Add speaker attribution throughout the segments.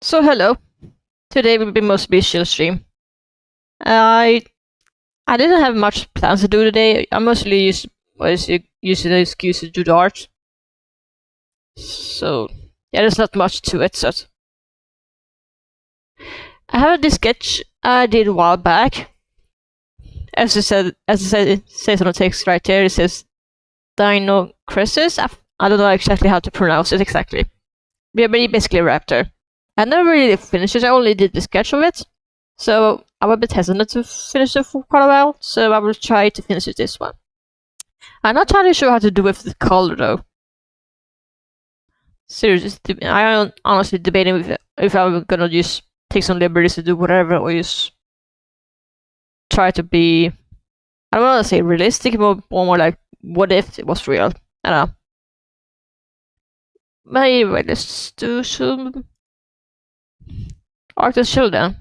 Speaker 1: So hello. Today will be mostly chill stream. I I didn't have much plans to do today. I mostly using the excuse to do the art. So yeah, there's not much to it. So I have this sketch I did a while back. It says on the text right there. It says Deinonychus. I don't know exactly how to pronounce it exactly. Yeah, but basically a raptor. I never really finished it. I only did the sketch of it. So I'm a bit hesitant to finish it for quite a while, so I will try to finish it this one. I'm not entirely sure how to do with the color though. Seriously, I am honestly debating if I'm gonna just take some liberties to do whatever or just try to be, I don't want to say realistic, but more like what if it was real. I don't know. But anyway, let's do some art as chill then.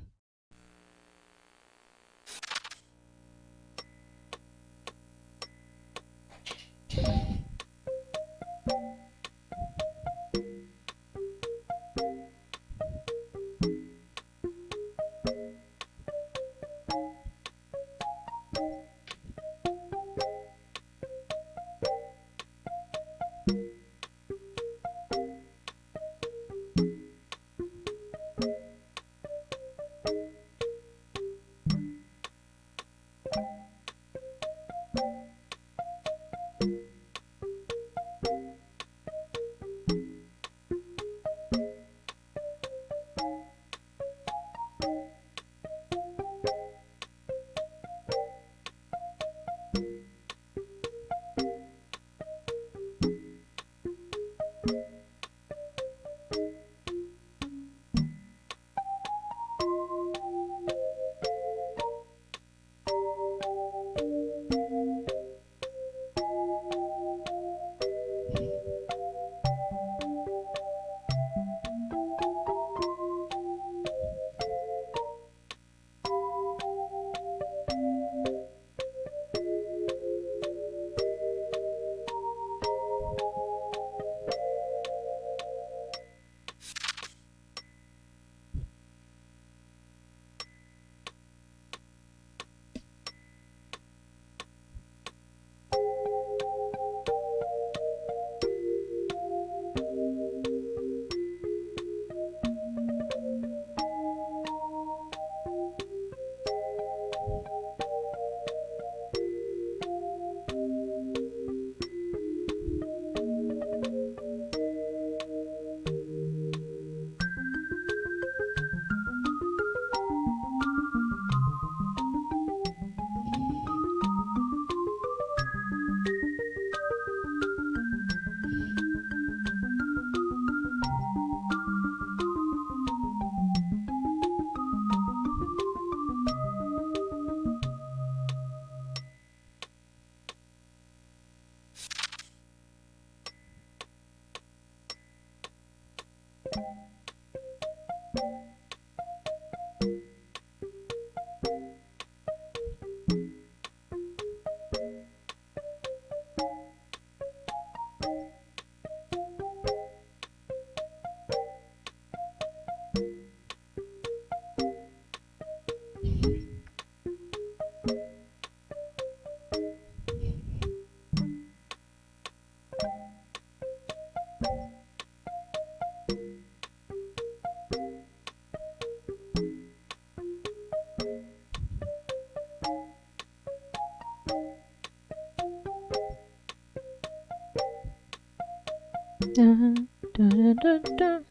Speaker 1: Dun, dun, dun, dun.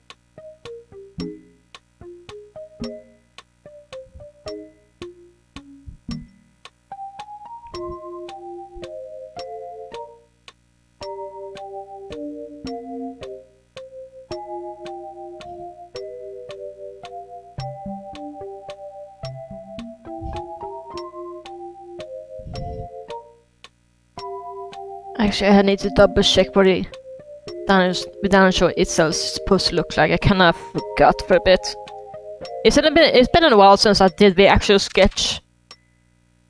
Speaker 1: Actually, I need to double check what the dinosaur itself is supposed to look like. I kind of forgot for a bit. It's been a while since I did the actual sketch.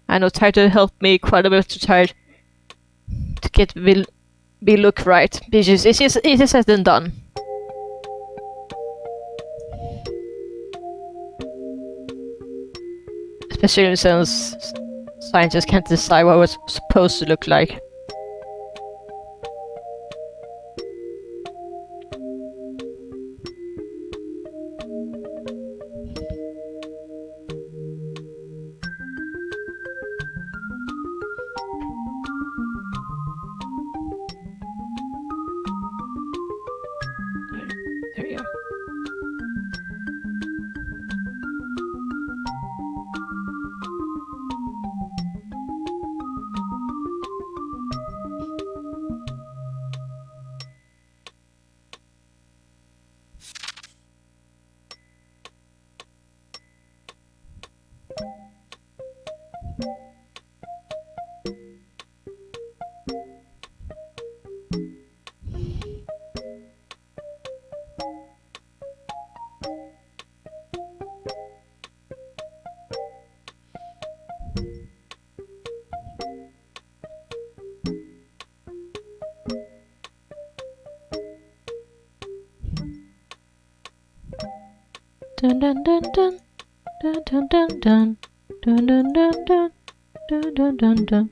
Speaker 1: I know Title helped me quite a bit to try to get the look right. Because it's easier said than done. especially since scientists can't decide what it's supposed to look like. There we go. Dun dun dun dun dun dun dun dun dun dun dun dun dun dun dun dun.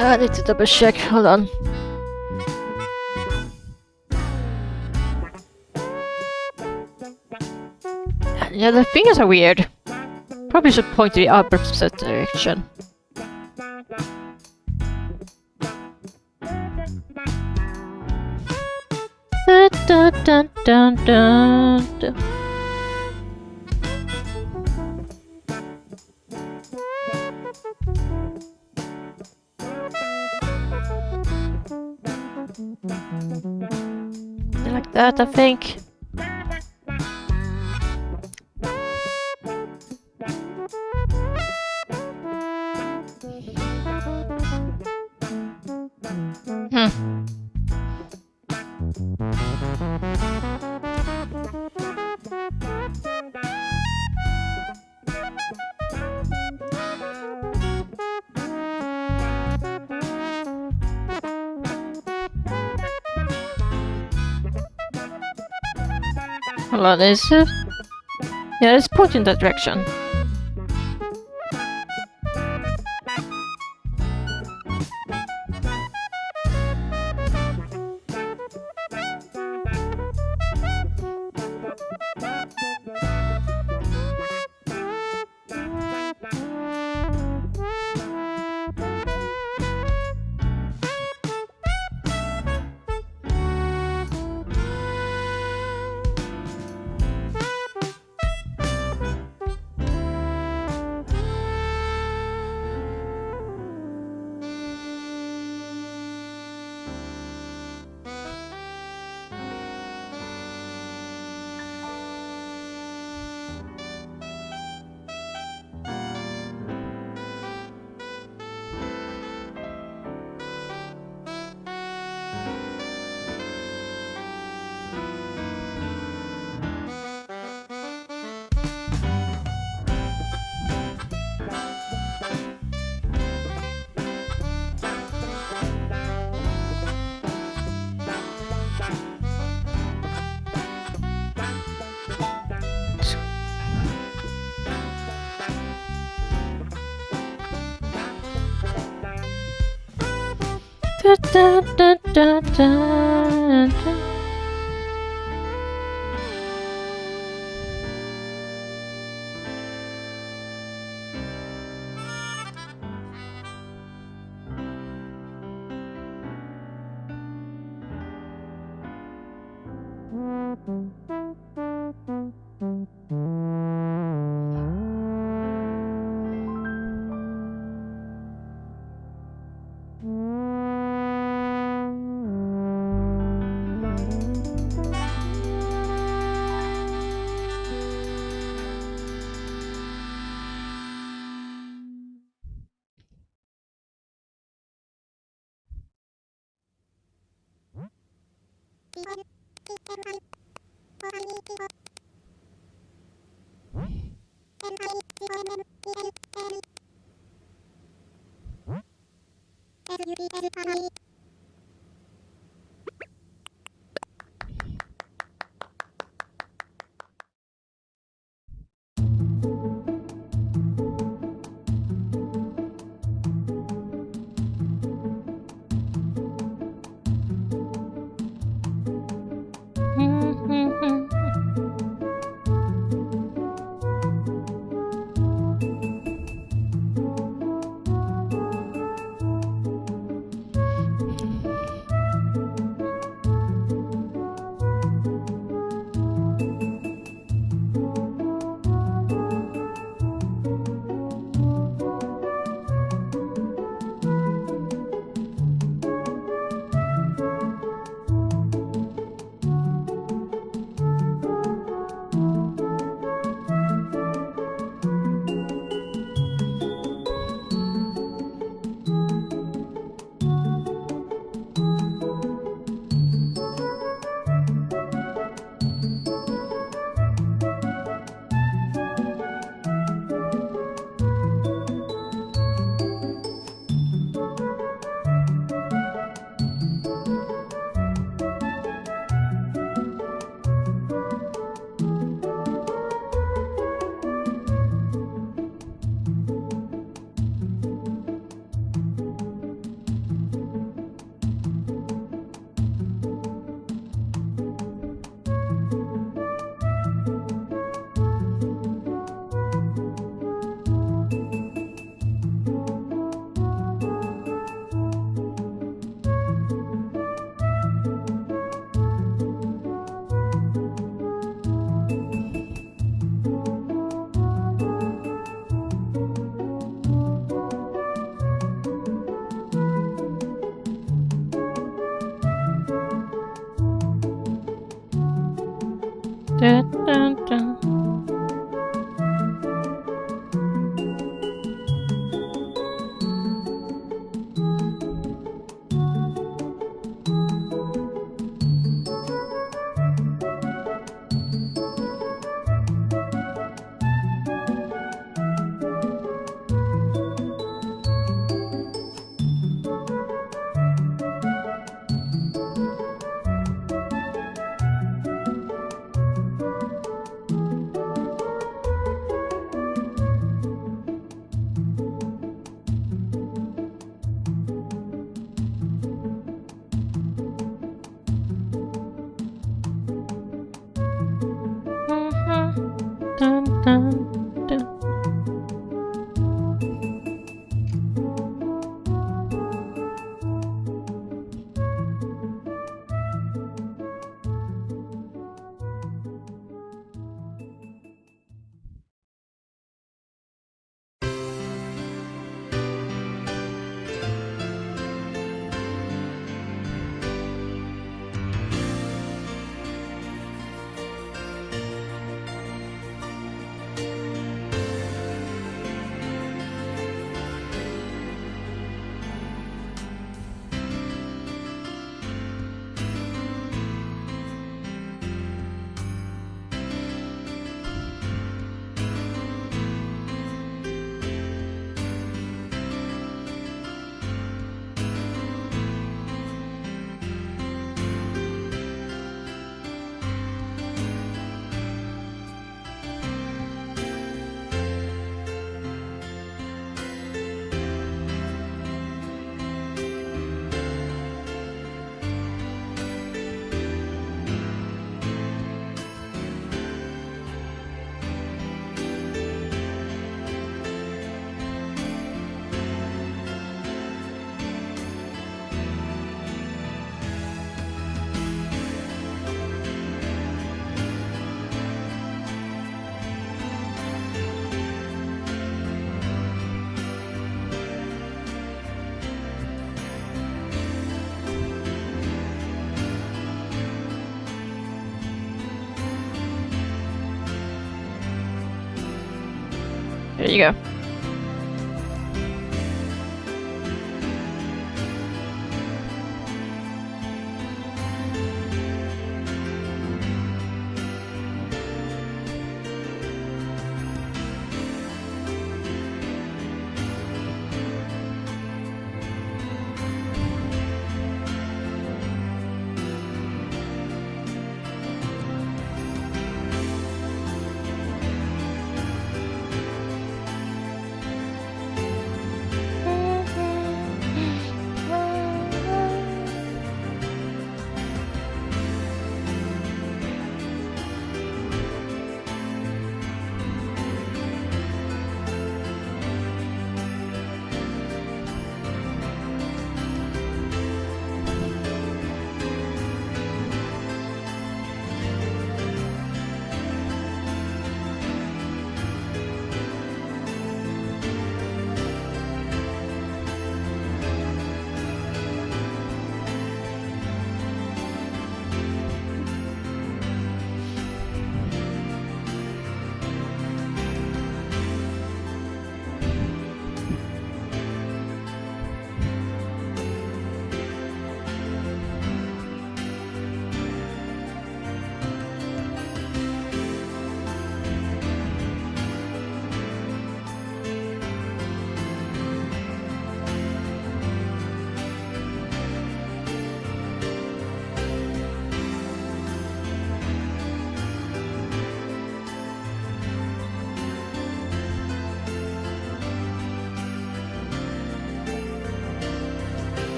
Speaker 1: I need to double check. Hold on. Yeah, the fingers are weird. Probably should point to the opposite direction. Dun, dun, dun, dun, dun, dun. Like that, I think. Hold on, is it? Yeah, it's pointing that direction. Dun, dun, dun, dun, dun. Dun, dun, dun. Dun, dun, dun. There you go.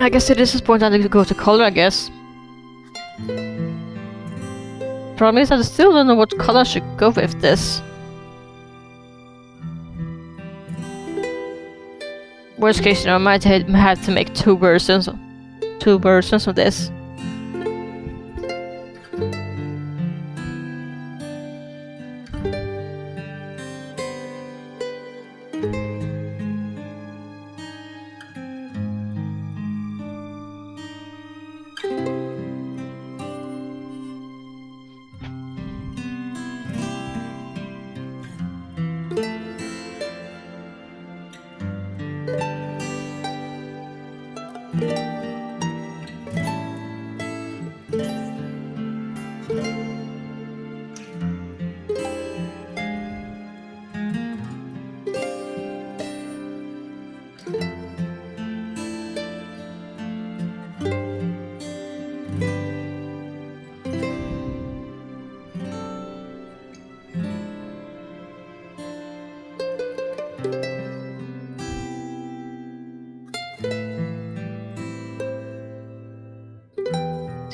Speaker 1: I guess at this point I need to go to color, I guess. Problem is I still don't know what color I should go with this. Worst case, I might have to make two versions of this.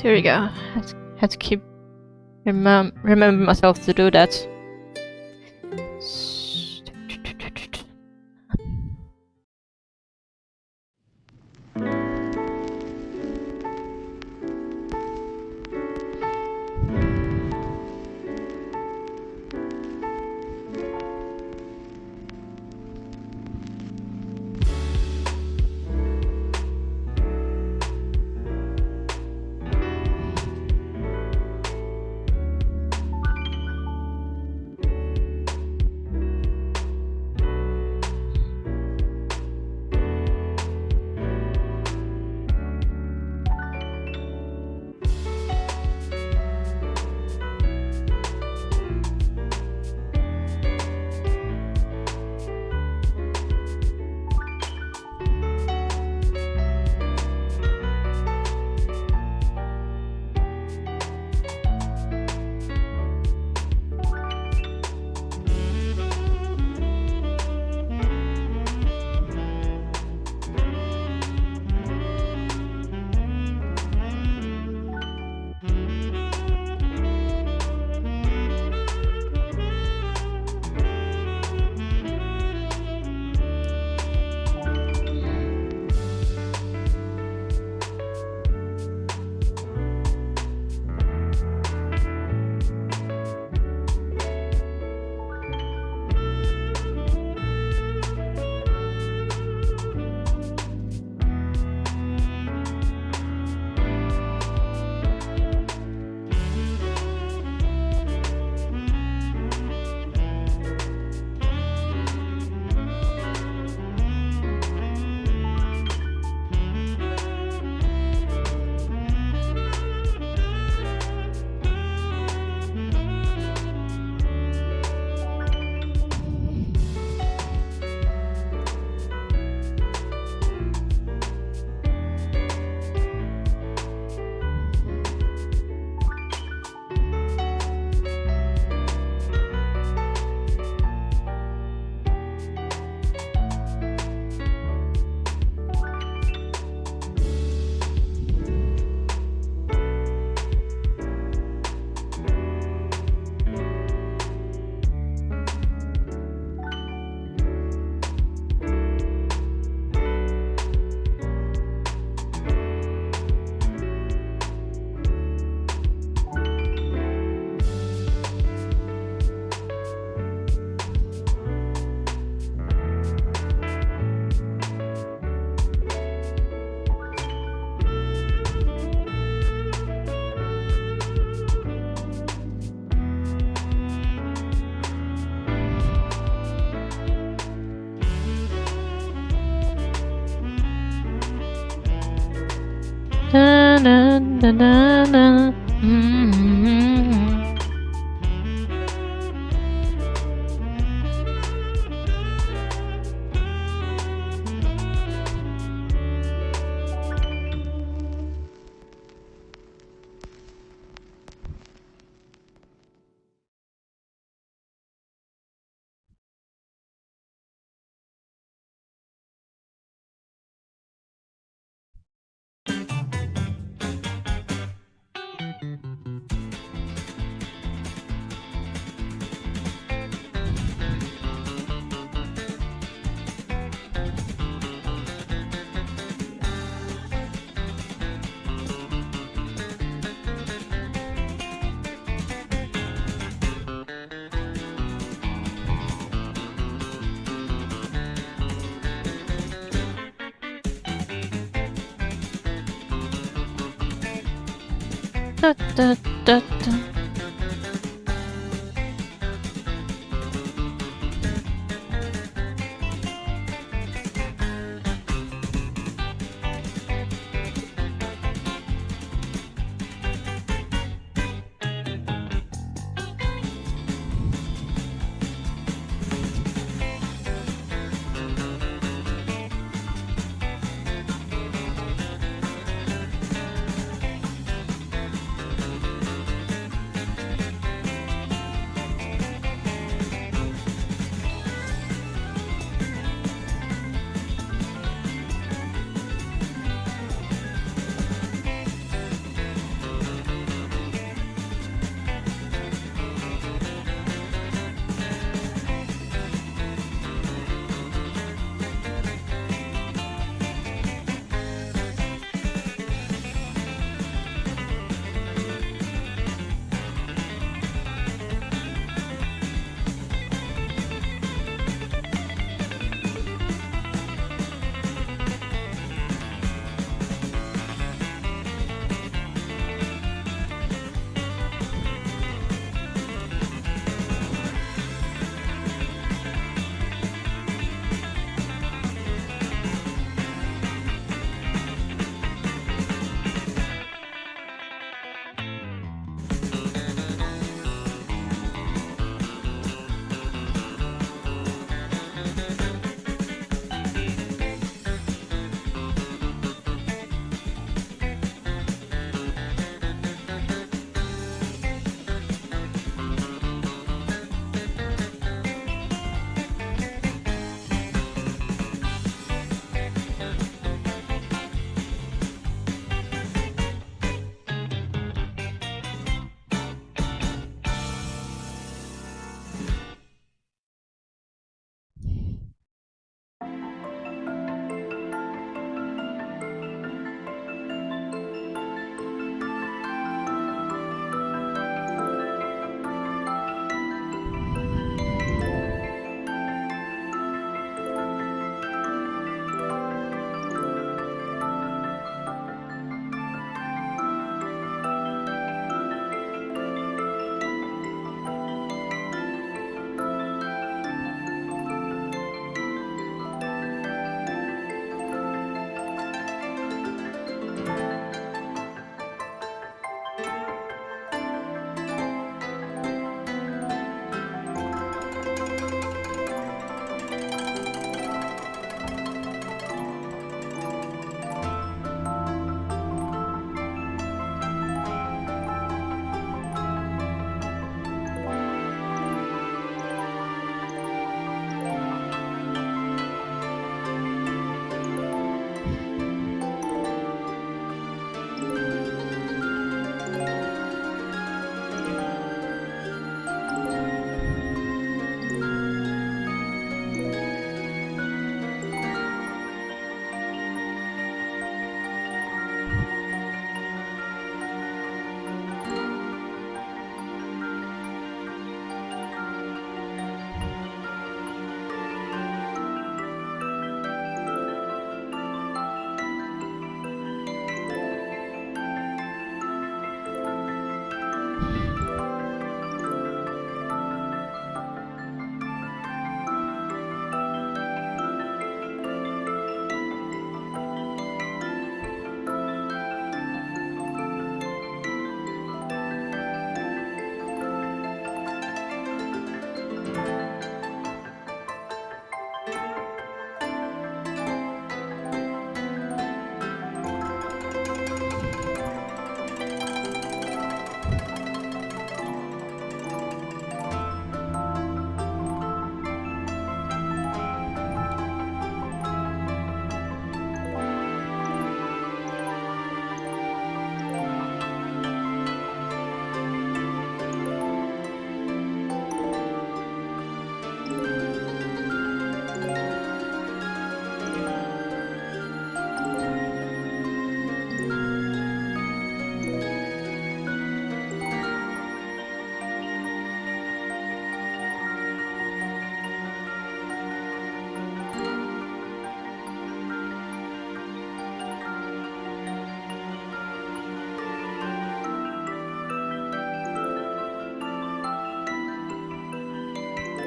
Speaker 1: Here we go. Had to keep remember myself to do that. Dun, dun, dun, dun, dun. Da, da, da, da.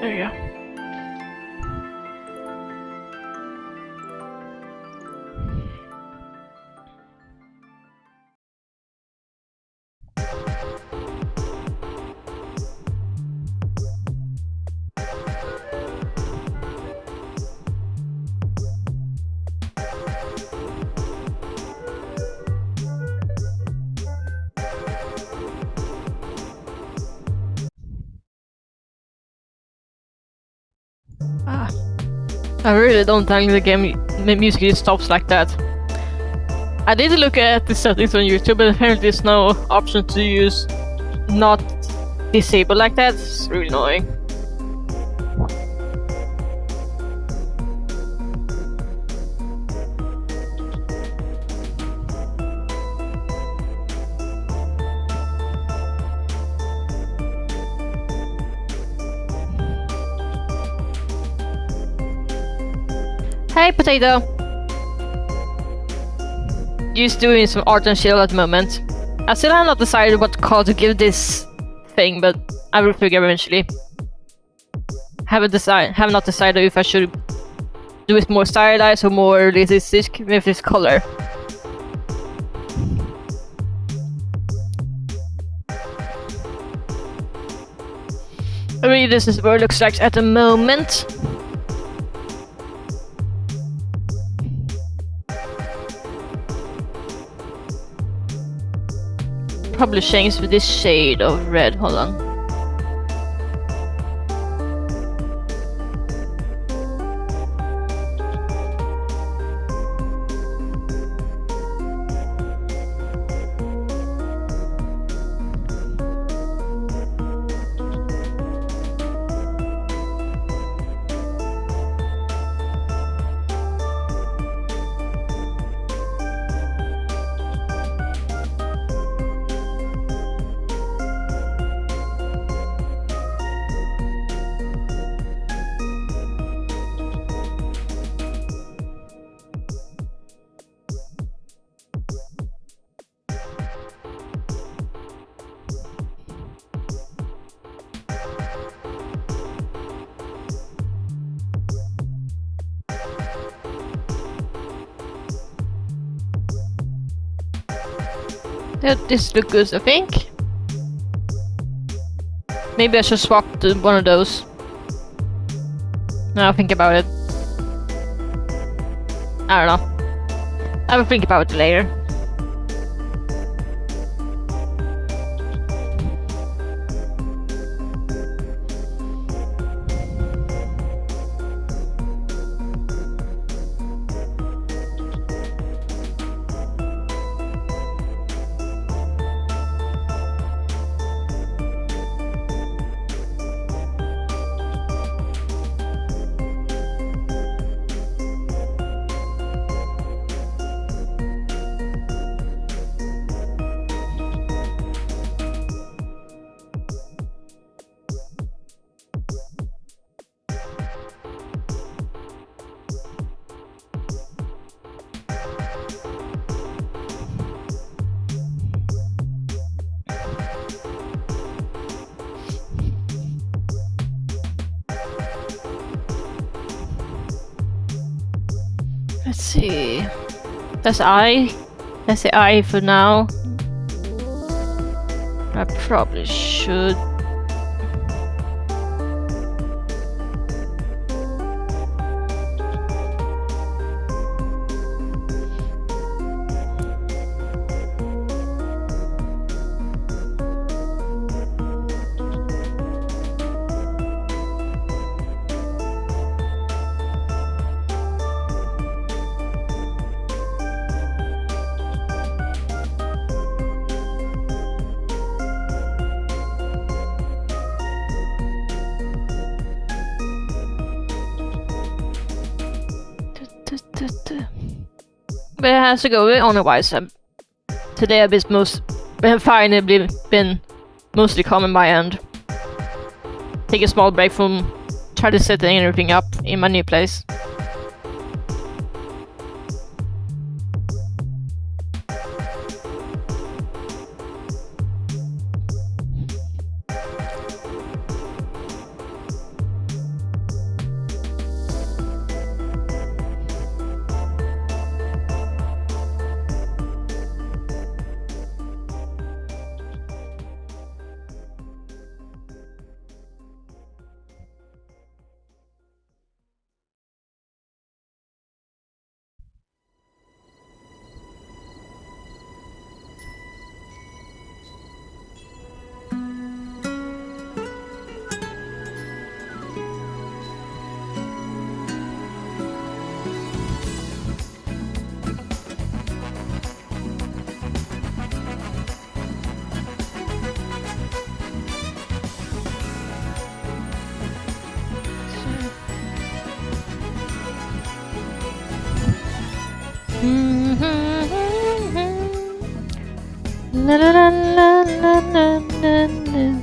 Speaker 1: There you go. I really don't think the game music stops like that. I did look at the settings on YouTube, but apparently there's no option to use not disable like that. It's really annoying. Hey, Potato! Just doing some art and shield at the moment. I still have not decided what call to give this thing, but I will figure eventually. Have not decided if I should do it more stylized or more realistic with this color. I mean, this is what it looks like at the moment. Probably change with this shade of red. Hold on. This looks good, I think. Maybe I should swap to one of those. Now I'll think about it. I don't know. I will think about it later. Let's see. That's I. That's the I for now. I probably should. But it has to go on a wise. Today I've finally been mostly calm in my end. Take a small break from try to set everything up in my new place. La, la, la, la, la, la, la, la.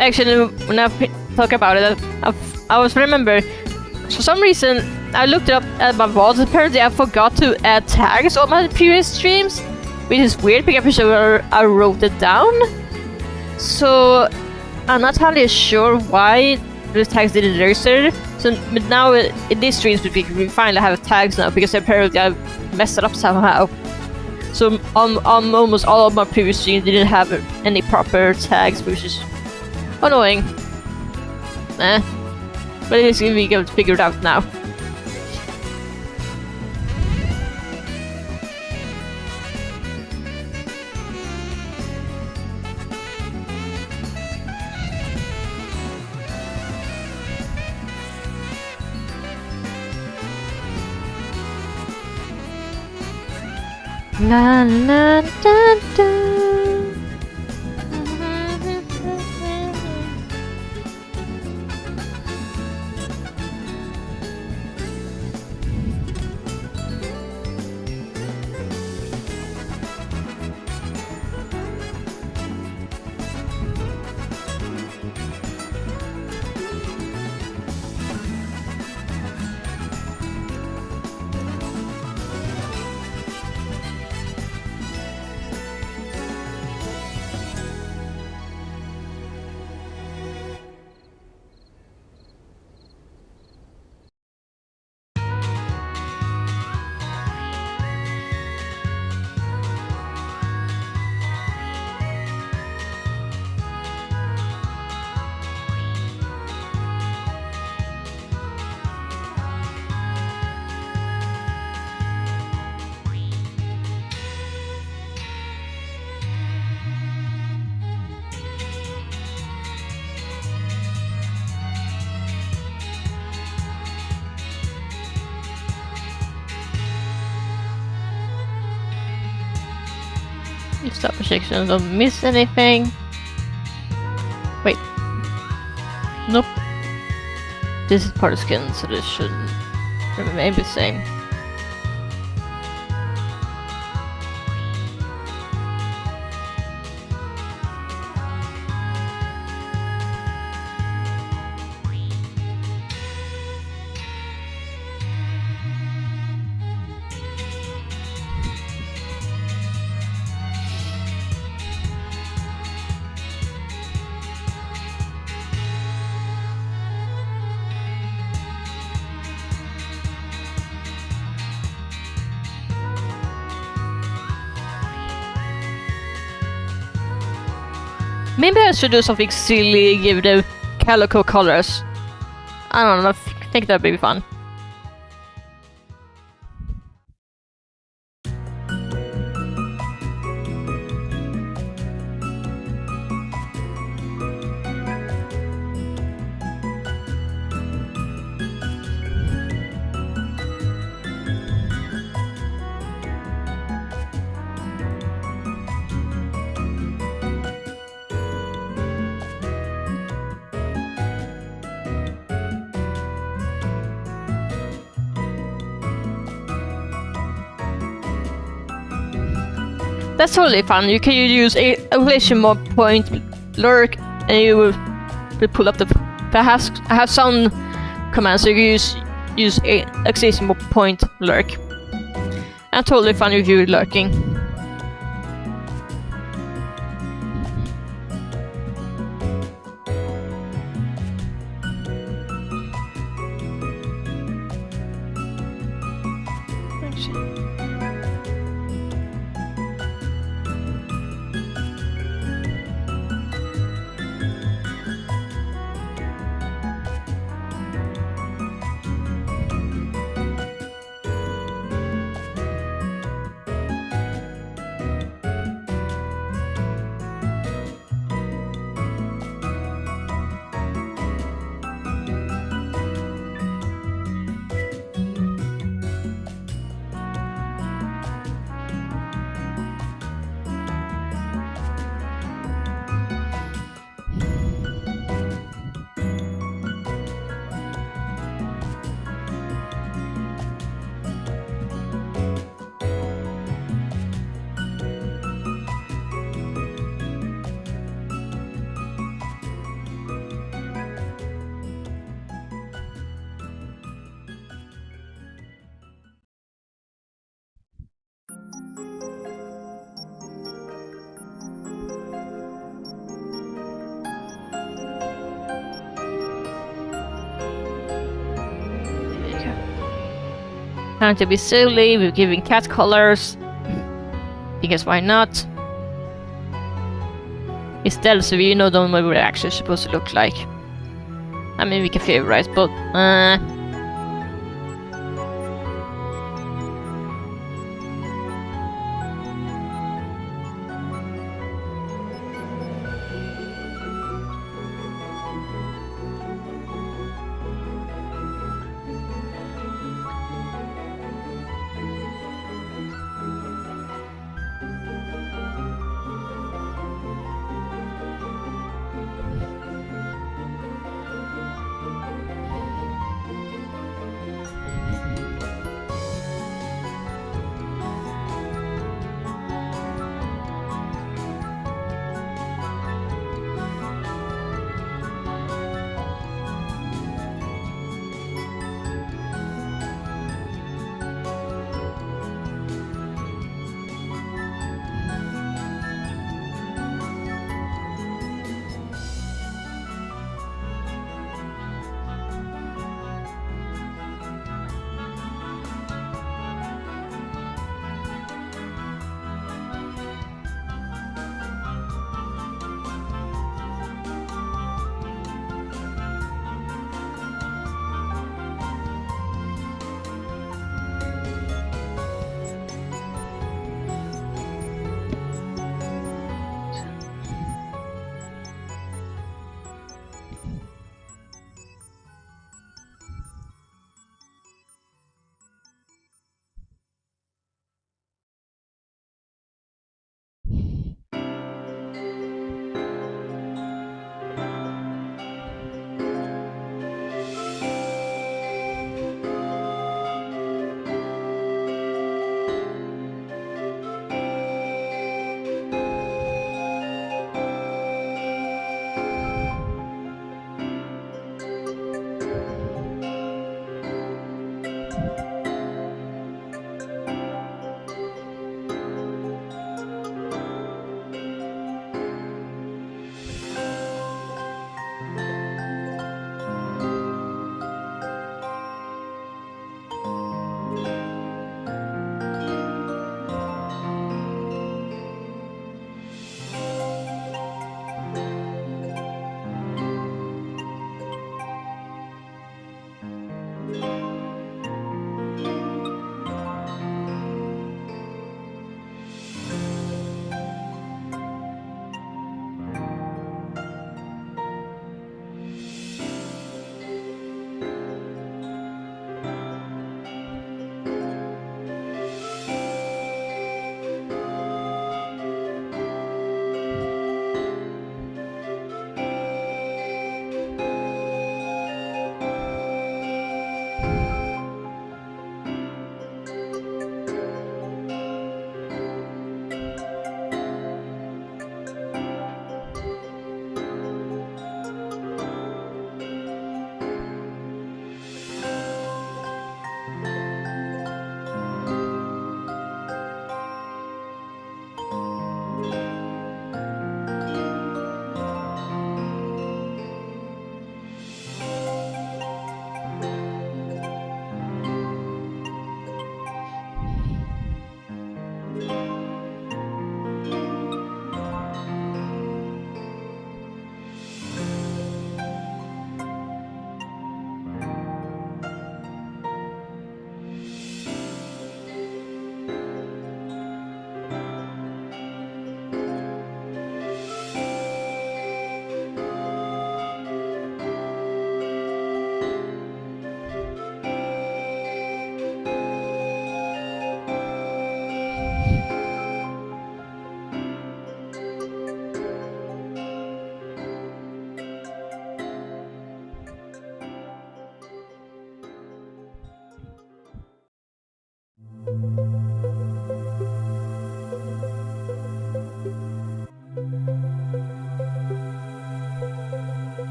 Speaker 1: Actually, when I talk about it, I was remember for some reason I looked it up at my vaults. Apparently, I forgot to add tags on my previous streams, which is weird because I'm pretty sure I wrote it down. So I'm not entirely sure why the tags didn't register. So but now in these streams we finally have tags now because apparently I messed it up somehow. So on almost all of my previous streams didn't have any proper tags, which is annoying. But at least we got to figure it out now. La la da da. Stop projection, don't miss anything. Wait. Nope. This is part of skin, so this shouldn't remain the same. Maybe I should do something silly, give the calico colors. I don't know, I think that'd be fun. That's totally fun. You can use a collision point lurk, and you will pull up the. I have some commands, so you can use a collision point lurk. And totally fun if you're lurking. Trying to be silly with giving cat colors. Because why not? It's stealth, so we don't know what we're actually supposed to look like. I mean, we can favorize, but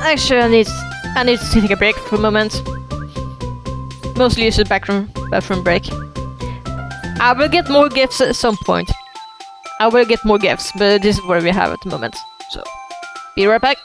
Speaker 1: Actually, I need to take a break for a moment. Mostly use the bathroom break. I will get more gifts at some point. I will get more gifts, but this is what we have at the moment. So, be right back.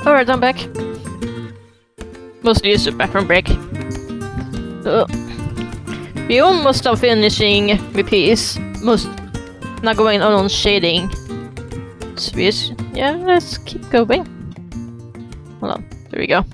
Speaker 1: Alright, I'm back. Mostly just back from break. So, we almost are finishing the piece. Now going on shading. So yeah, let's keep going. Hold on, there we go.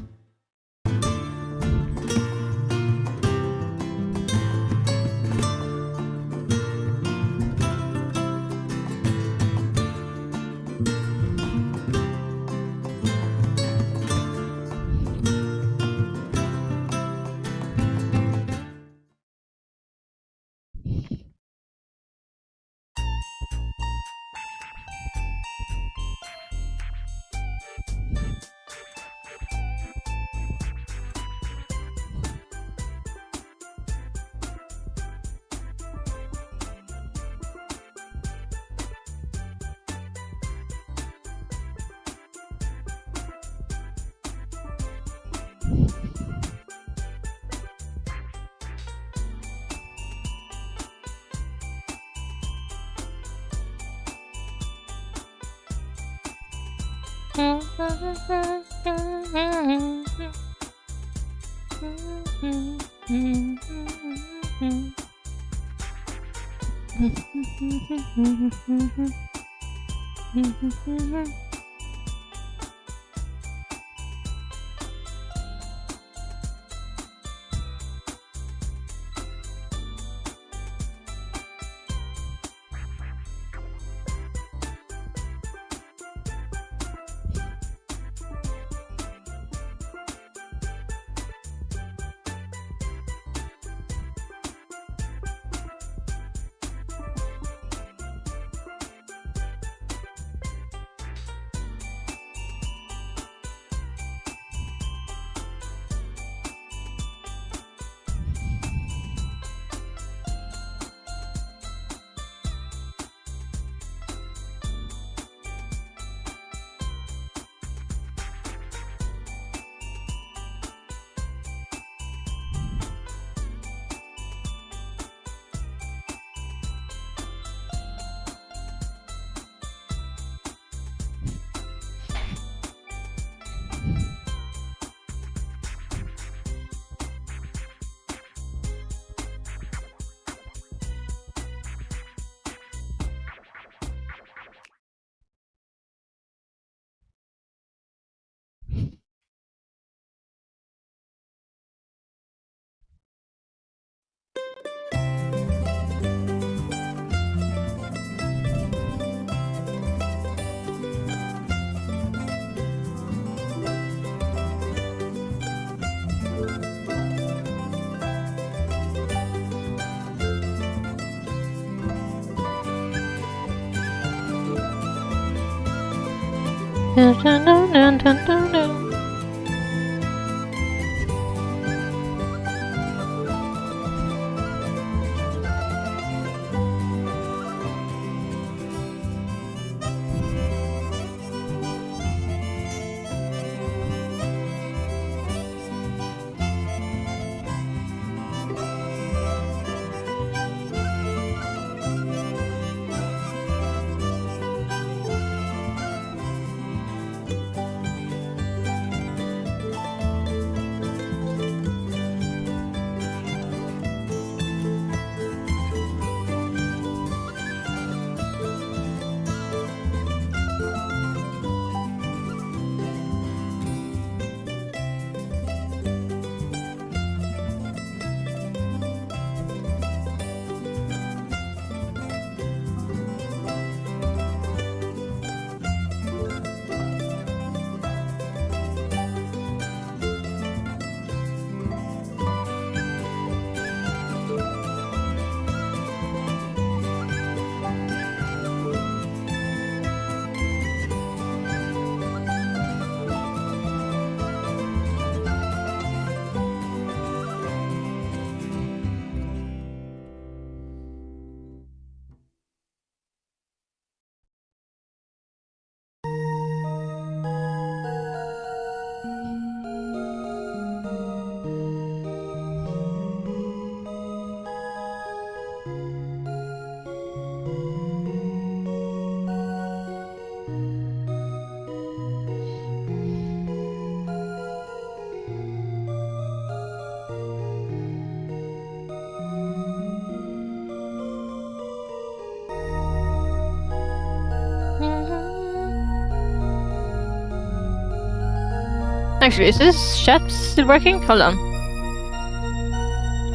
Speaker 1: Actually, is this chat still working? Hold on.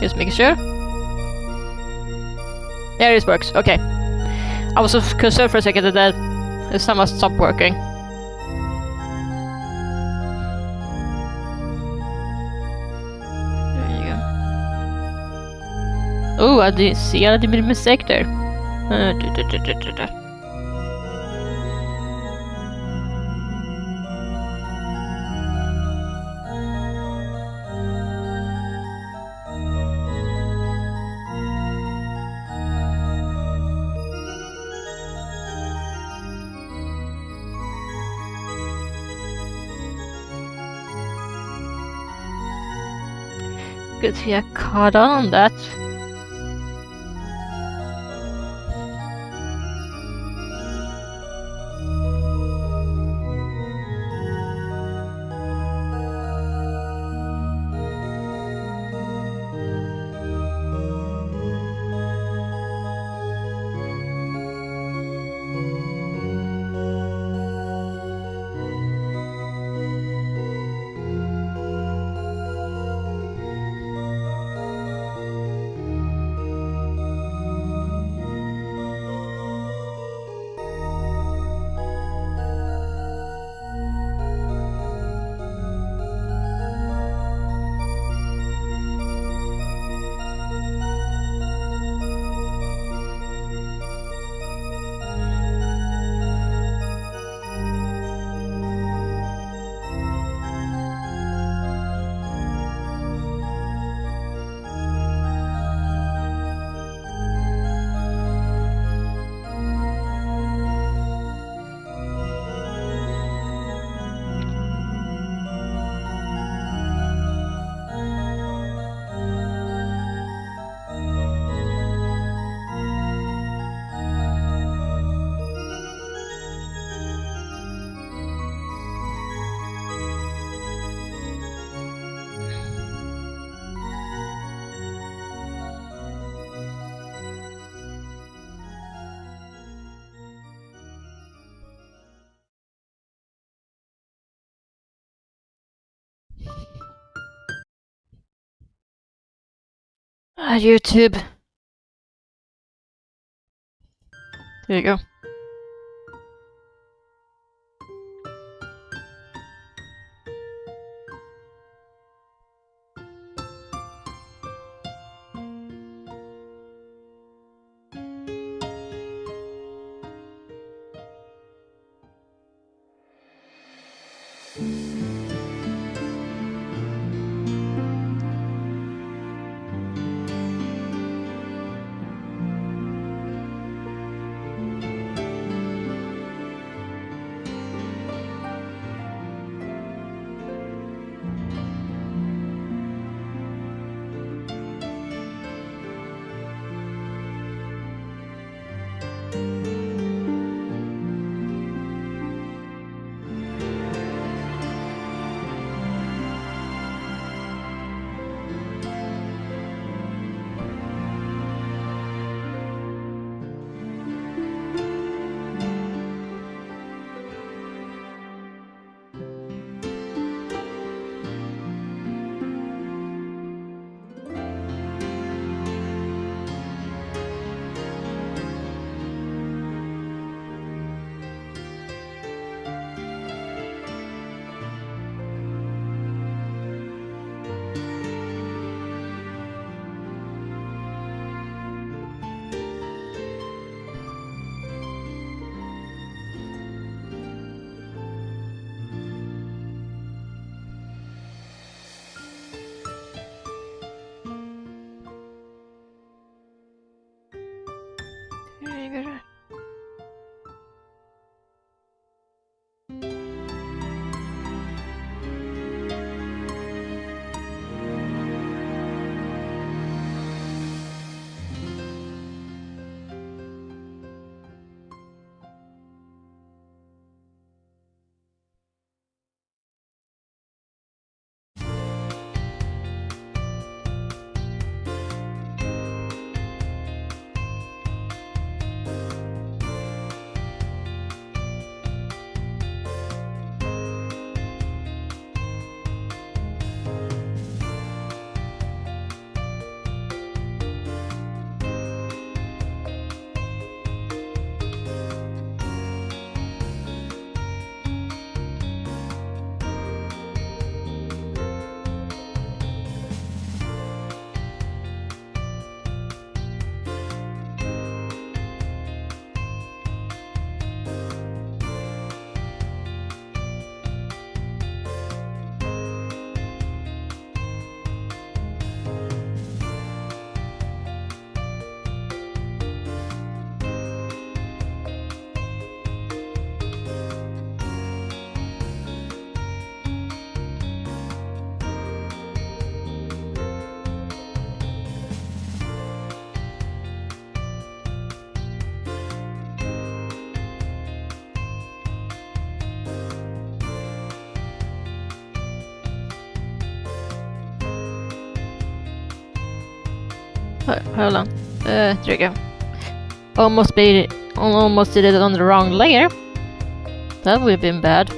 Speaker 1: Just making sure. Yeah, it works. Okay. I was so concerned for a second that somehow stopped working. There you go. Oh, I did see I did a mistake there. Good to get caught on that. YouTube. There you go. Hold on. There we go. Almost did it on the wrong layer. That would have been bad.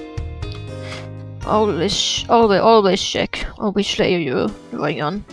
Speaker 1: Always check on which layer you're going on.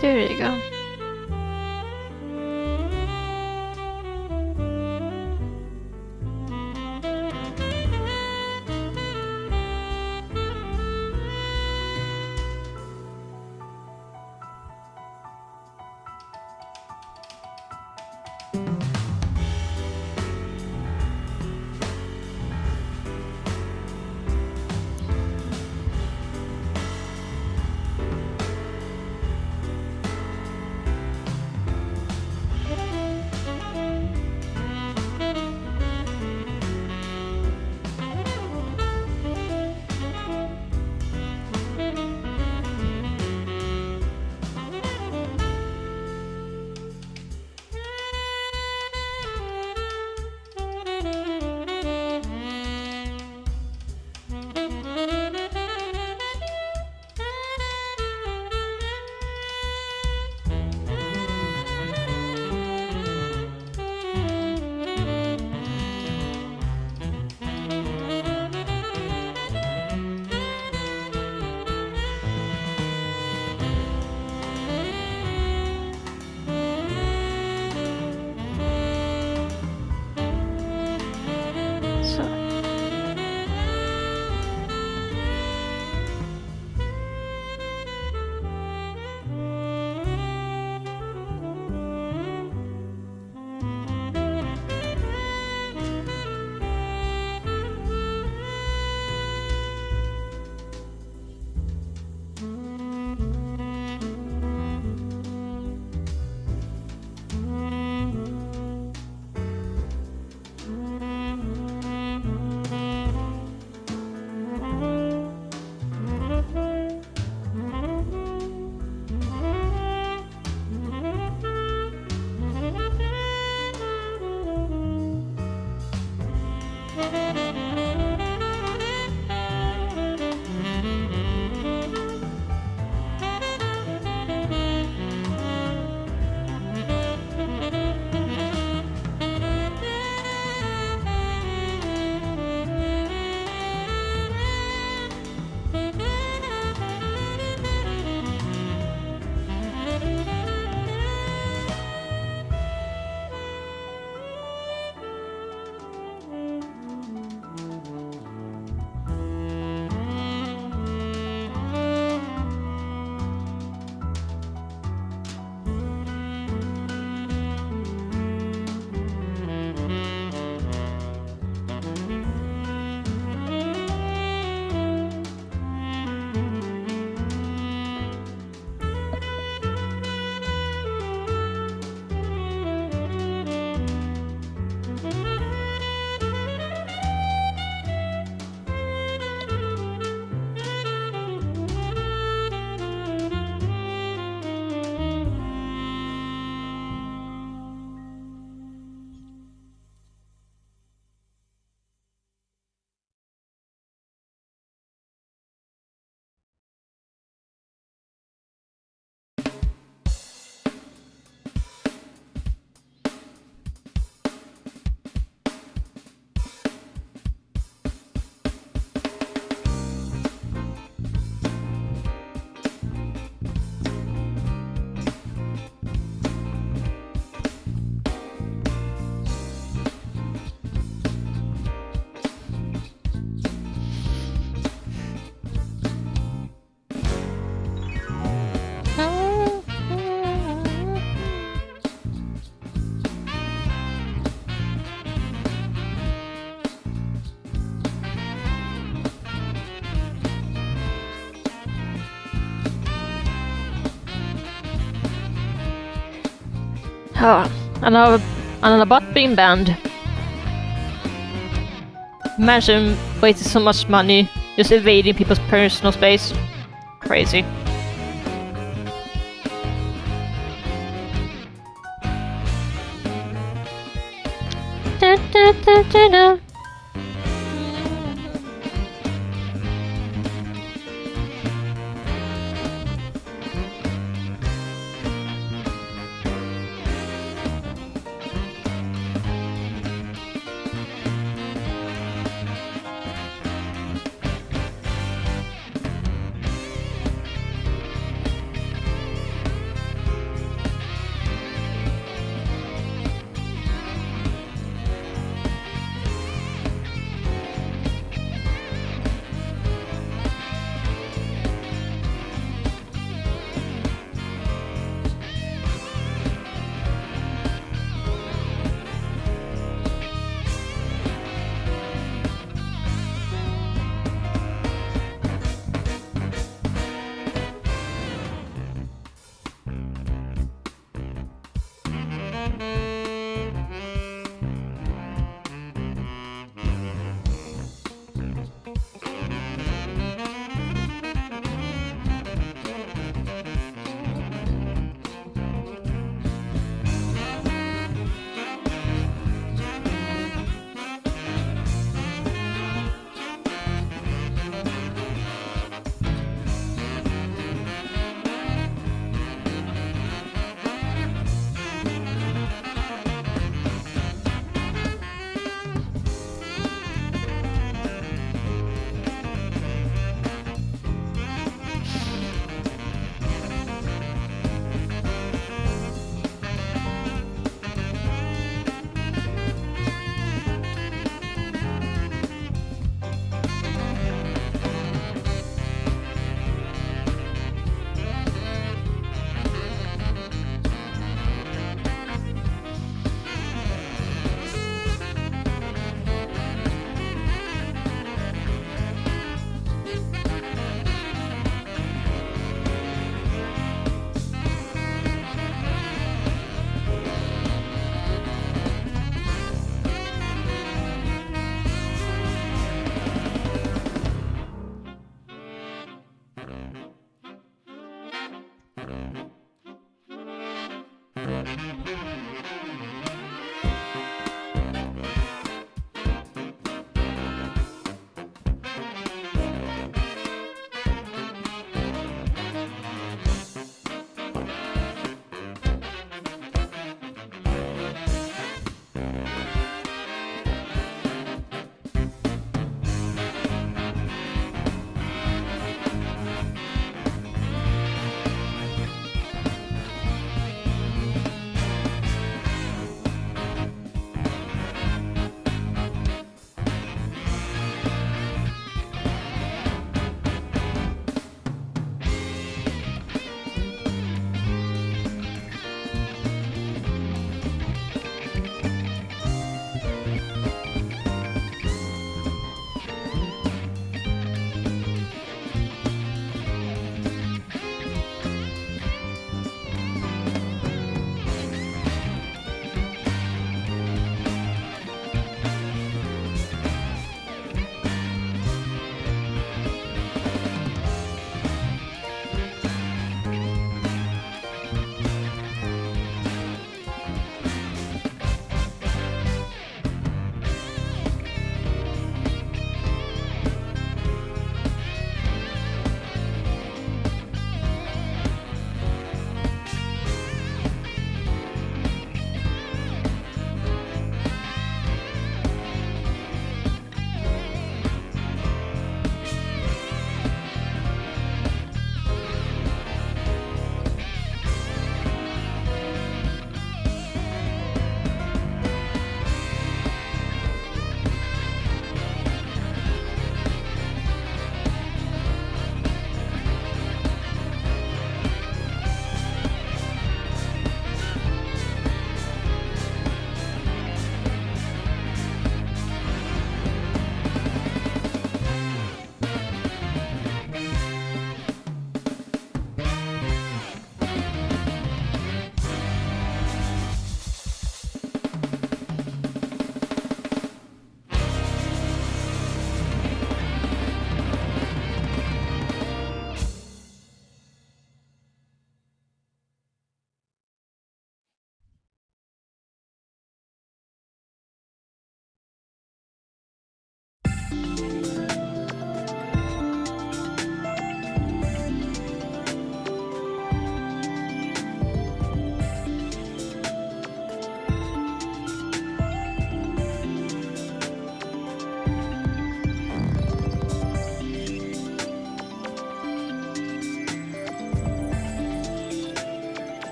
Speaker 1: There you go. Oh, and about being banned. Imagine wasting so much money just evading people's personal space. Crazy. Da, da, da, da, da.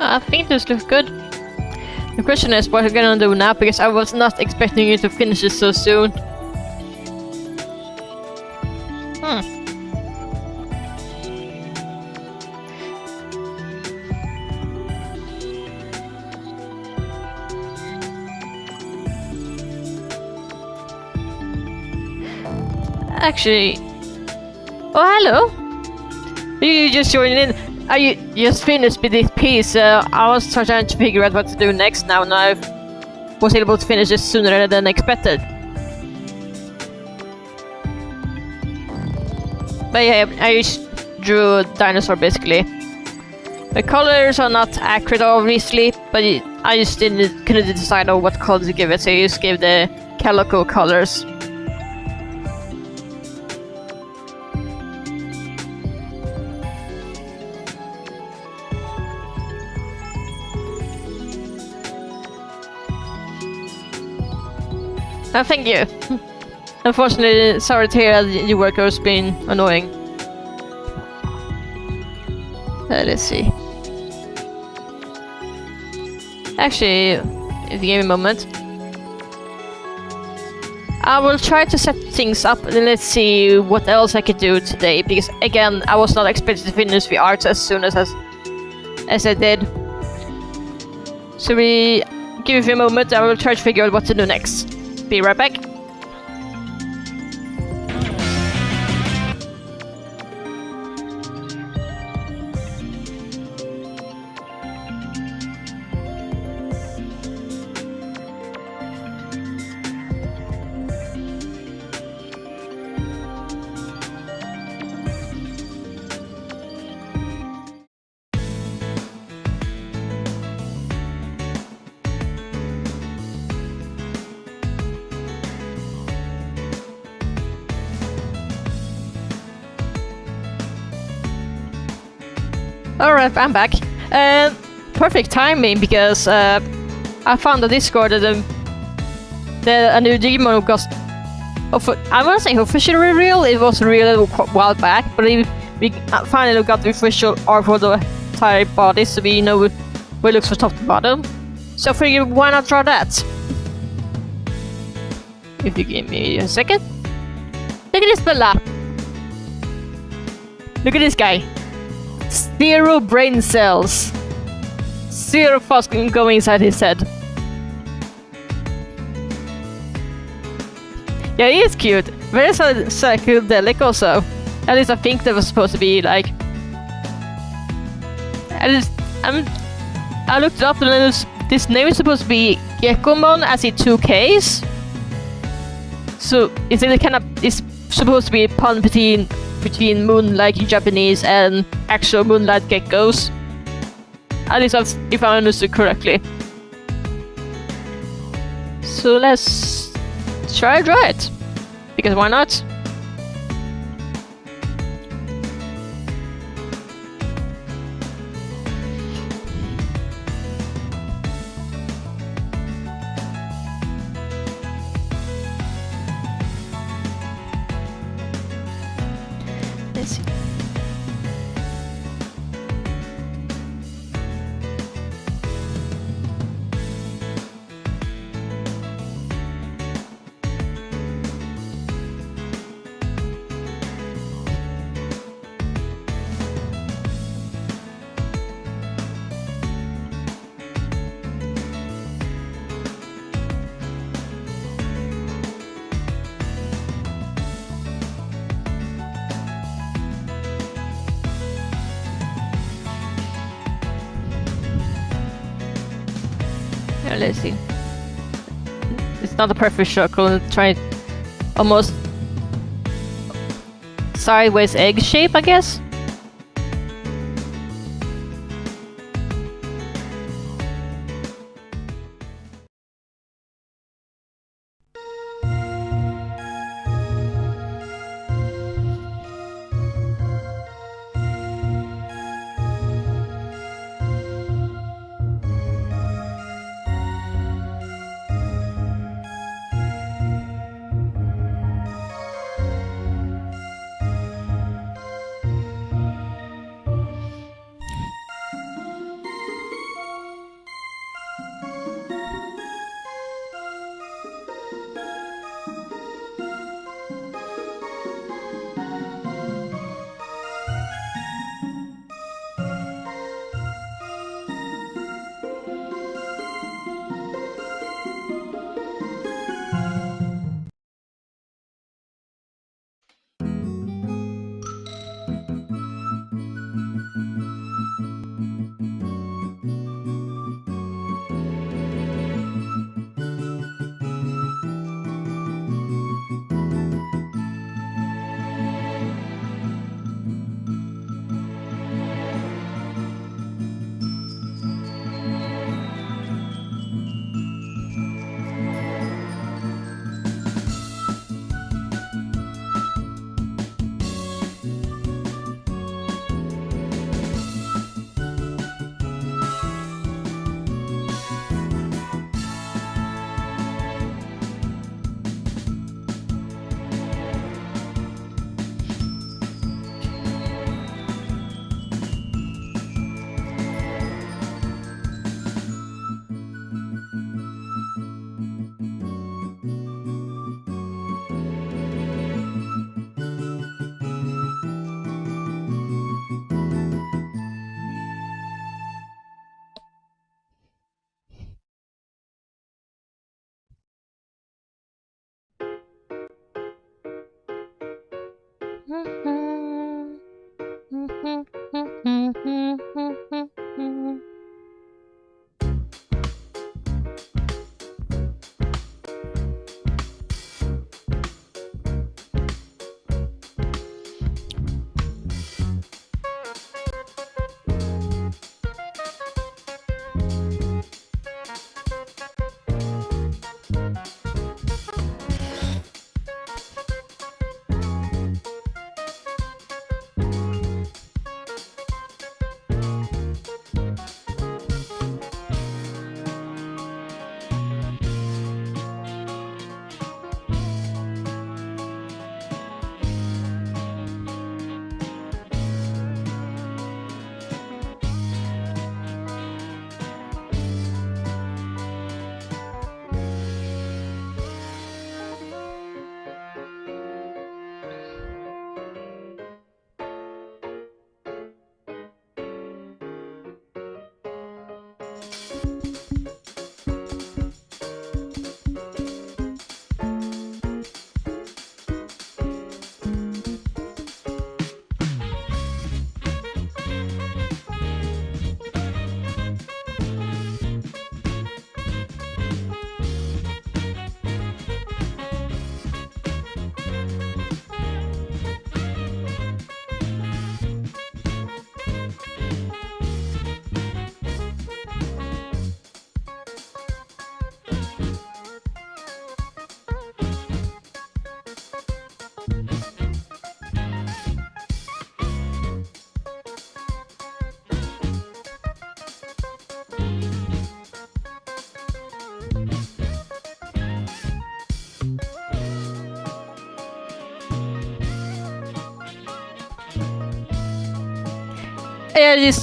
Speaker 1: I think this looks good. The question is what we're gonna do now, because I was not expecting you to finish it so soon. Actually... Oh, hello! You just joined in. You just finished with this piece. I was trying to figure out what to do next now, and I was able to finish it sooner than expected. But yeah, I just drew Dinosaur basically. The colors are not accurate obviously, but I just couldn't decide on what color to give it, so I just gave the calico colors. Oh, thank you. Unfortunately, sorry to hear that your work has been annoying. Let's see. Actually, if you give me a moment, I will try to set things up and let's see what else I could do today, because again, I was not expected to finish the art as soon as I did. So we give me a moment, I will try to figure out what to do next. Be right back. Alright, I'm back. Perfect timing, because I found on Discord that a new Digimon got... I won't say official reveal, it was real a while back, but we finally got the official art for the entire body, so we know what it looks from top to bottom. So I figured, why not draw that? If you give me a second. Look at this fella! Look at this guy. 0 brain cells. 0 thoughts going inside his head. Yeah, he is cute. Very psychedelic also. At least I think that was supposed to be like... I looked it up and this name is supposed to be Gekkomon, as in 2 Ks. So it's supposed to be a pun between moonlight in Japanese and actual moonlight geckos. At least if I understood correctly. So let's try it. Because why not? Let's see. Let's see. It's not a perfect circle. Try almost sideways egg shape, I guess.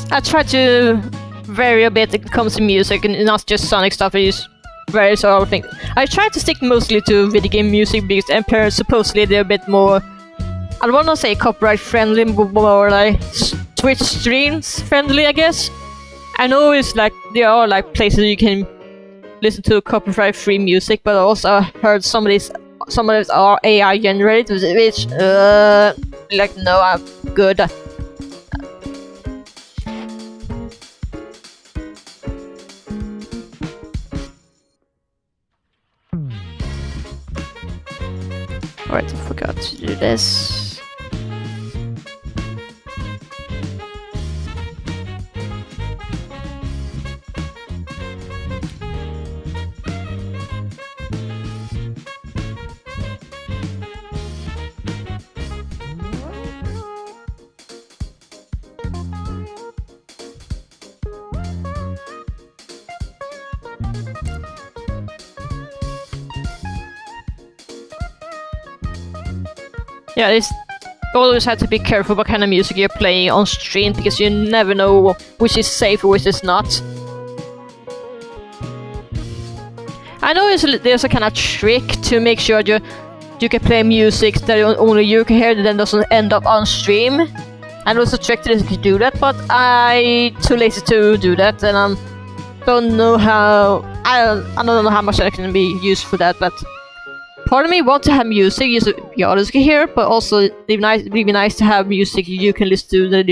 Speaker 1: I try to vary a bit when it comes to music and not just Sonic stuff. I use various other things. I try to stick mostly to video game music because apparently supposedly they're a bit more, I don't want to say copyright friendly, but more like Twitch streams friendly, I guess. I know it's like there are like places you can listen to copyright free music, but I also heard some of these are AI generated, which like no, I'm good. Alright, I forgot to do this. Yeah, you always have to be careful what kind of music you're playing on stream because you never know which is safe or which is not. I know there's a kind of trick to make sure you can play music that only you can hear, that then doesn't end up on stream. I know it's a trick that you can do that, but I'm too lazy to do that, and I don't know how. I don't know how much that can be used for that, but. Part of me wants to have music the others can hear, but also it'd be nice to have music you can listen to that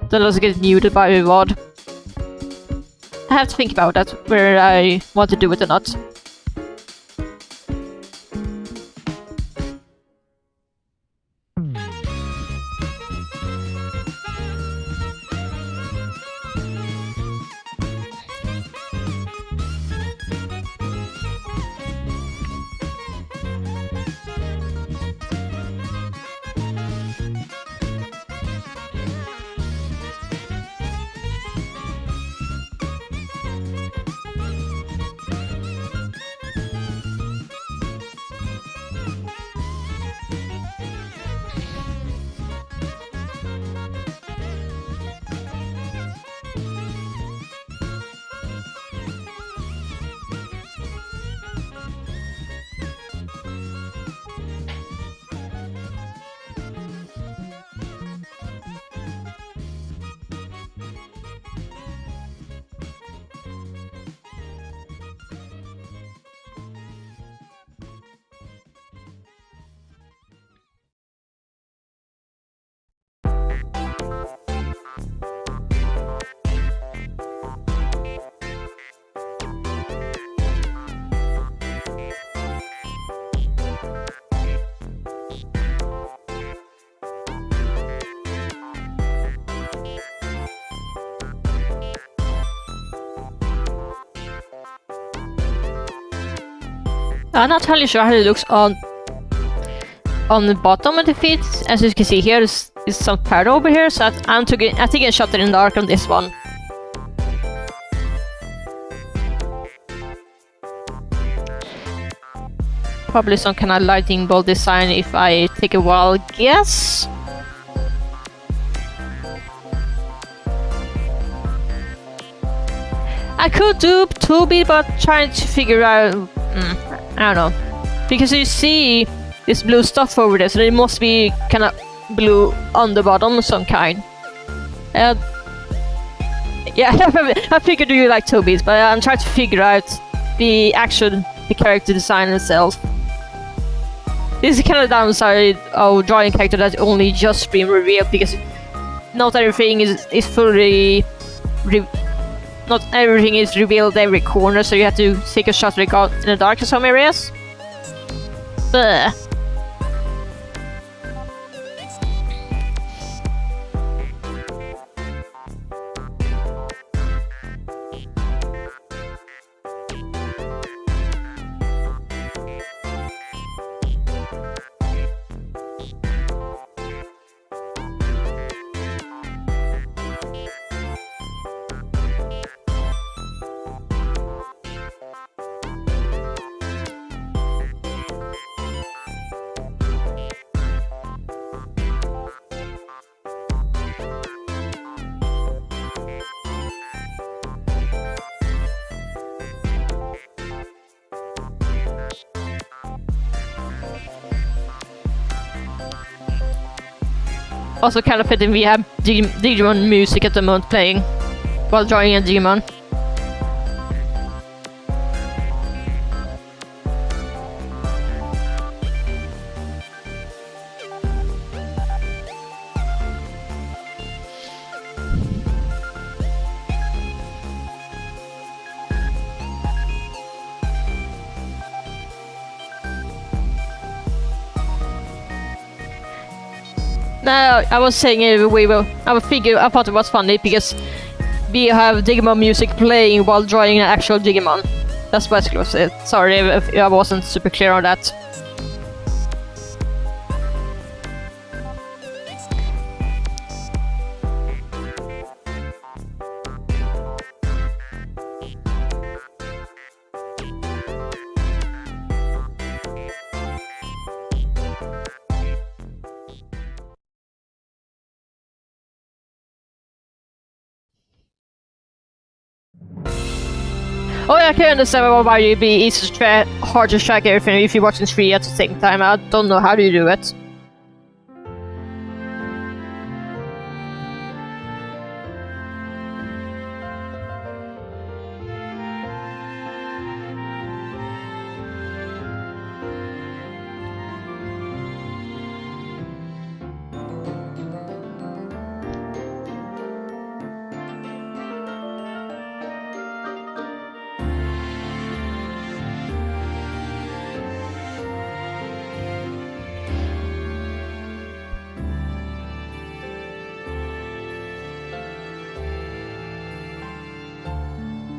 Speaker 1: doesn't get muted by a VOD. I have to think about that, whether I want to do it or not. I'm not entirely sure how it looks on the bottom of the feet. As you can see here, is some pad over here, so I think I shot it in the dark on this one. Probably some kind of lightning bolt design if I take a wild guess. I could do 2-beat, but trying to figure out... I don't know. Because you see this blue stuff over there, so it must be kind of blue on the bottom of some kind. Yeah, I figured you like 2-beats, but I'm trying to figure out the character design itself. This is kind of downside of drawing a character that's only just been revealed, because not everything is fully... Not everything is revealed every corner, so you have to take a shot in the dark in some areas. Bleh. Also kind of fitting we have Digimon music at the moment playing while drawing a Digimon. No, I was saying I thought it was funny because we have Digimon music playing while drawing an actual Digimon. That's basically what it. Sorry if I wasn't super clear on that. Oh yeah, I can understand why it'd be hard to track everything if you're watching 3 at the same time. I don't know how do you do it.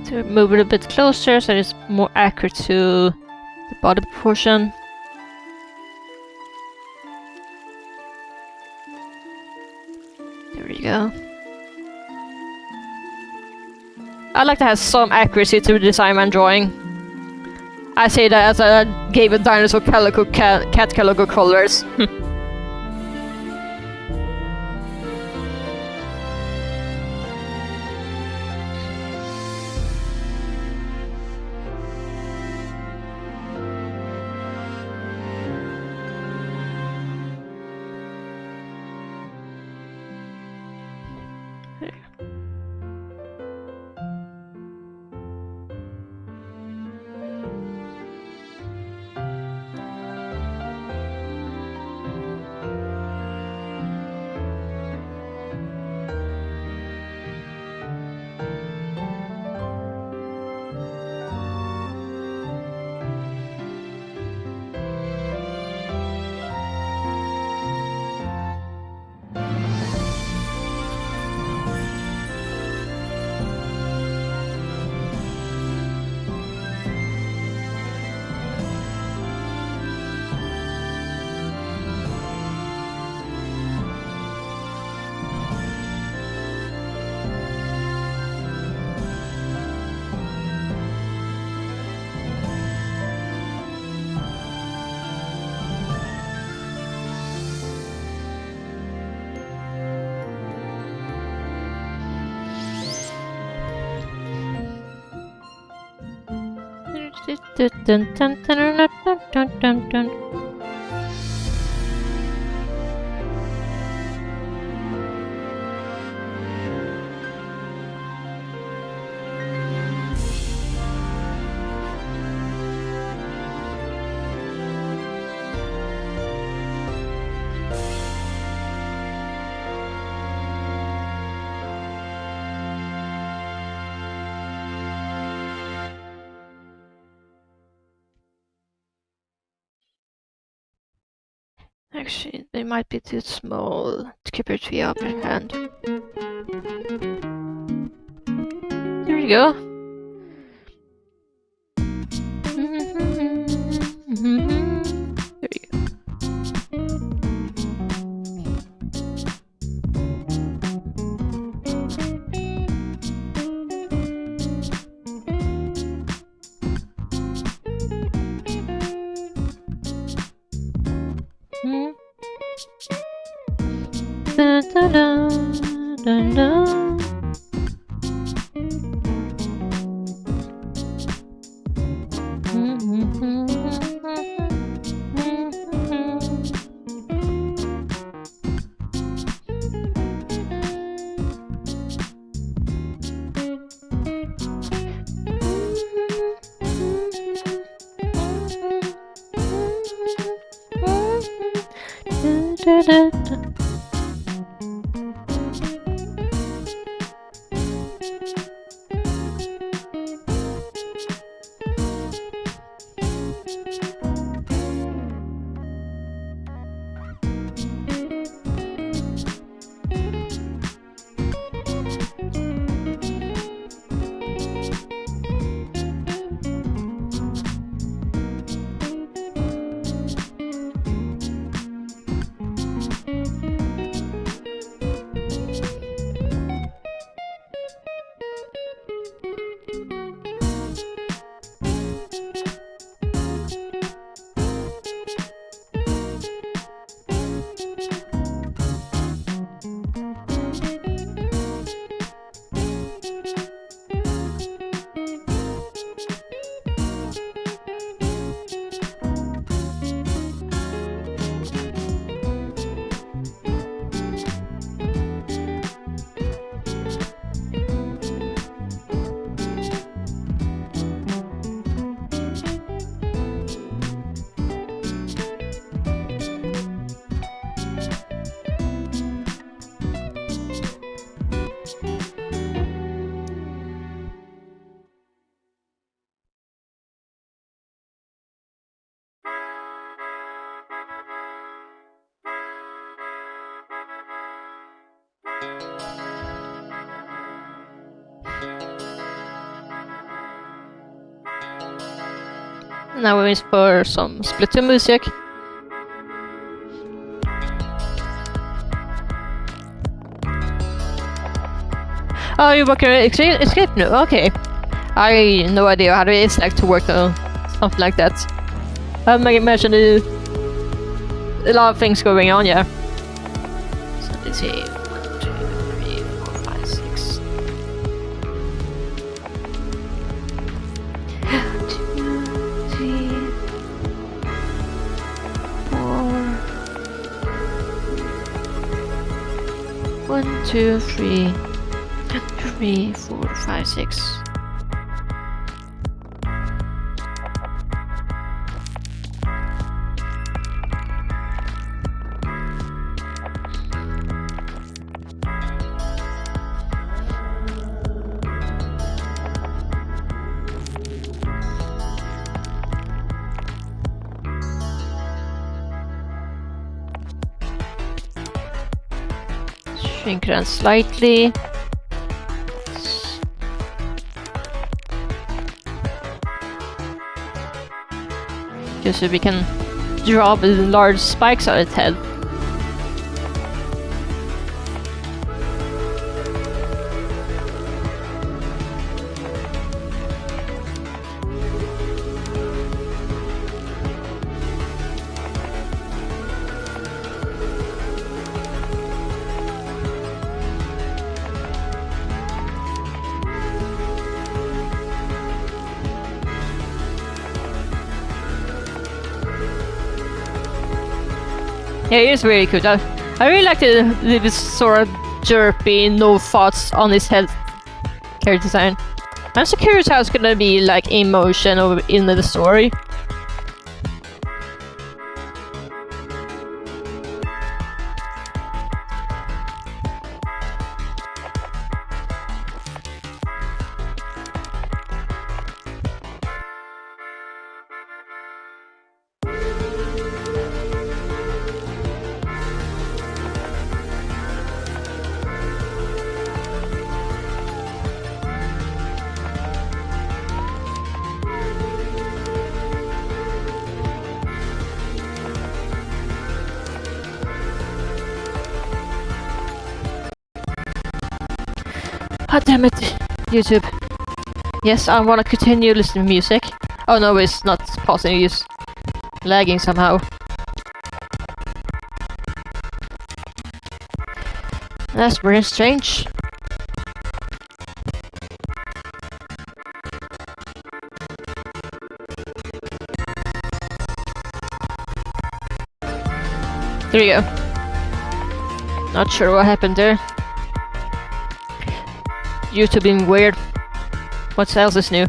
Speaker 1: To move it a bit closer so it's more accurate to the body proportion. There we go. I like to have some accuracy to the design when drawing. I say that as I gave a dinosaur calico cat calico colors. Actually, they might be too small to keep your tree upper hand. There you go. There you go. Da, da, da, da, da. Da, da, da. Now we're in for some Splatoon music. Oh, you're working on escape now? Okay. I have no idea how it is like to work on something like that. I imagine a lot of things going on, yeah. So let's see. 1, 2, 3, 4, 5, 6. 1, 2, 3, 4, 5, 6. Shrink it down slightly. Just so we can drop large spikes on its head. Yeah, it is really good. I really like the sort of jerpy, no thoughts on his head character design. I'm so curious how it's gonna be like in motion or in the story. God damn it, YouTube. Yes, I wanna continue listening to music. Oh no, it's not pausing, it's lagging somehow. That's very strange. There you go. Not sure what happened there. YouTube being weird. What else is new?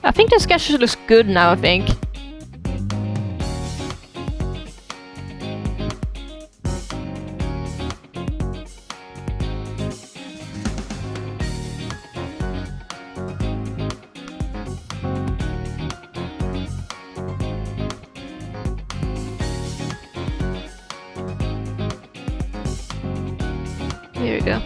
Speaker 1: I think the sketch looks good now, I think. Here we go.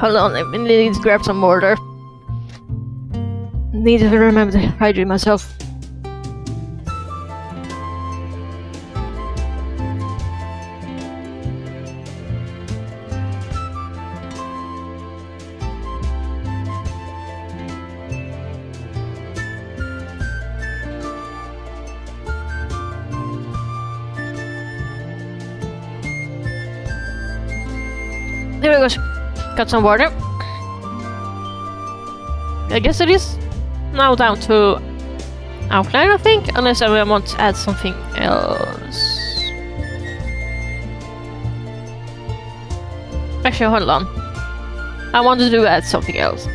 Speaker 1: Hold on, I need to grab some water. Need to remember to hydrate myself. There we go. Got some water. I guess it is now down to outline, I think, unless I want to add something else. Actually, hold on. I wanted to add something else.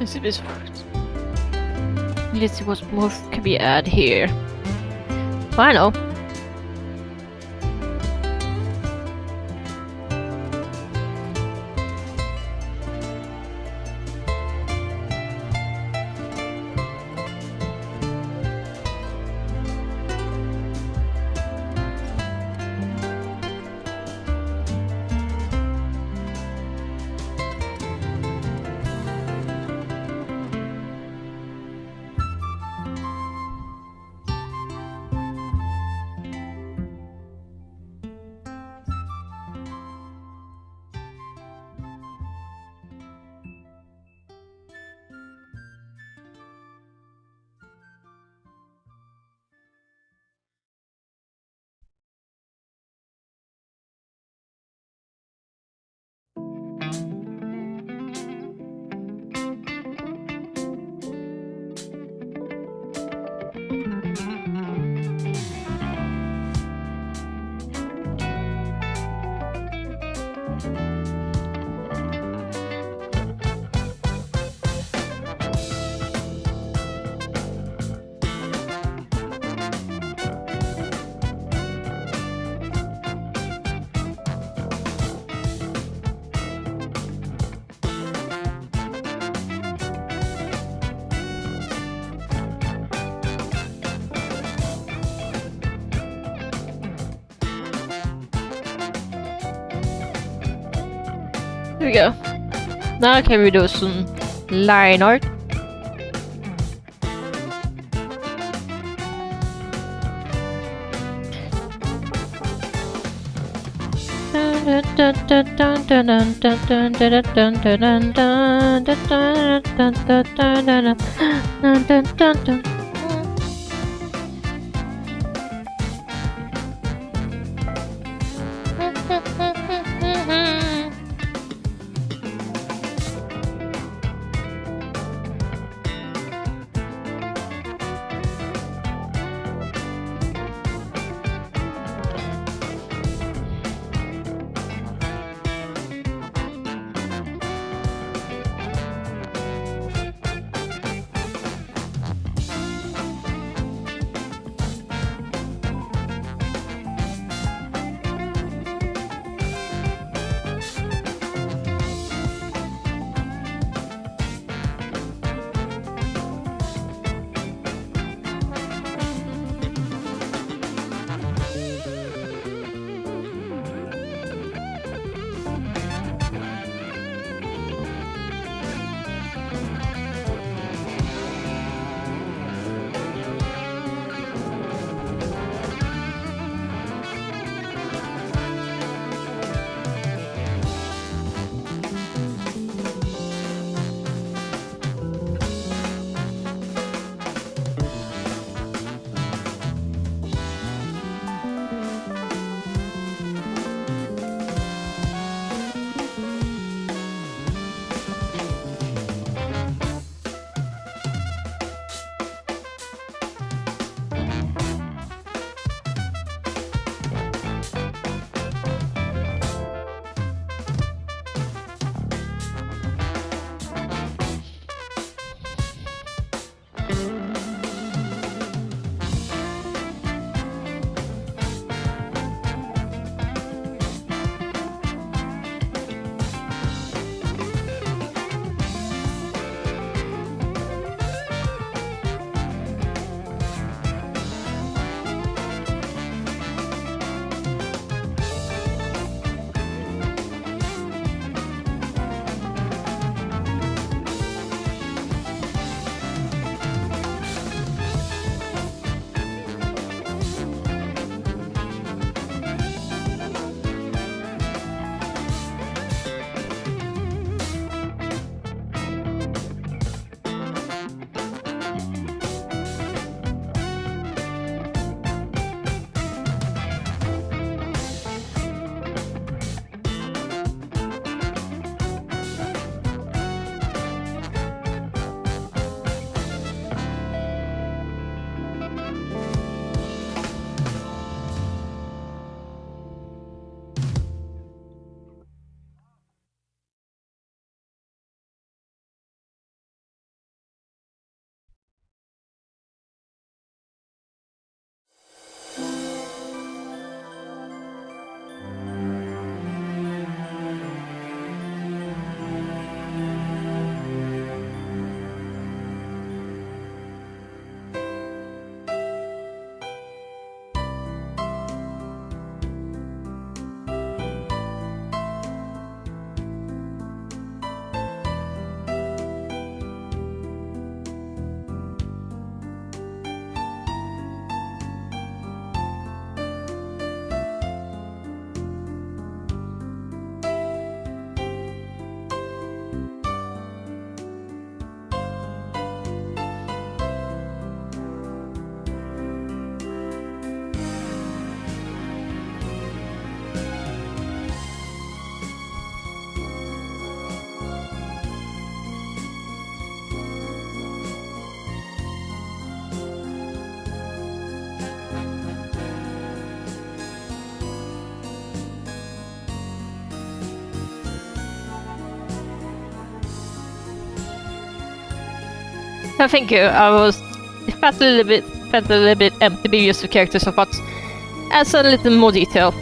Speaker 1: Let's see if this works. Let's see what more can we add here. I know. Here we go. Now can we do some line art? Thank you. It felt a little bit empty being used to characters, so I thought adds a little more detail.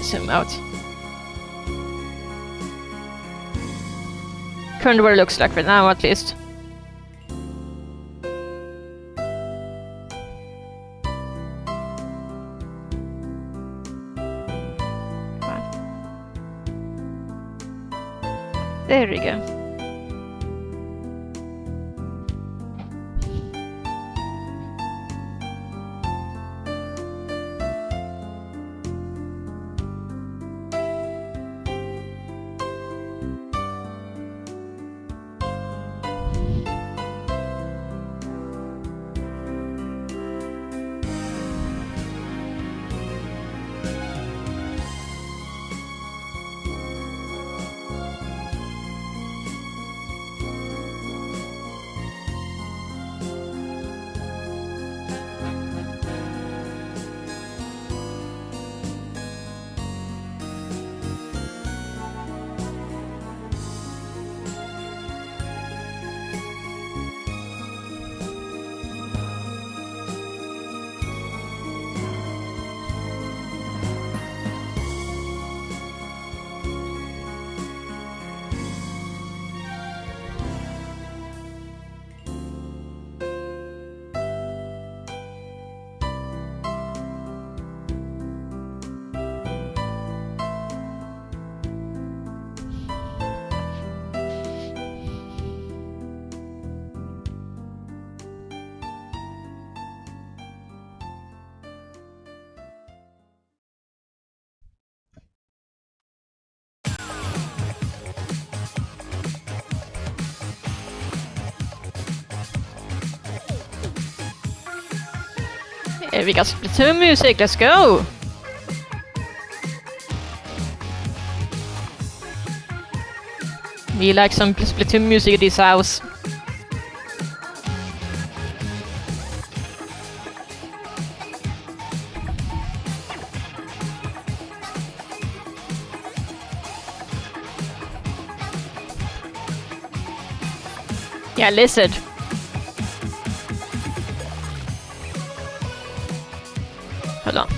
Speaker 1: Zoom out. Currently what it looks like right now, at least. There we go. We got Splatoon music, let's go! We like some Splatoon music in this house. Yeah, lizard. Hold on.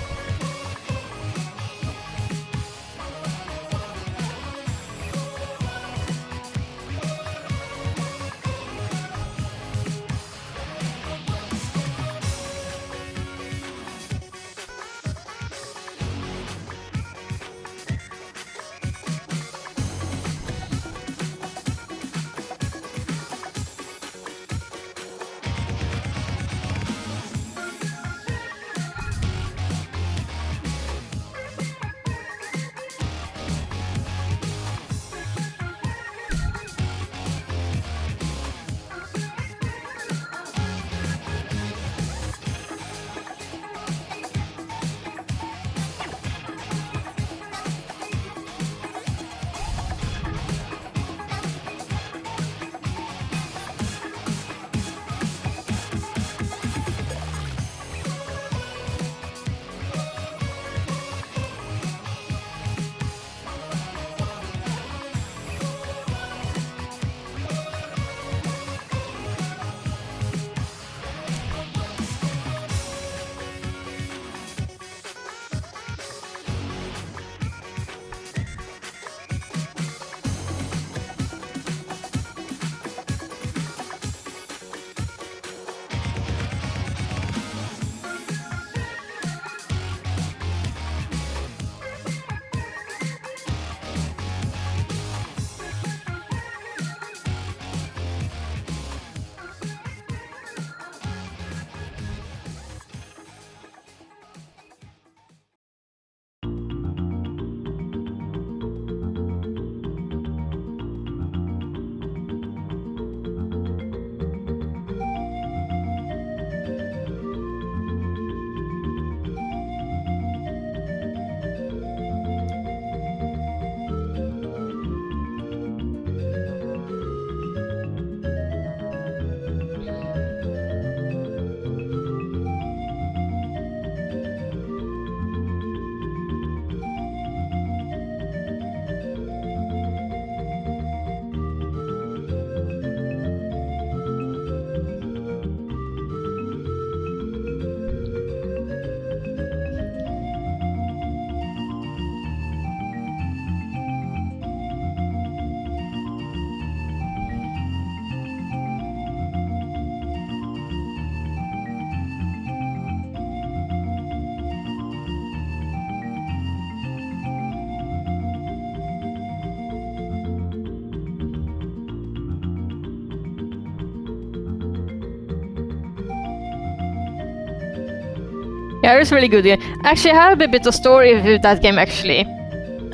Speaker 1: Yeah, it's really good. Actually, I have a bit of story with that game, actually.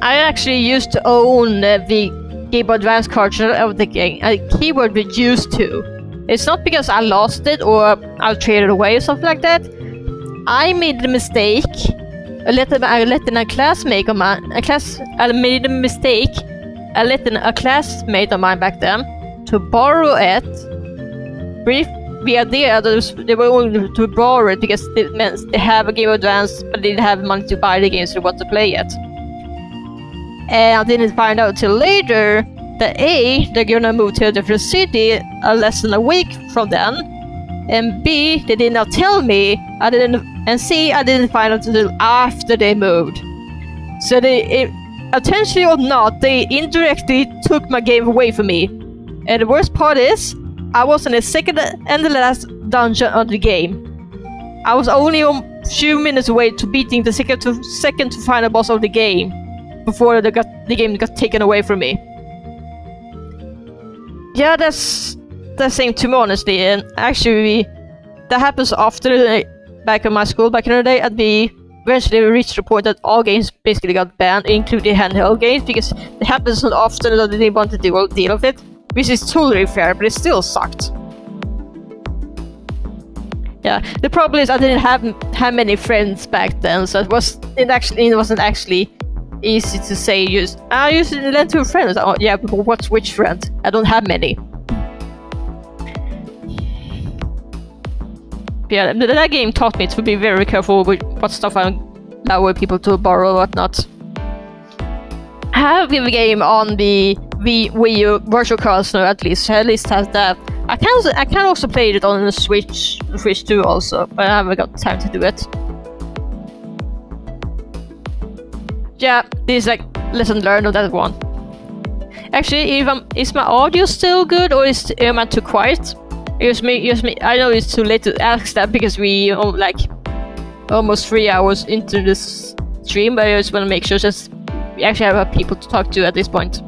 Speaker 1: I actually used to own the Game Boy Advance cartridge of the game. A keyboard we used to. It's not because I lost it or I traded away or something like that. I made the mistake. I let a classmate of mine. I made a mistake. I let a classmate of mine back then to borrow it. The idea that they were only to borrow it because it meant they have a Game Boy Advance, but they didn't have money to buy the game, so they want to play it. And I didn't find out till later that A, they're gonna move to a different city less than a week from then, and B, they did not tell me. And C, I didn't find out until after they moved. So intentionally or not, they indirectly took my game away from me. And the worst part is, I was in the second and the last dungeon of the game. I was only a few minutes away to beating the second to final boss of the game before the game got taken away from me. Yeah, that's the same to me, honestly. And actually, that happens often back in my school back in the day. We eventually reached the point that all games basically got banned, including handheld games, because it happens so often that they didn't want to deal with it. Which is totally fair, but it still sucked. Yeah, the problem is I didn't have many friends back then, so it wasn't actually easy to say. I usually lend to friends. Oh, yeah, but what's which friend? I don't have many. Yeah, that game taught me to be very careful with what stuff I allow people to borrow or whatnot. I have the game on the Wii U Virtual Console at least has that. I can also play it on the Switch too also, but I haven't got time to do it. Yeah, this is like lesson learned on that one. Actually, is my audio still good or am I too quiet? Use me. I know it's too late to ask that because we are like almost 3 hours into this stream, but I just want to make sure we actually have people to talk to at this point.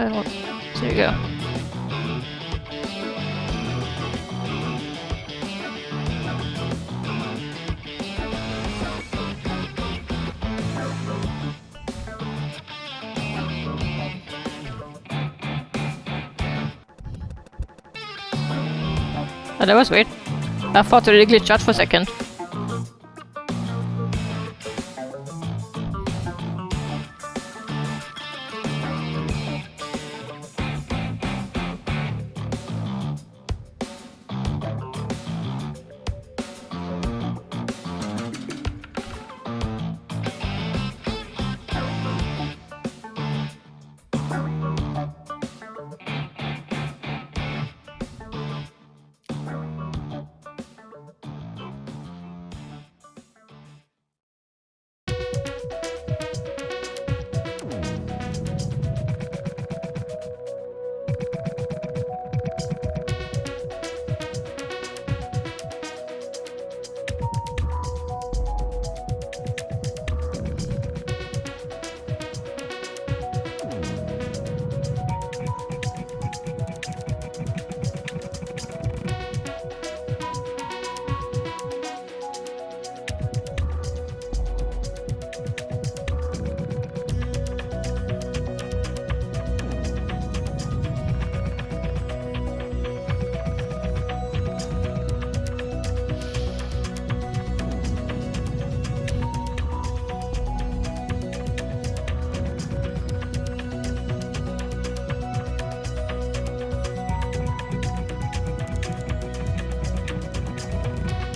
Speaker 1: There you go. Oh, that was weird. I thought it really glitched out for a second.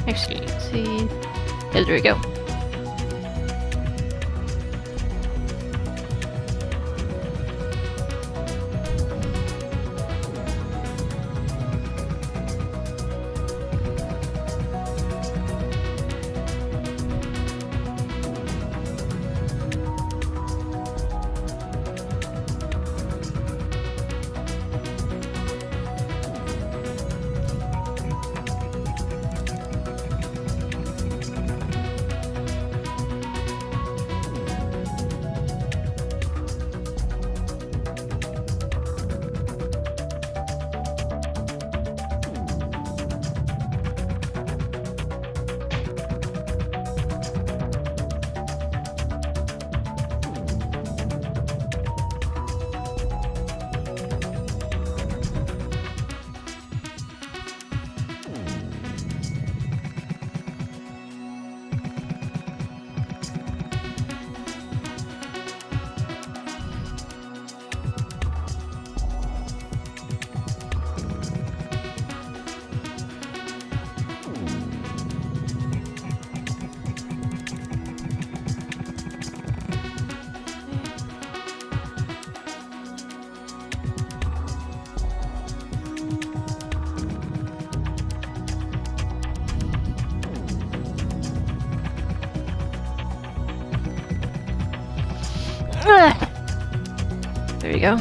Speaker 1: Actually, let's see. Yeah, there we go. There you go.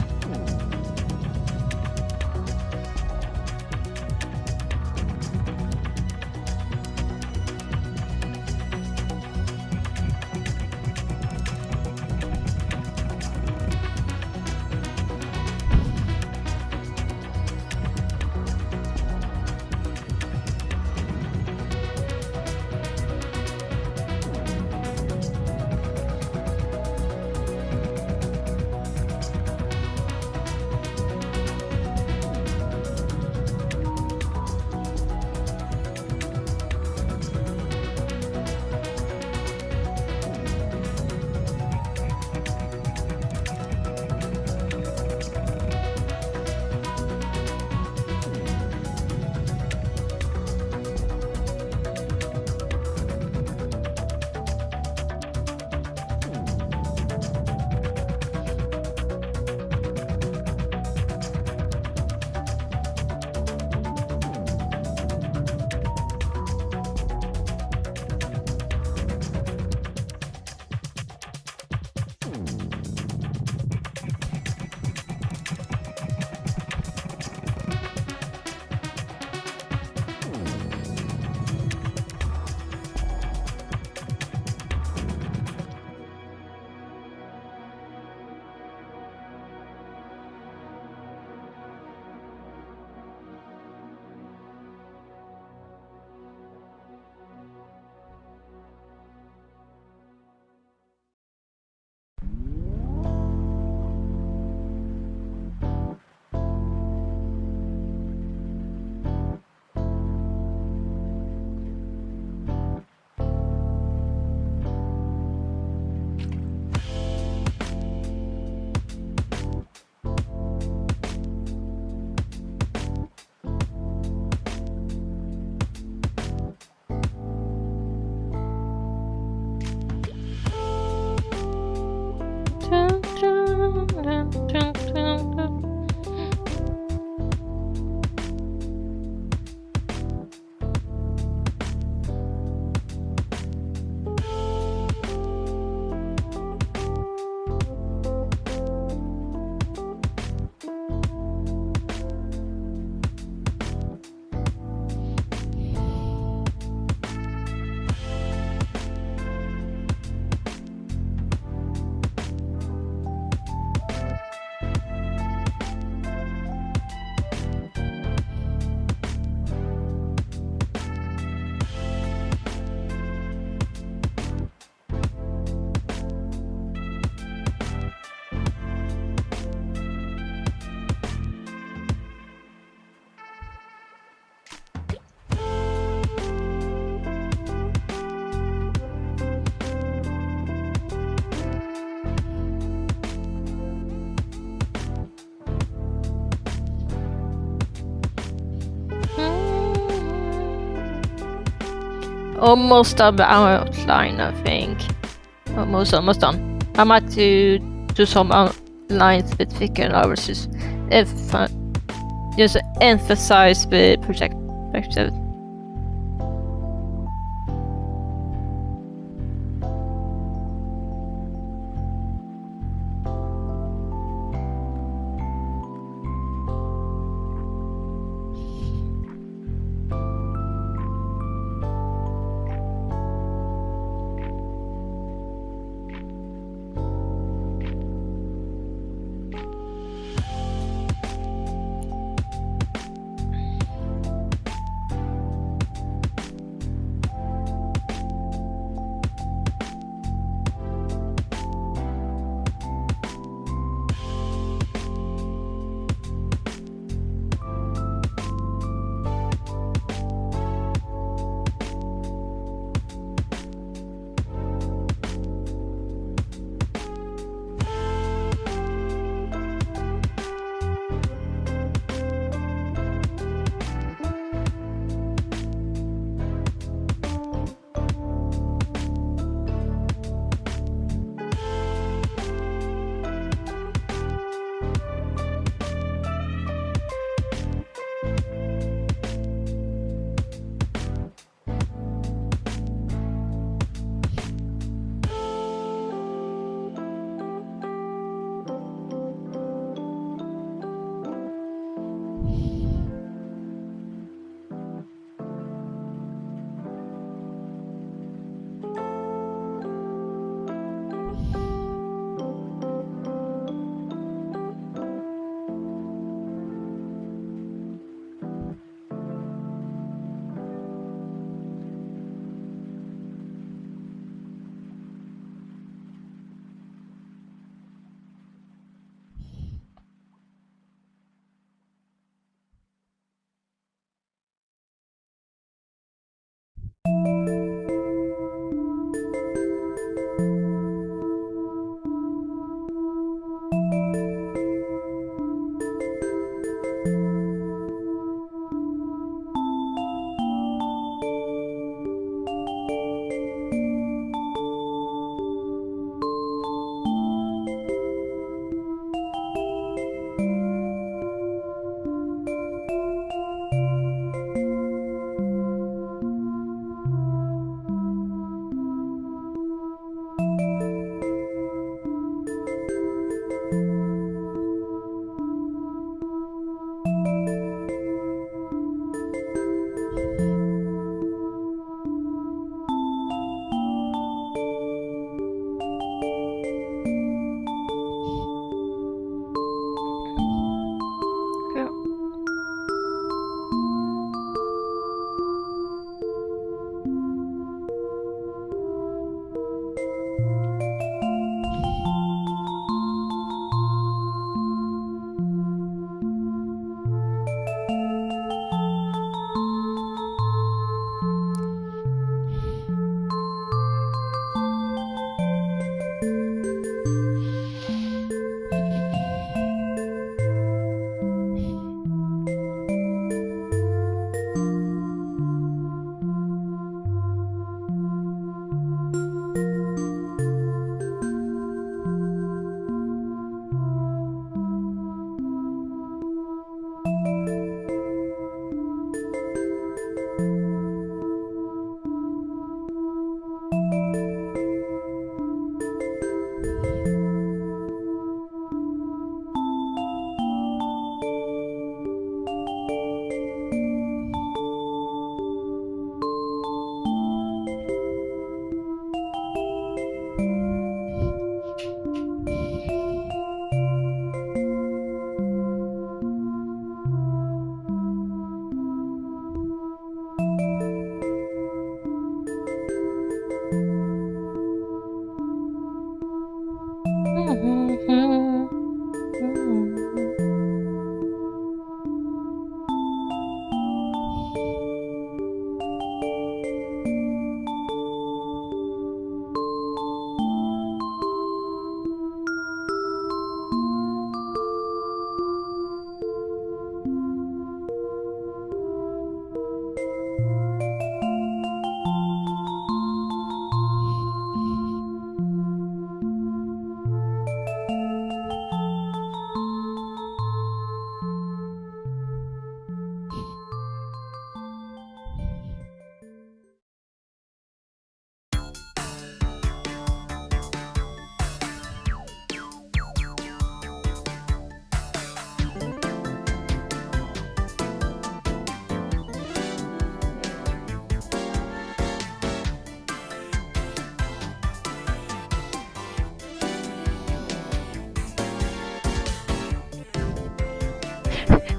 Speaker 1: almost done the outline, I think. Almost done. I might do some outlines with thicker hours, just emphasize the perspective.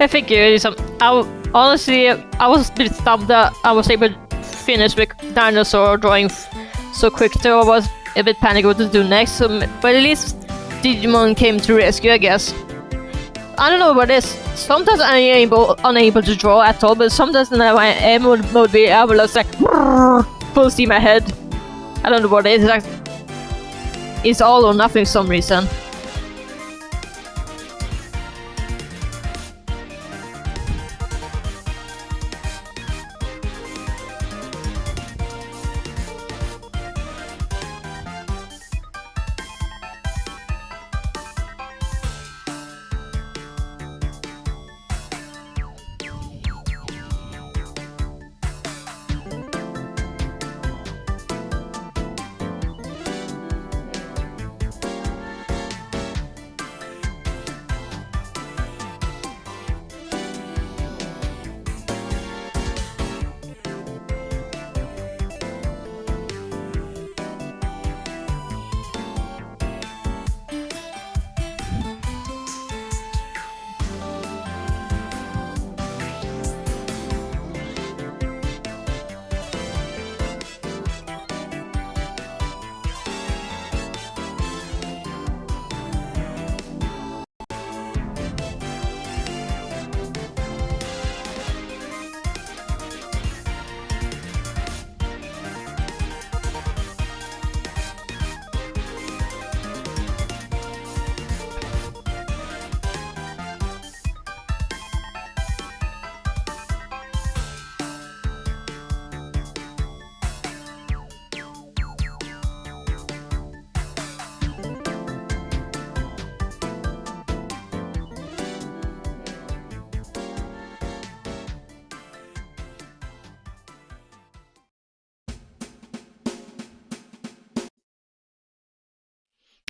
Speaker 1: I think honestly, I was a bit stumped that I was able to finish with Dinosaur drawing so quick, so I was a bit panicked what to do next, but at least Digimon came to rescue, I guess. I don't know what it is. Sometimes I'm unable to draw at all, but sometimes when I am mode, I will just like full steam ahead. I don't know what it is. It's all or nothing for some reason.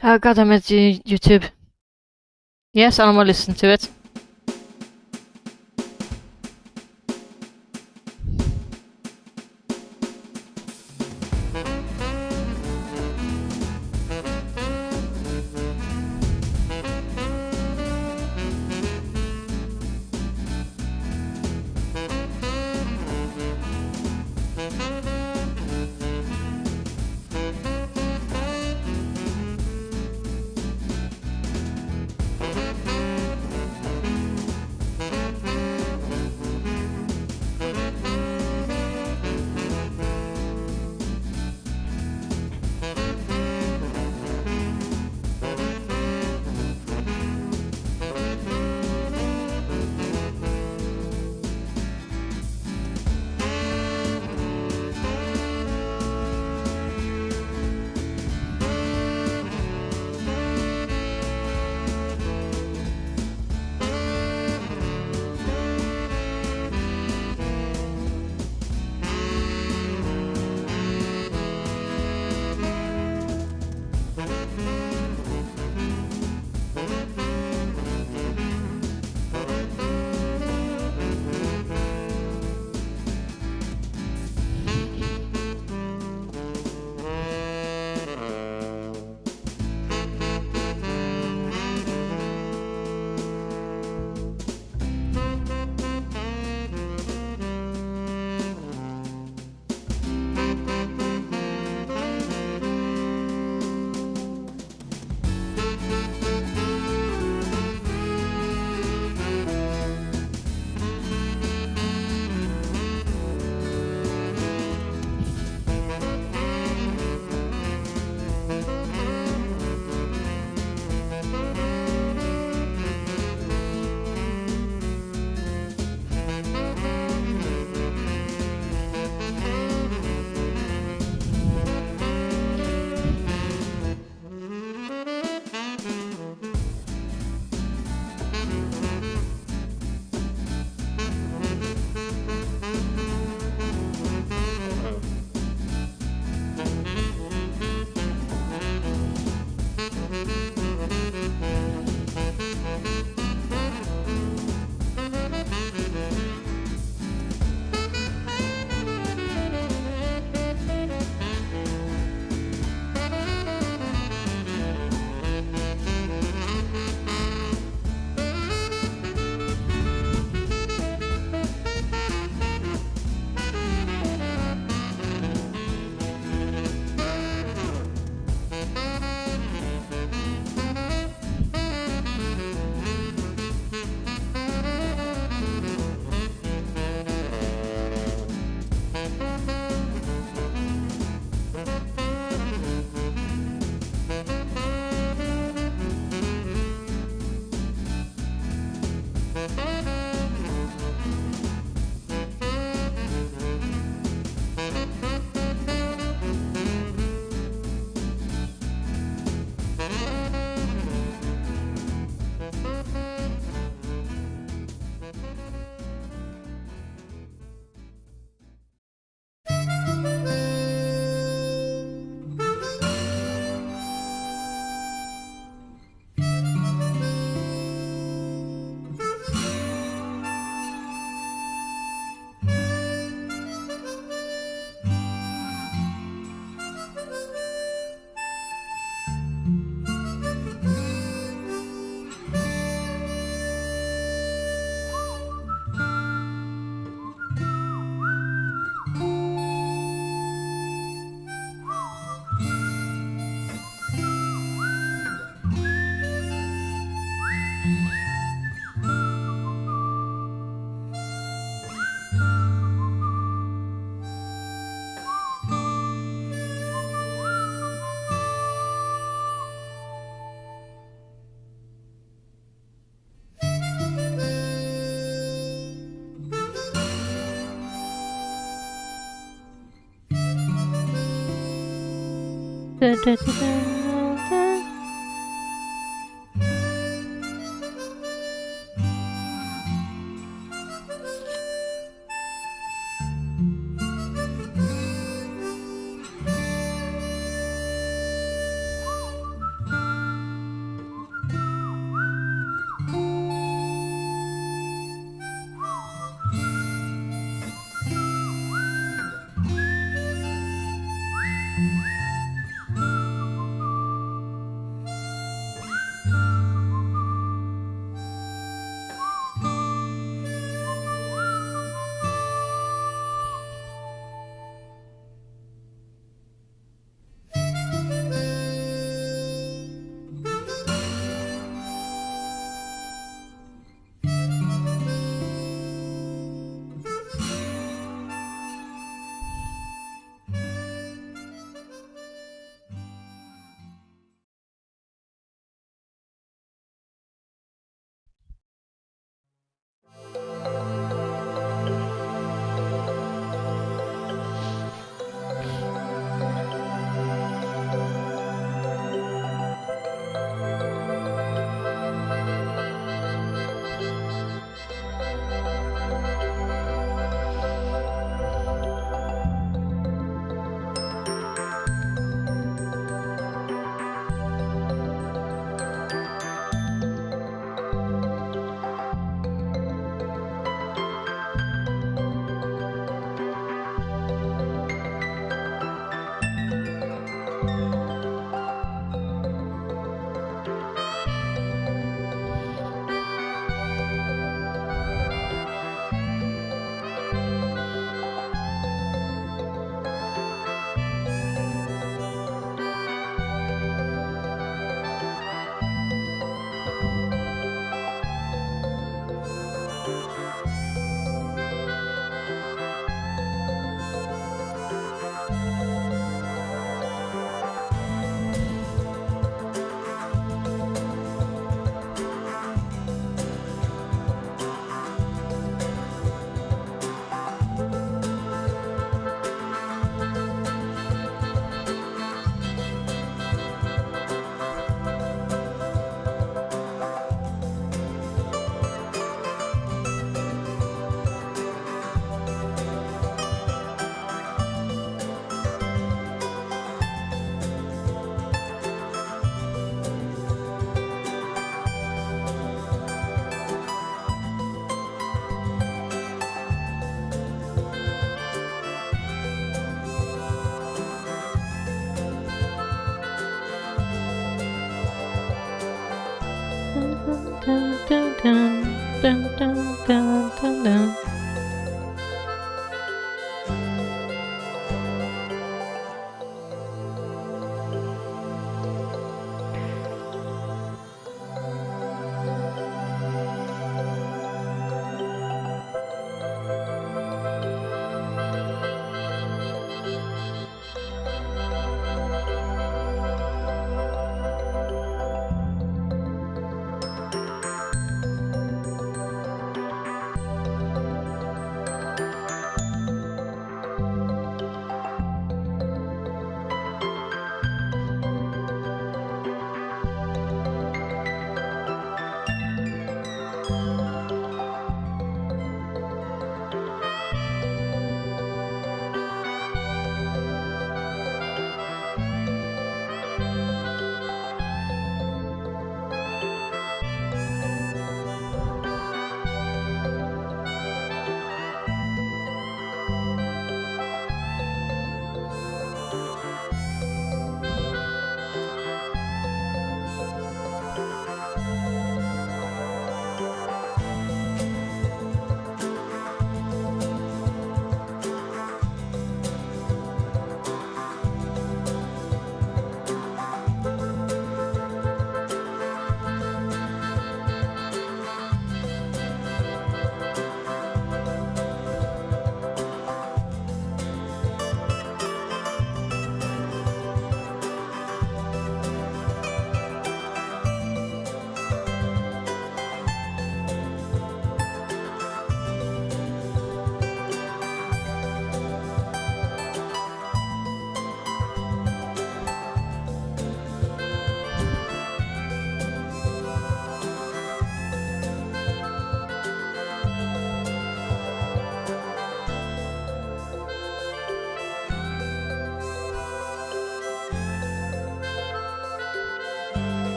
Speaker 1: Oh god damn it, YouTube. Yes, I don't want to listen to it. Dun, dun, dun, dun, dun.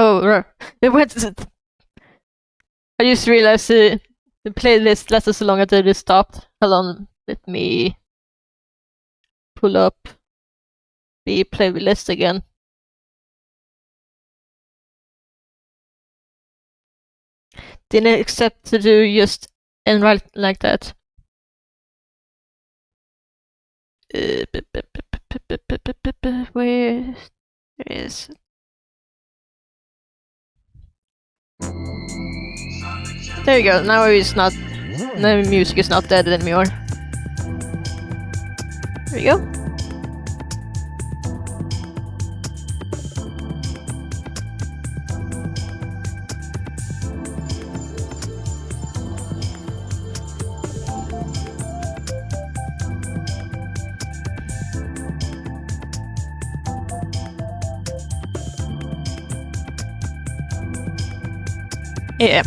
Speaker 1: Oh, it went. I just realized the playlist lasted so long that it just stopped. Hold on, let me pull up the playlist again. Didn't accept to do just and right like that. Where is? There you go. Now it's not. Now the music is not dead anymore. There you go. Yeah.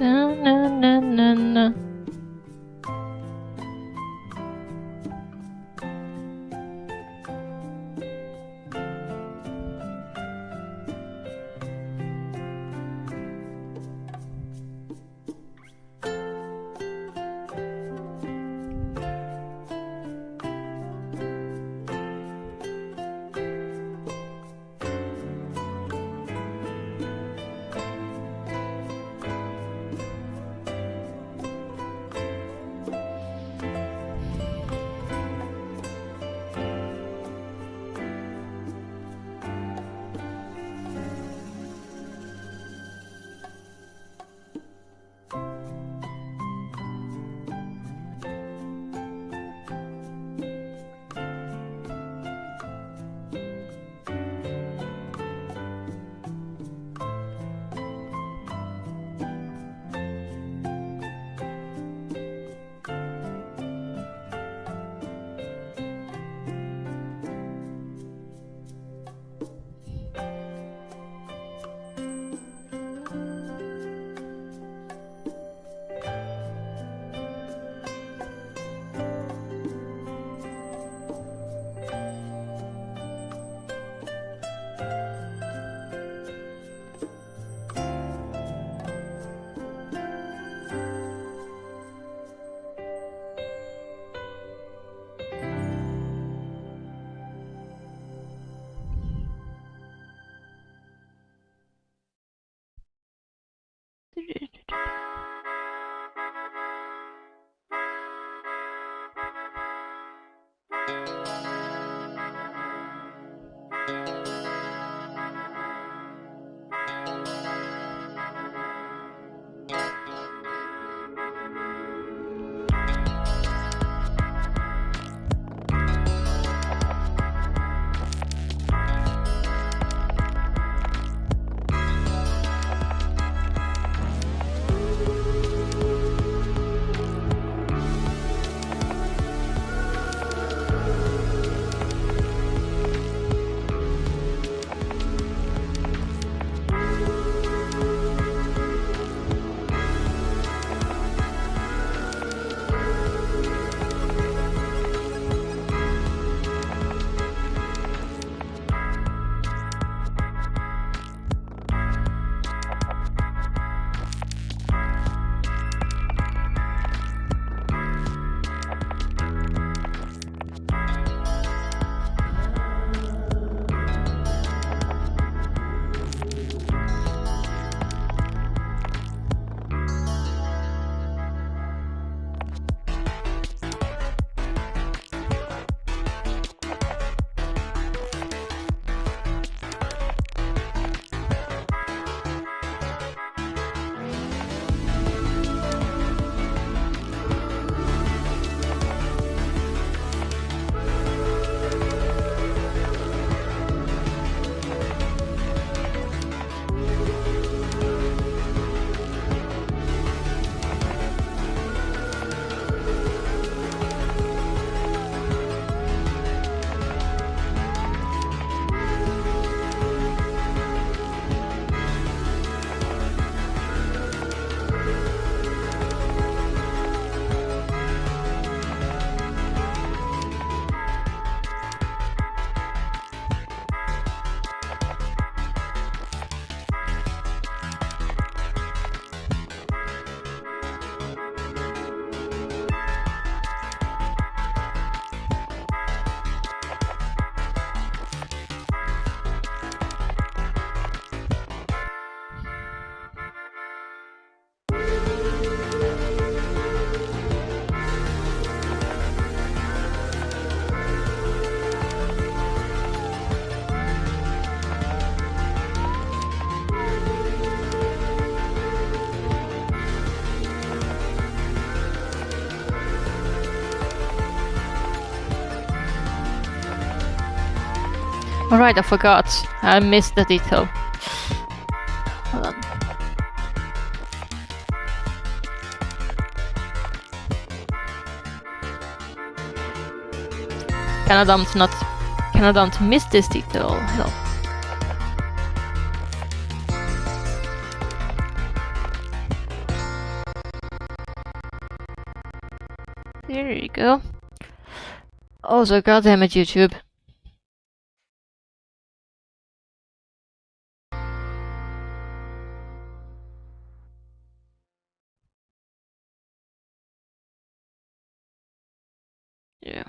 Speaker 1: Na, na, na, na, na. Alright, I forgot. I missed the detail. Hold on. Can I don't miss this detail? No. There you go. Also, goddamn it, YouTube. Yeah.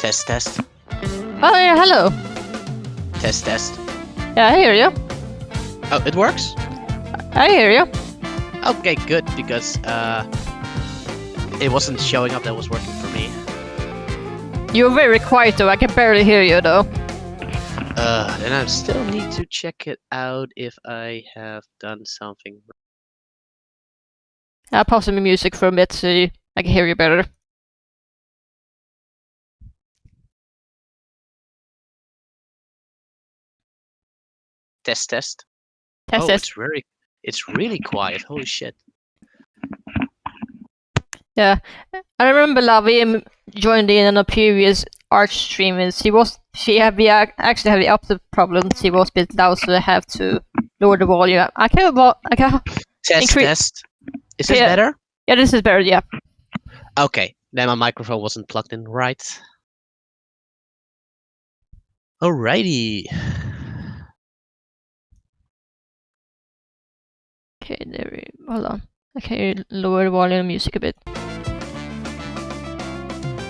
Speaker 2: Test, test.
Speaker 1: Oh yeah, hello.
Speaker 2: Test, test.
Speaker 1: Yeah, I hear you.
Speaker 2: Oh, it works?
Speaker 1: I hear you.
Speaker 2: Okay, good, because it wasn't showing up that was working for me.
Speaker 1: You're very quiet though, I can barely hear you though.
Speaker 2: And I still need to check it out if I have done something.
Speaker 1: I'll pause the music for a bit so I can hear you better.
Speaker 2: Test, test.
Speaker 1: Test,
Speaker 2: Oh,
Speaker 1: test.
Speaker 2: it's really quiet. Holy shit.
Speaker 1: Yeah, I remember Lavi joined in on a previous art stream, and we actually have the opposite problem. She was a bit loud, so I have to lower the volume. I can
Speaker 2: Test, test. Is this
Speaker 1: Yeah.
Speaker 2: better?
Speaker 1: Yeah, this is better. Yeah.
Speaker 2: Okay, then my microphone wasn't plugged in right. Alrighty.
Speaker 1: Okay, hold on. Okay, lower the volume of music a bit.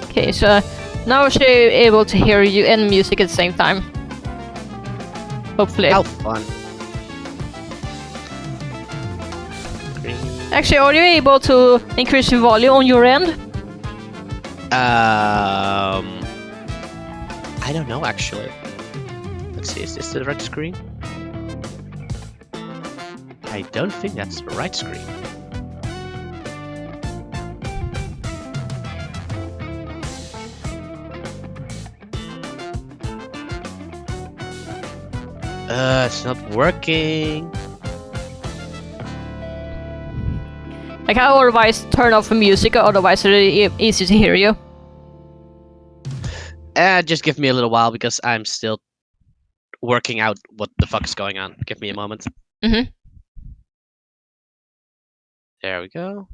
Speaker 1: Okay, so now she's able to hear you and music at the same time. Hopefully.
Speaker 2: How fun.
Speaker 1: Actually, are you able to increase the volume on your end?
Speaker 2: I don't know actually. Let's see, is this the right screen? I don't think that's the right screen. It's not working.
Speaker 1: I can otherwise turn off the music, otherwise it's really easy to hear you.
Speaker 2: Just give me a little while because I'm still working out what the fuck is going on. Give me a moment.
Speaker 1: Mm-hmm.
Speaker 2: There we go.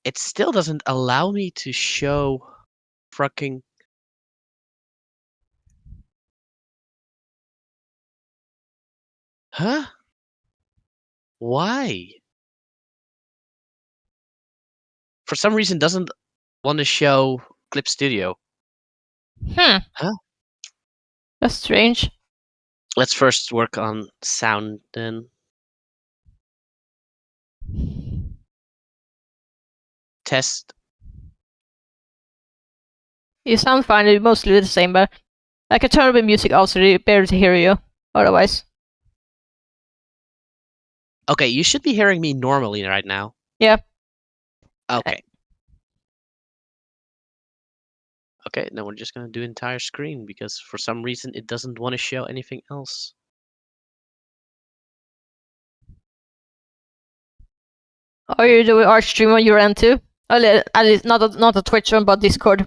Speaker 2: It still doesn't allow me to show fucking... Huh? Why? For some reason doesn't want to show Clip Studio.
Speaker 1: Hmm.
Speaker 2: Huh?
Speaker 1: That's strange.
Speaker 2: Let's first work on sound then. Test.
Speaker 1: You sound fine, it's mostly the same, but I can turn up the music also to better to hear you, otherwise.
Speaker 2: Okay, you should be hearing me normally right now.
Speaker 1: Yeah.
Speaker 2: Okay. Okay, now we're just gonna do entire screen because for some reason it doesn't want to show anything else.
Speaker 1: Are you doing art stream on your end too? At least not a Twitch one, but Discord.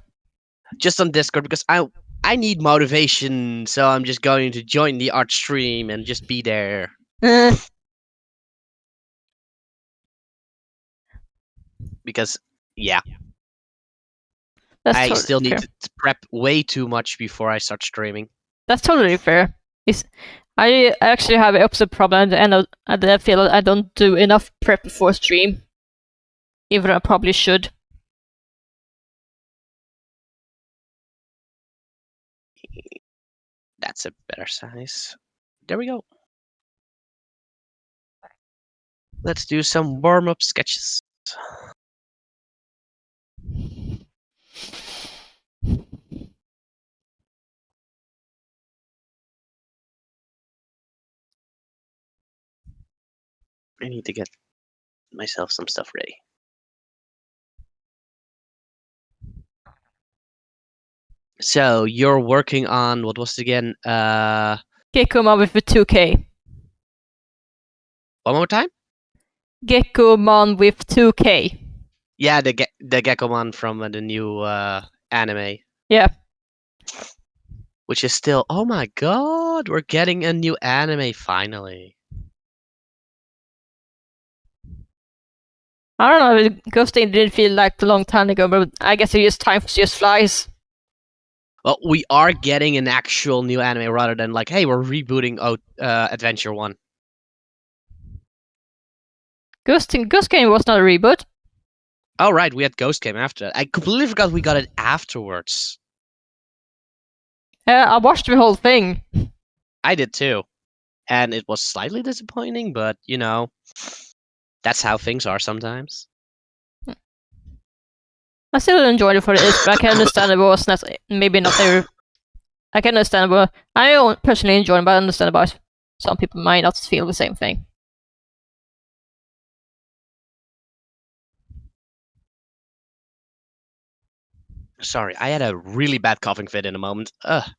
Speaker 2: Just on Discord because I need motivation, so I'm just going to join the art stream and just be there. Because yeah, I still need to prep way too much before I start streaming.
Speaker 1: That's totally fair. I actually have the opposite problem, and I feel I don't do enough prep before stream, even though I probably should.
Speaker 2: That's a better size. There we go. Let's do some warm-up sketches. I need to get myself some stuff ready. So you're working on what was it again?
Speaker 1: Gekkomon with the 2K.
Speaker 2: One more time?
Speaker 1: Gekkomon with 2K.
Speaker 2: Yeah, the Gekkomon from the new anime.
Speaker 1: Yeah.
Speaker 2: Which is still, oh my god, we're getting a new anime finally.
Speaker 1: I don't know, Ghosting didn't feel like a long time ago, but I guess it just time just flies.
Speaker 2: Well, we are getting an actual new anime rather than like, hey, we're rebooting Adventure 1.
Speaker 1: Ghost Game was not a reboot.
Speaker 2: Oh right, we had Ghost Game after that. I completely forgot we got it afterwards.
Speaker 1: I watched the whole thing.
Speaker 2: I did too. And it was slightly disappointing, but you know, that's how things are sometimes.
Speaker 1: I still enjoyed it for it is, but I can understand it was not maybe not there. I can understand, but I don't personally enjoy it, but I understand about some people might not feel the same thing.
Speaker 2: Sorry, I had a really bad coughing fit in a moment. Ugh.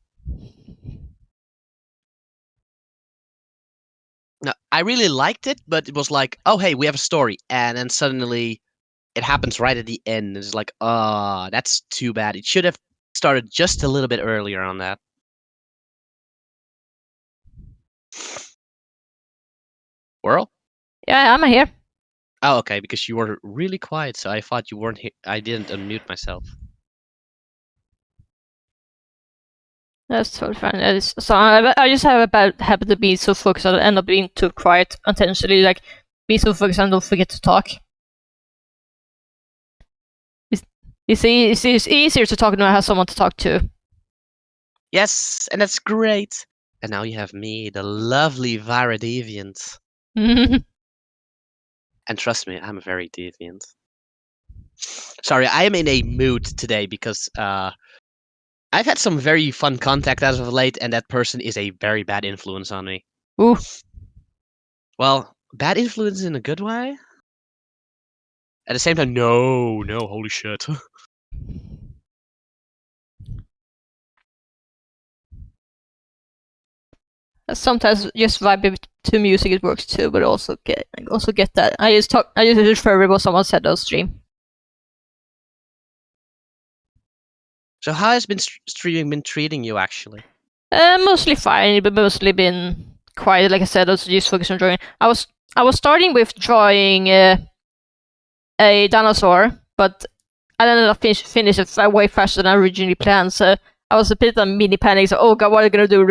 Speaker 2: No, I really liked it, but it was like, oh hey, we have a story, and then suddenly it happens right at the end. It's like, oh, that's too bad. It should have started just a little bit earlier on that. Whirl?
Speaker 1: Yeah, I'm here.
Speaker 2: Oh, okay, because you were really quiet, so I thought you weren't here. I didn't unmute myself.
Speaker 1: That's totally fine. So I just have a bad habit of being so focused I end up being too quiet intentionally, like be so focused and don't forget to talk. You see, it's easier to talk when I have someone to talk to.
Speaker 2: Yes, and that's great. And now you have me, the lovely FiraDeviant.
Speaker 1: Mhm.
Speaker 2: And trust me, I'm very deviant. Sorry, I am in a mood today because I've had some very fun contact as of late, and that person is a very bad influence on me.
Speaker 1: Ooh,
Speaker 2: Well, bad influence in a good way? At the same time, no, holy shit.
Speaker 1: sometimes just vibing to music it works too, but also get that. I just refer what someone said on stream.
Speaker 2: So how has streaming been treating you, actually?
Speaker 1: Mostly fine, but mostly been quiet. Like I said, I was just focused on drawing. I was starting with drawing a dinosaur, but I ended up finish it way faster than I originally planned. So I was a bit of mini panic. So, oh god, what are you gonna do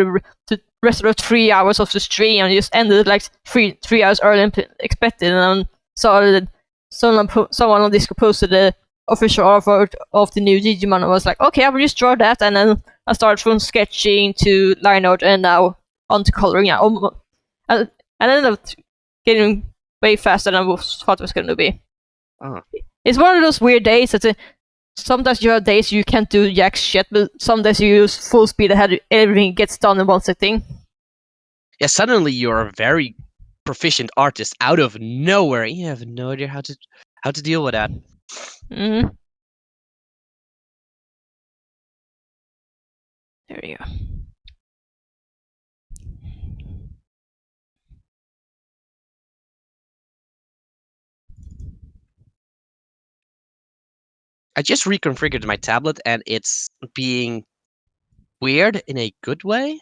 Speaker 1: the rest of the 3 hours of the stream? And just ended like three hours earlier than expected. And then someone on Discord posted the official artwork of the new Digimon. And I was like, okay, I will just draw that. And then I started from sketching to line art, and now onto coloring. I ended up getting way faster than I thought it was going to be.
Speaker 2: Oh.
Speaker 1: It's one of those weird days that sometimes you have days you can't do jack shit, but some days you use full speed ahead, everything gets done in one sitting.
Speaker 2: Yeah, suddenly you're a very proficient artist out of nowhere. You have no idea how to deal with that.
Speaker 1: Mm-hmm. There you go.
Speaker 2: I just reconfigured my tablet, and it's being weird in a good way.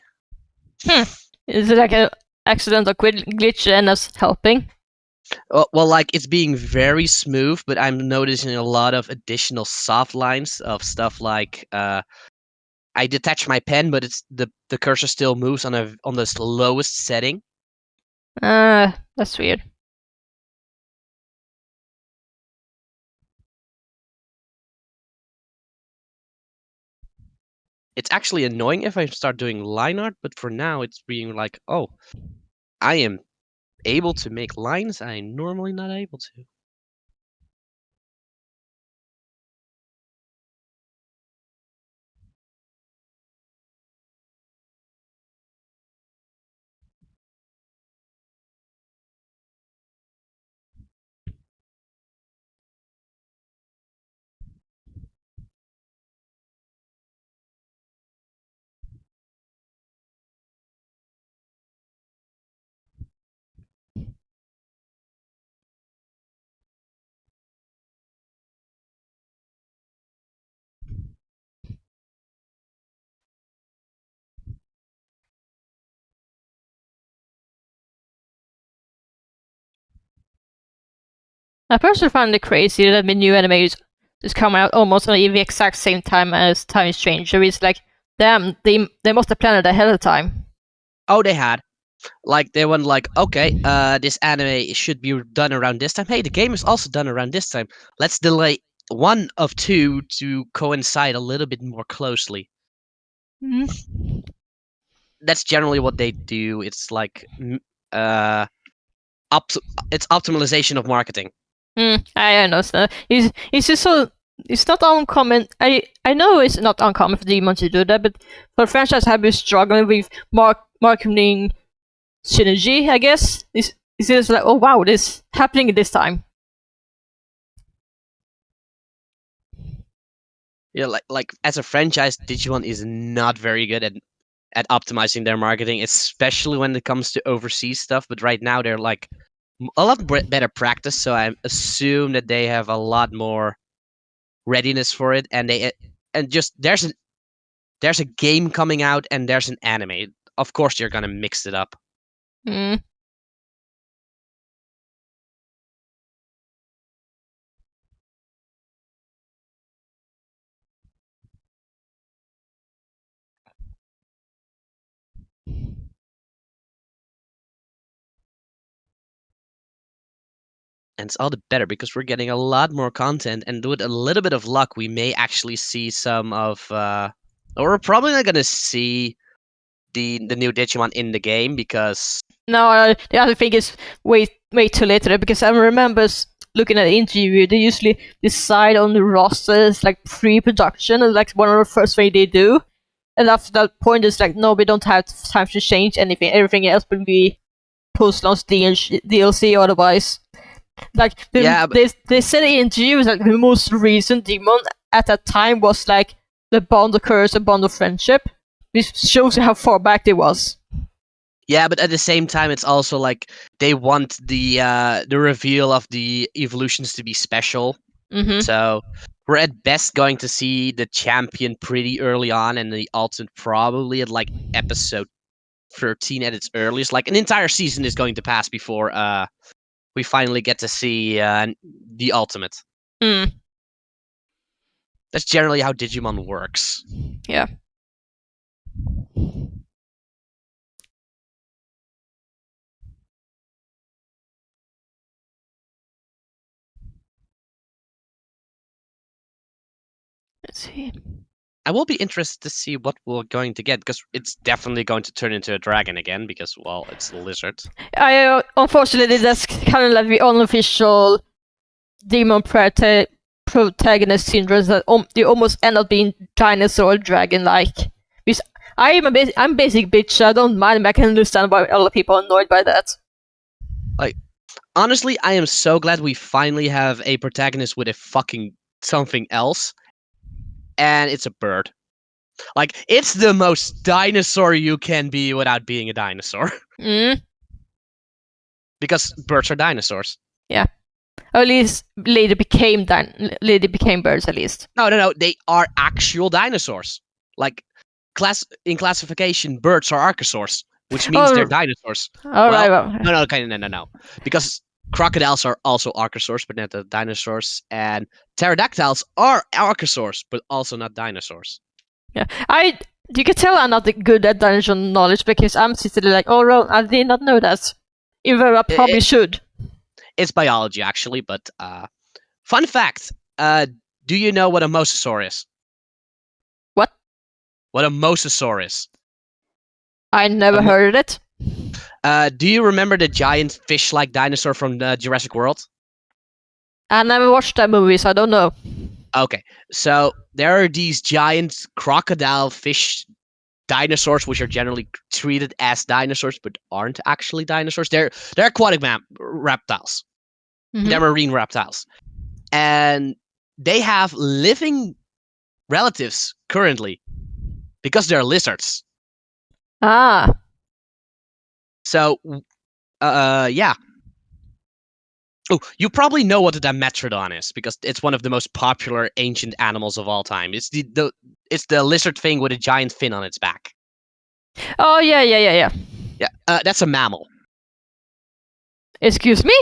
Speaker 1: Is it like an accidental glitch and us helping?
Speaker 2: Well, like it's being very smooth, but I'm noticing a lot of additional soft lines of stuff like I detach my pen, but it's the cursor still moves on the slowest setting.
Speaker 1: That's weird.
Speaker 2: It's actually annoying if I start doing line art, but for now it's being like, oh, I am able to make lines I'm normally not able to.
Speaker 1: I personally find it crazy that the new anime is coming out almost on the exact same time as Time is Strange. So it's like, damn, they must have planned it ahead of time.
Speaker 2: Oh, they had. Like they went like, okay, this anime should be done around this time. Hey, the game is also done around this time. Let's delay one of two to coincide a little bit more closely.
Speaker 1: Mm.
Speaker 2: That's generally what they do. It's like uh it's optimization of marketing.
Speaker 1: I understand. It's just so it's not uncommon. I know it's not uncommon for Digimon to do that, but for franchise have been struggling with marketing synergy. I guess it's just like, oh wow, this happening this time.
Speaker 2: Yeah, like as a franchise, Digimon is not very good at optimizing their marketing, especially when it comes to overseas stuff. But right now they're like a lot better practice, so I assume that they have a lot more readiness for it, and just there's a game coming out and there's an anime. Of course, you're gonna mix it up.
Speaker 1: Mm.
Speaker 2: And it's all the better because we're getting a lot more content, and with a little bit of luck, we may actually see some of. Or we're probably not gonna see the new Digimon in the game because
Speaker 1: No, the other thing is wait till later because I remember looking at the interview. They usually decide on the rosters like pre-production, and like one of the first thing they do. And after that point, it's like no, we don't have time to change anything. Everything else will be post-launch DLC or otherwise. Like
Speaker 2: yeah, but
Speaker 1: they said in the interview that the most recent demon at that time was like the bond of curse, a bond of friendship. This shows you how far back it was.
Speaker 2: yeah, but at the same time, it's also like they want the reveal of the evolutions to be special.
Speaker 1: Mm-hmm.
Speaker 2: So we're at best going to see the champion pretty early on, and the ultimate probably at like episode 13 at its earliest. Like an entire season is going to pass before we finally get to see the ultimate.
Speaker 1: Mm.
Speaker 2: That's generally how Digimon works.
Speaker 1: Yeah. Let's see.
Speaker 2: I will be interested to see what we're going to get because it's definitely going to turn into a dragon again because, well, it's a lizard.
Speaker 1: I unfortunately that's kind of like the unofficial demon protagonist syndrome that you almost end up being dinosaur dragon like. I'm basic bitch. So I don't mind. I can understand why a lot of people are annoyed by that.
Speaker 2: Like, honestly, I am so glad we finally have a protagonist with a fucking something else, and it's a bird. Like, it's the most dinosaur you can be without being a dinosaur.
Speaker 1: Mm.
Speaker 2: Because birds are dinosaurs.
Speaker 1: Yeah. Or at least later became birds. At least.
Speaker 2: No. They are actual dinosaurs. Like, in classification, birds are archosaurs, which means they're dinosaurs.
Speaker 1: All right. Well.
Speaker 2: No. Okay, no. Because crocodiles are also archosaurs, but not the dinosaurs, and pterodactyls are archosaurs, but also not dinosaurs.
Speaker 1: Yeah. You can tell I'm not good at dinosaur knowledge because I'm sitting like, oh, well, I did not know that. Even though I probably should.
Speaker 2: It's biology, actually, but fun fact: do you know what a mosasaur is?
Speaker 1: What?
Speaker 2: What a mosasaur is?
Speaker 1: I never heard of it.
Speaker 2: Do you remember the giant fish-like dinosaur from Jurassic World?
Speaker 1: I never watched that movie, so I don't know.
Speaker 2: Okay, so there are these giant crocodile fish dinosaurs, which are generally treated as dinosaurs, but aren't actually dinosaurs. They're aquatic reptiles.
Speaker 1: Mm-hmm.
Speaker 2: They're marine reptiles, and they have living relatives currently because they're lizards.
Speaker 1: Ah.
Speaker 2: So, yeah. Oh, you probably know what a Dimetrodon is because it's one of the most popular ancient animals of all time. It's the lizard thing with a giant fin on its back.
Speaker 1: Oh yeah.
Speaker 2: Yeah, that's a mammal.
Speaker 1: Excuse me?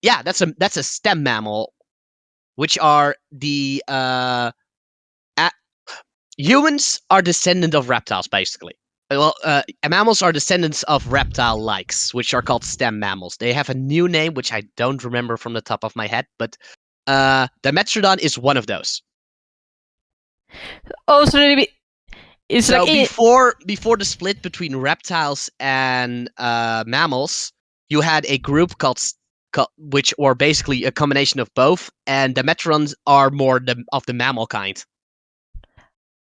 Speaker 2: Yeah, that's a stem mammal, which are the humans are descendant of reptiles, basically. Well, mammals are descendants of reptile-likes, which are called stem mammals. They have a new name, which I don't remember from the top of my head, but the Dimetrodon is one of those.
Speaker 1: Oh, so it's
Speaker 2: So
Speaker 1: like
Speaker 2: before the split between reptiles and mammals, you had a group which were basically a combination of both, and Dimetrodons are more of the mammal kind.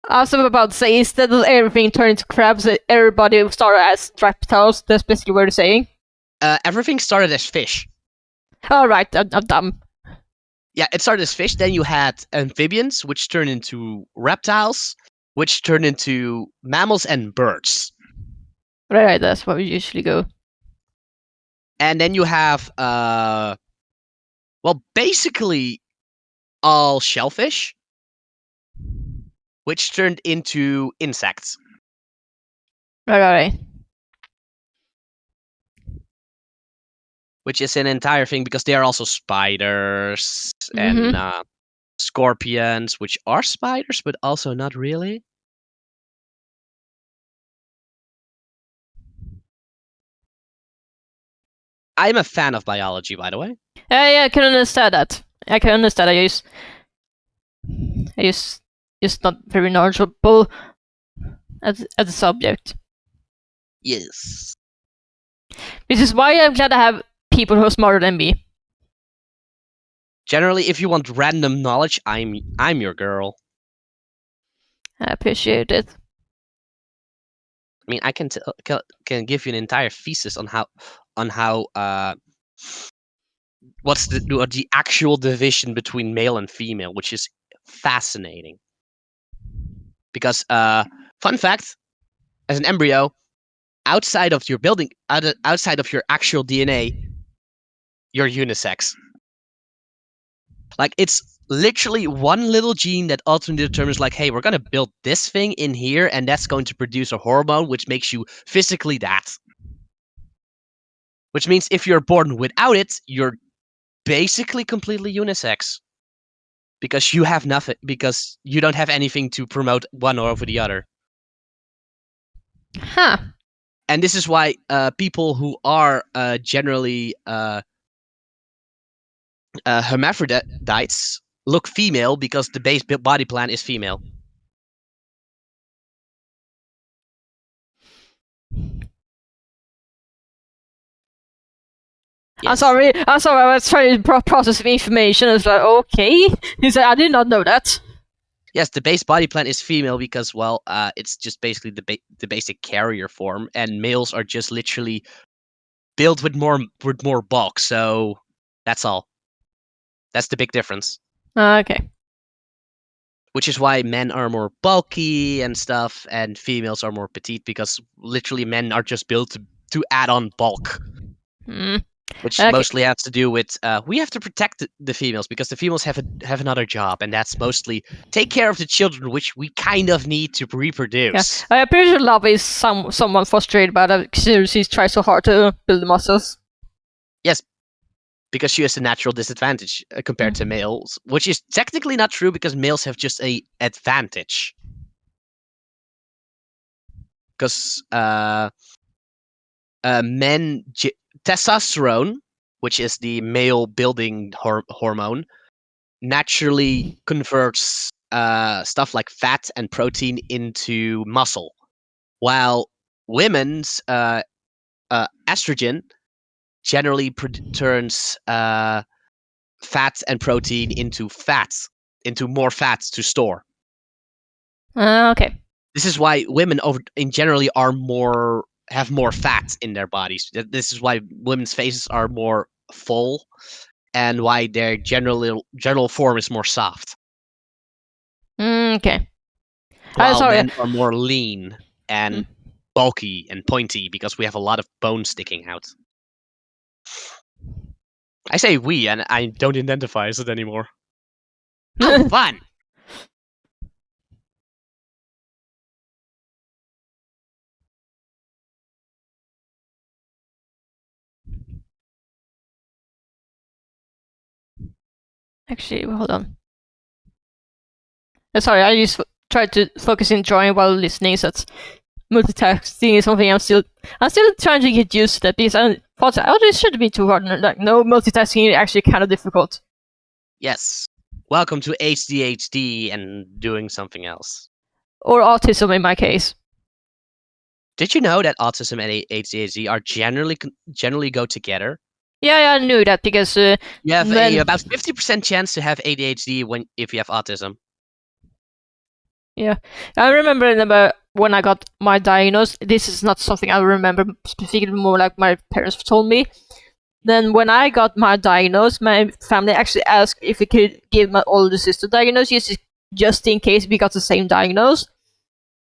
Speaker 1: I was about to say, instead of everything turning to crabs, everybody started as reptiles. That's basically what you're saying.
Speaker 2: Everything started as fish.
Speaker 1: Alright, I'm dumb.
Speaker 2: Yeah, it started as fish. Then you had amphibians, which turned into reptiles, which turned into mammals and birds.
Speaker 1: Right, that's where we usually go.
Speaker 2: And then you have, basically all shellfish, which turned into insects.
Speaker 1: Right.
Speaker 2: Which is an entire thing because they are also spiders and scorpions, which are spiders, but also not really. I'm a fan of biology, by the way.
Speaker 1: Yeah, I can understand that. I just not very knowledgeable as a subject.
Speaker 2: Yes.
Speaker 1: Which is why I'm glad I have people who are smarter than me.
Speaker 2: Generally, if you want random knowledge, I'm your girl.
Speaker 1: I appreciate it.
Speaker 2: I mean, I can give you an entire thesis on how what's the actual division between male and female, which is fascinating. Because fun fact, as an embryo, outside of your outside of your actual DNA, you're unisex. Like, it's literally one little gene that ultimately determines, like, hey, we're gonna build this thing in here, and that's going to produce a hormone which makes you physically that. Which means if you're born without it, you're basically completely unisex. Because you have nothing, because you don't have anything to promote one over the other.
Speaker 1: Huh.
Speaker 2: And this is why people who are generally hermaphrodites look female, because the base body plan is female.
Speaker 1: Yes. I'm sorry, I was trying to process information. I was like, okay. He said, I did not know that.
Speaker 2: Yes, the base body plan is female because, well, it's just basically the basic carrier form, and males are just literally built with more bulk. So that's all. That's the big difference.
Speaker 1: Okay.
Speaker 2: Which is why men are more bulky and stuff, and females are more petite, because literally men are just built to add on bulk. Which mostly has to do with we have to protect the females, because the females have another job, and that's mostly take care of the children, which we kind of need to reproduce.
Speaker 1: Yeah. I'm pretty sure Lava is someone frustrated by that because she tries so hard to build the muscles.
Speaker 2: Yes, because she has a natural disadvantage compared to males, which is technically not true, because males have just a advantage. Because testosterone, which is the male building hormone, naturally converts stuff like fat and protein into muscle, while women's estrogen generally turns fat and protein into more fat to store.
Speaker 1: Okay.
Speaker 2: This is why women in generally have more fat in their bodies. This is why women's faces are more full, and why their general form is more soft.
Speaker 1: Okay.
Speaker 2: While men are more lean and bulky and pointy, because we have a lot of bone sticking out. I say we, and I don't identify as it anymore. How fun!
Speaker 1: Actually, hold on. Sorry, I just tried to focus in drawing while listening, so multitasking is something I'm still trying to get used to that, because I thought, oh, this shouldn't be too hard. Like, no, multitasking is actually kind of difficult.
Speaker 2: Yes. Welcome to HDHD and doing something else.
Speaker 1: Or autism in my case.
Speaker 2: Did you know that autism and ADHD are generally go together?
Speaker 1: Yeah, I knew that, because
Speaker 2: You have
Speaker 1: when-
Speaker 2: about 50% chance to have ADHD if you have autism.
Speaker 1: yeah, I remember when I got my diagnosis. This is not something I remember specifically, more like my parents told me. Then when I got my diagnosis, my family actually asked if we could give my older sister diagnosis, just in case we got the same diagnosis.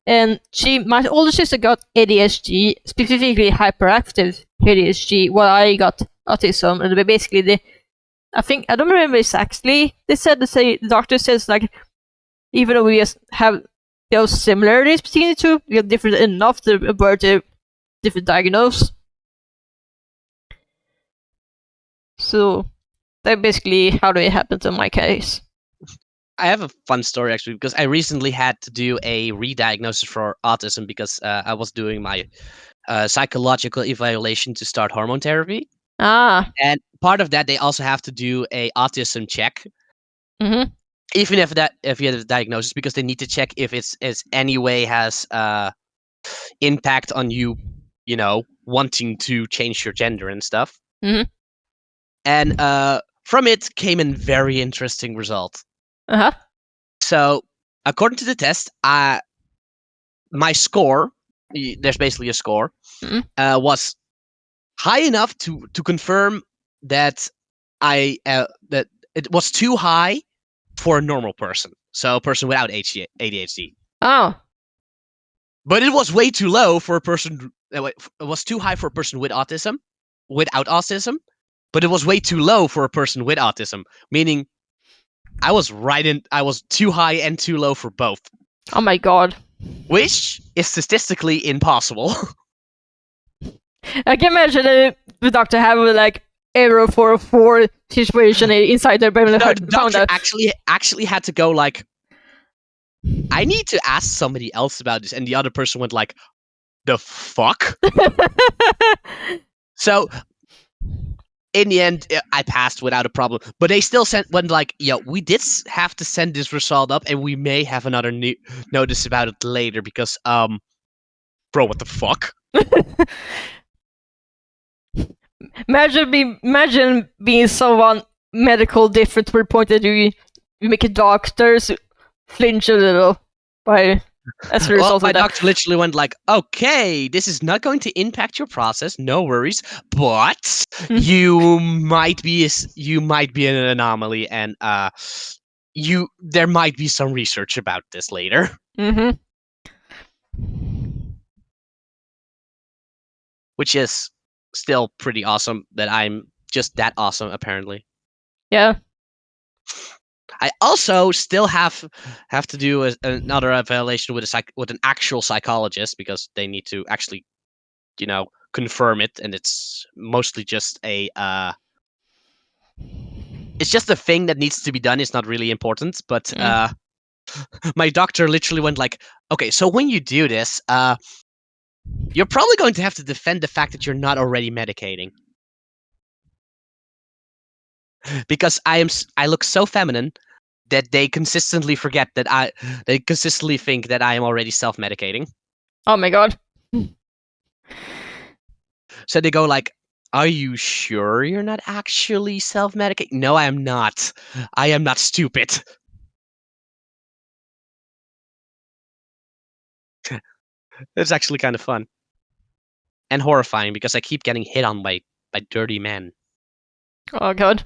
Speaker 1: And my older sister got ADHD, specifically hyperactive ADHD, while I got autism. And basically, I don't remember exactly. The doctor says, like, even though we have those similarities between the two, we are different enough to avert a different diagnosis. So that's basically how it happened in my case.
Speaker 2: I have a fun story actually, because I recently had to do a re-diagnosis for autism because I was doing my psychological evaluation to start hormone therapy.
Speaker 1: Ah.
Speaker 2: And part of that, they also have to do a autism check.
Speaker 1: Mm-hmm.
Speaker 2: Even if you have the diagnosis, because they need to check if it's any way has impact on you, wanting to change your gender and stuff.
Speaker 1: Mm-hmm.
Speaker 2: And from it came a very interesting result.
Speaker 1: Uh-huh.
Speaker 2: So according to the test, my score, there's basically a score, was high enough to confirm that that it was too high for a normal person, so a person without ADHD.
Speaker 1: Oh.
Speaker 2: But it was way too low for a person. It was too high for a person without autism, but it was way too low for a person with autism. Meaning, I was too high and too low for both.
Speaker 1: Oh my god.
Speaker 2: Which is statistically impossible.
Speaker 1: I can imagine the doctor having like error 404 situation inside their brain.
Speaker 2: No, the doctor actually had to go like, I need to ask somebody else about this, and the other person went like, the fuck? So in the end, I passed without a problem. But they still went like, yo, we did have to send this result up, and we may have another notice about it later because, bro, what the fuck?
Speaker 1: Imagine being someone medical different to the point that you make a doctors flinch a little by as a result of
Speaker 2: my
Speaker 1: that.
Speaker 2: doctor literally went like, okay, this is not going to impact your process, no worries, but you might be an anomaly, and there might be some research about this later.
Speaker 1: Mm-hmm.
Speaker 2: Which is still pretty awesome that I'm just that awesome, apparently.
Speaker 1: Yeah.
Speaker 2: I also still have to do another evaluation with an actual psychologist, because they need to actually, confirm it, and it's mostly just it's just a thing that needs to be done. It's not really important, but my doctor literally went like, okay, so when you do this, you're probably going to have to defend the fact that you're not already medicating. Because I look so feminine that they consistently think that I am already self-medicating.
Speaker 1: Oh my god.
Speaker 2: So they go like, are you sure you're not actually self-medicating? No, I am not. I am not stupid. It's actually kind of fun. And horrifying, because I keep getting hit on by dirty men.
Speaker 1: Oh god.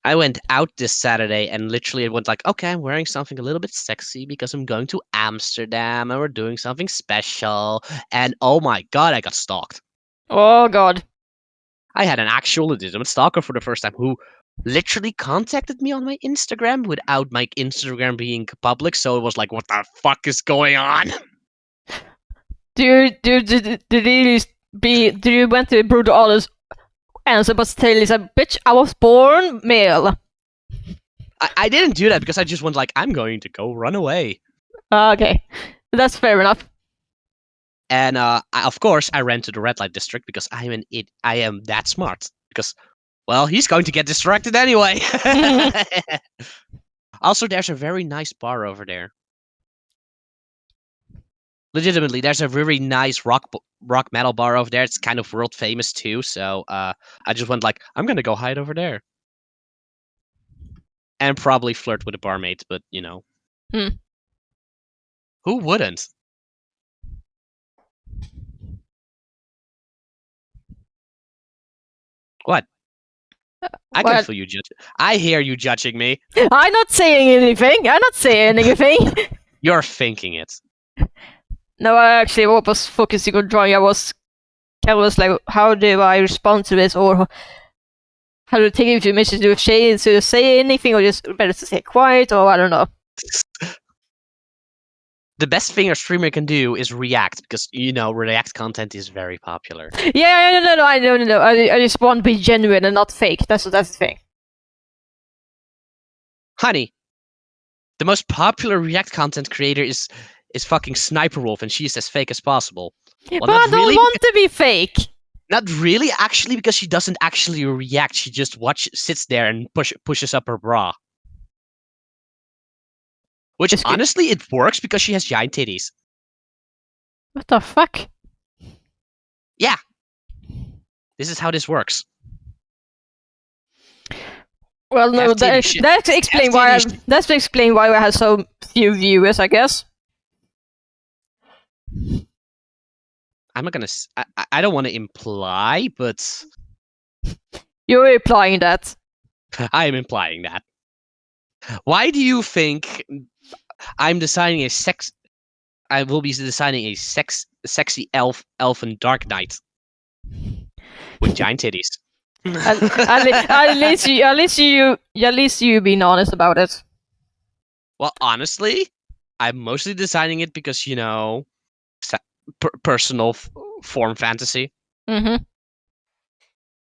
Speaker 2: I went out this Saturday and literally went like, okay, I'm wearing something a little bit sexy because I'm going to Amsterdam and we're doing something special. And oh my god, I got stalked.
Speaker 1: Oh god.
Speaker 2: I had an actual legitimate stalker for the first time who literally contacted me on my Instagram without my Instagram being public. So it was like, what the fuck is going on?
Speaker 1: Did you went to brutal honest answer, but tell Lisa, bitch, I was born male.
Speaker 2: I didn't do that because I just went like, I'm going to go run away.
Speaker 1: Okay. That's fair enough.
Speaker 2: And of course, I ran to the red light district because I am that smart. Because, well, he's going to get distracted anyway. Also, there's a very nice bar over there. Legitimately, there's a really nice rock metal bar over there. It's kind of world famous too. So I just went like, I'm gonna go hide over there, and probably flirt with a barmaid. But you know, who wouldn't? What? I can feel you judge. I hear you judging me.
Speaker 1: I'm not saying anything. I'm not saying anything.
Speaker 2: You're thinking it.
Speaker 1: No, I actually was focusing on drawing. I was like, how do I respond to this, or how do I take it to message to Shane to say anything, or just better to stay quiet, or I don't know.
Speaker 2: The best thing a streamer can do is react, because you know react content is very popular.
Speaker 1: Yeah, no, I know. I just want to be genuine and not fake. That's the thing.
Speaker 2: Honey, the most popular react content creator is fucking Sniper Wolf, and she's as fake as possible.
Speaker 1: Well, but I don't want to be fake.
Speaker 2: Not really, actually, because she doesn't actually react. She just sits there and pushes up her bra. Which, honestly, it works because she has giant titties.
Speaker 1: What the fuck?
Speaker 2: Yeah. This is how this works.
Speaker 1: Well, no, that's explain why I have so few viewers, I guess.
Speaker 2: I'm not gonna. I don't want to imply, but
Speaker 1: you're implying that.
Speaker 2: I am implying that. Why do you think I'm designing a sex? I will be designing a sexy elfin dark knight with giant titties.
Speaker 1: at least you being honest about it.
Speaker 2: Well, honestly, I'm mostly designing it because you know, personal form fantasy.
Speaker 1: Mm-hmm.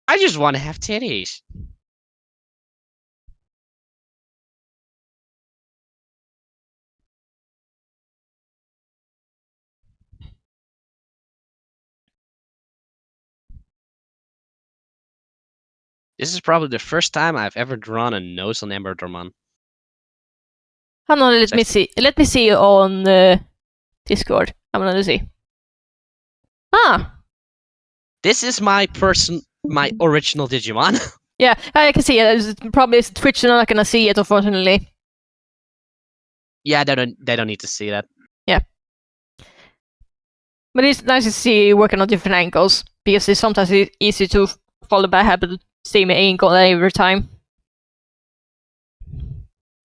Speaker 2: I just want to have titties. This is probably the first time I've ever drawn a nose on Digimon.
Speaker 1: Hold on, let me see. Let me see on Discord. I'm gonna see. Ah.
Speaker 2: This is my original Digimon.
Speaker 1: Yeah, I can see it. It's probably Twitch, and I'm not gonna see it, unfortunately.
Speaker 2: Yeah, they don't need to see that.
Speaker 1: Yeah. But it's nice to see you working on different angles, because it's sometimes easy to follow by habit the same angle every time.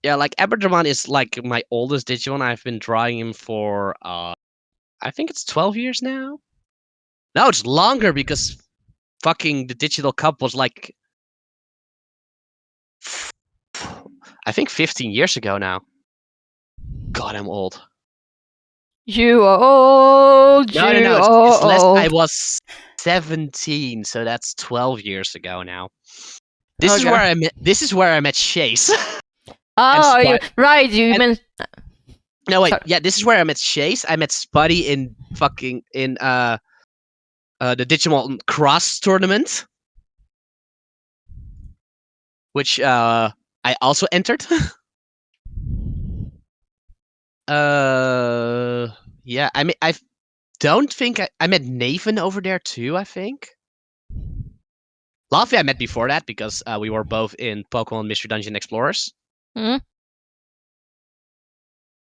Speaker 2: Yeah, like Aberdramon is like my oldest Digimon. I've been drawing him for I think it's 12 years now. No, it's longer because fucking the Digital Cup was like I think 15 years ago now. God, I'm old.
Speaker 1: You are old.
Speaker 2: No,
Speaker 1: it's
Speaker 2: less.
Speaker 1: old.
Speaker 2: I was 17, so that's 12 years ago now. This is where I met. This is where I met Chase.
Speaker 1: Oh, right. You meant.
Speaker 2: No, wait. Sorry. Yeah, this is where I met Chase. I met Spuddy in the Digimon Cross tournament, which I also entered. Yeah. I mean, I don't think I met Nathan over there too. I think. Laffy I met before that because we were both in Pokemon Mystery Dungeon Explorers.
Speaker 1: Mm-hmm.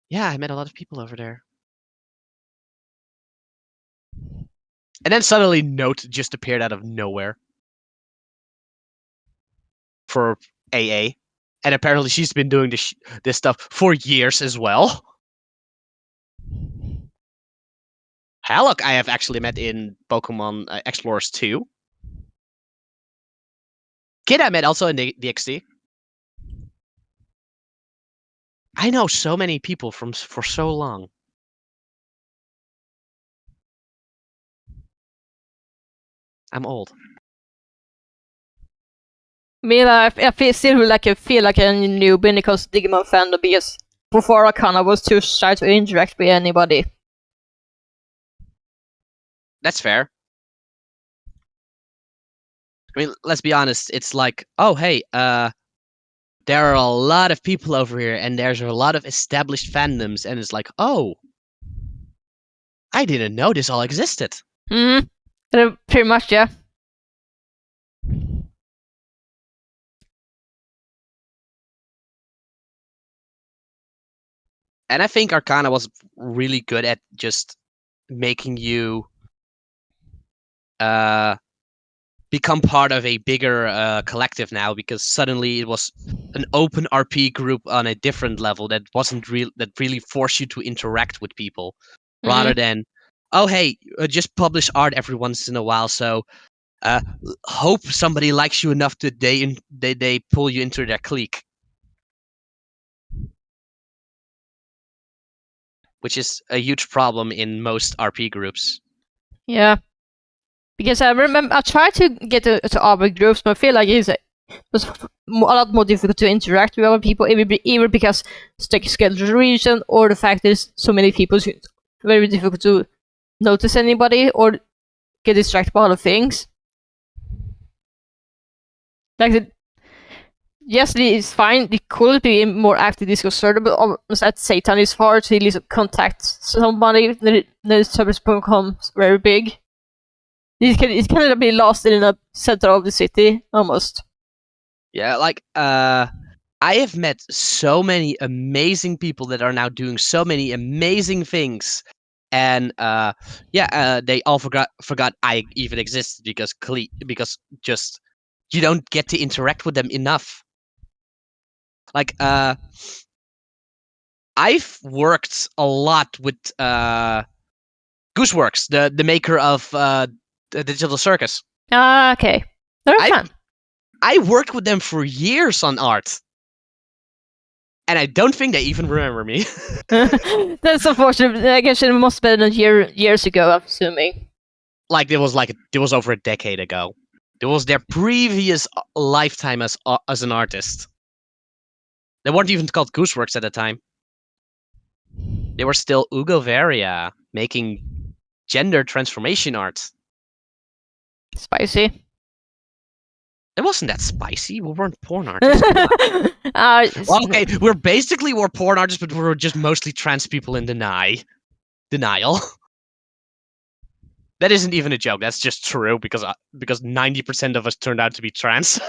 Speaker 2: Yeah, I met a lot of people over there. And then suddenly Note just appeared out of nowhere for AA. And apparently she's been doing this stuff for years as well. Hallock I have actually met in Pokemon Explorers 2. Kid I met also in the DXD. I know so many people for so long. I'm old.
Speaker 1: I feel like a newbie because Digimon fandom, because before I was too shy to interact with anybody.
Speaker 2: That's fair. I mean, let's be honest. It's like, oh, hey, there are a lot of people over here, and there's a lot of established fandoms, and it's like, oh, I didn't know this all existed.
Speaker 1: Mm-hmm. Pretty much, yeah.
Speaker 2: And I think Arcana was really good at just making you become part of a bigger collective now, because suddenly it was an open RP group on a different level that wasn't real, that really forced you to interact with people, rather than, oh hey, just publish art every once in a while, so hope somebody likes you enough that they pull you into their clique, which is a huge problem in most RP groups.
Speaker 1: Yeah. Because I remember I tried to get to other groups, but I feel like it was a lot more difficult to interact with other people, either because schedule reason or the fact there's so many people, it's very difficult to notice anybody or get distracted by other things. Like yes, it's fine. It could be a more active Discord server, but almost at Satan, it's hard to at least contact somebody. Then the service becomes very big. It can be lost in the center of the city, almost.
Speaker 2: Yeah, like I have met so many amazing people that are now doing so many amazing things, and they all forgot I even existed, because just you don't get to interact with them enough. Like I've worked a lot with Gooseworks, the maker of the Digital Circus.
Speaker 1: Okay. They're fun.
Speaker 2: I worked with them for years on art, and I don't think they even remember me.
Speaker 1: That's unfortunate. I guess it must have been years ago, I'm assuming.
Speaker 2: It was over a decade ago. It was their previous lifetime as an artist. They weren't even called Gooseworks at the time. They were still Ugovaria, making gender transformation art.
Speaker 1: Spicy.
Speaker 2: It wasn't that spicy. We weren't porn artists. Well, okay, we're porn artists, but we're just mostly trans people in denial. That isn't even a joke. That's just true, because 90% of us turned out to be trans.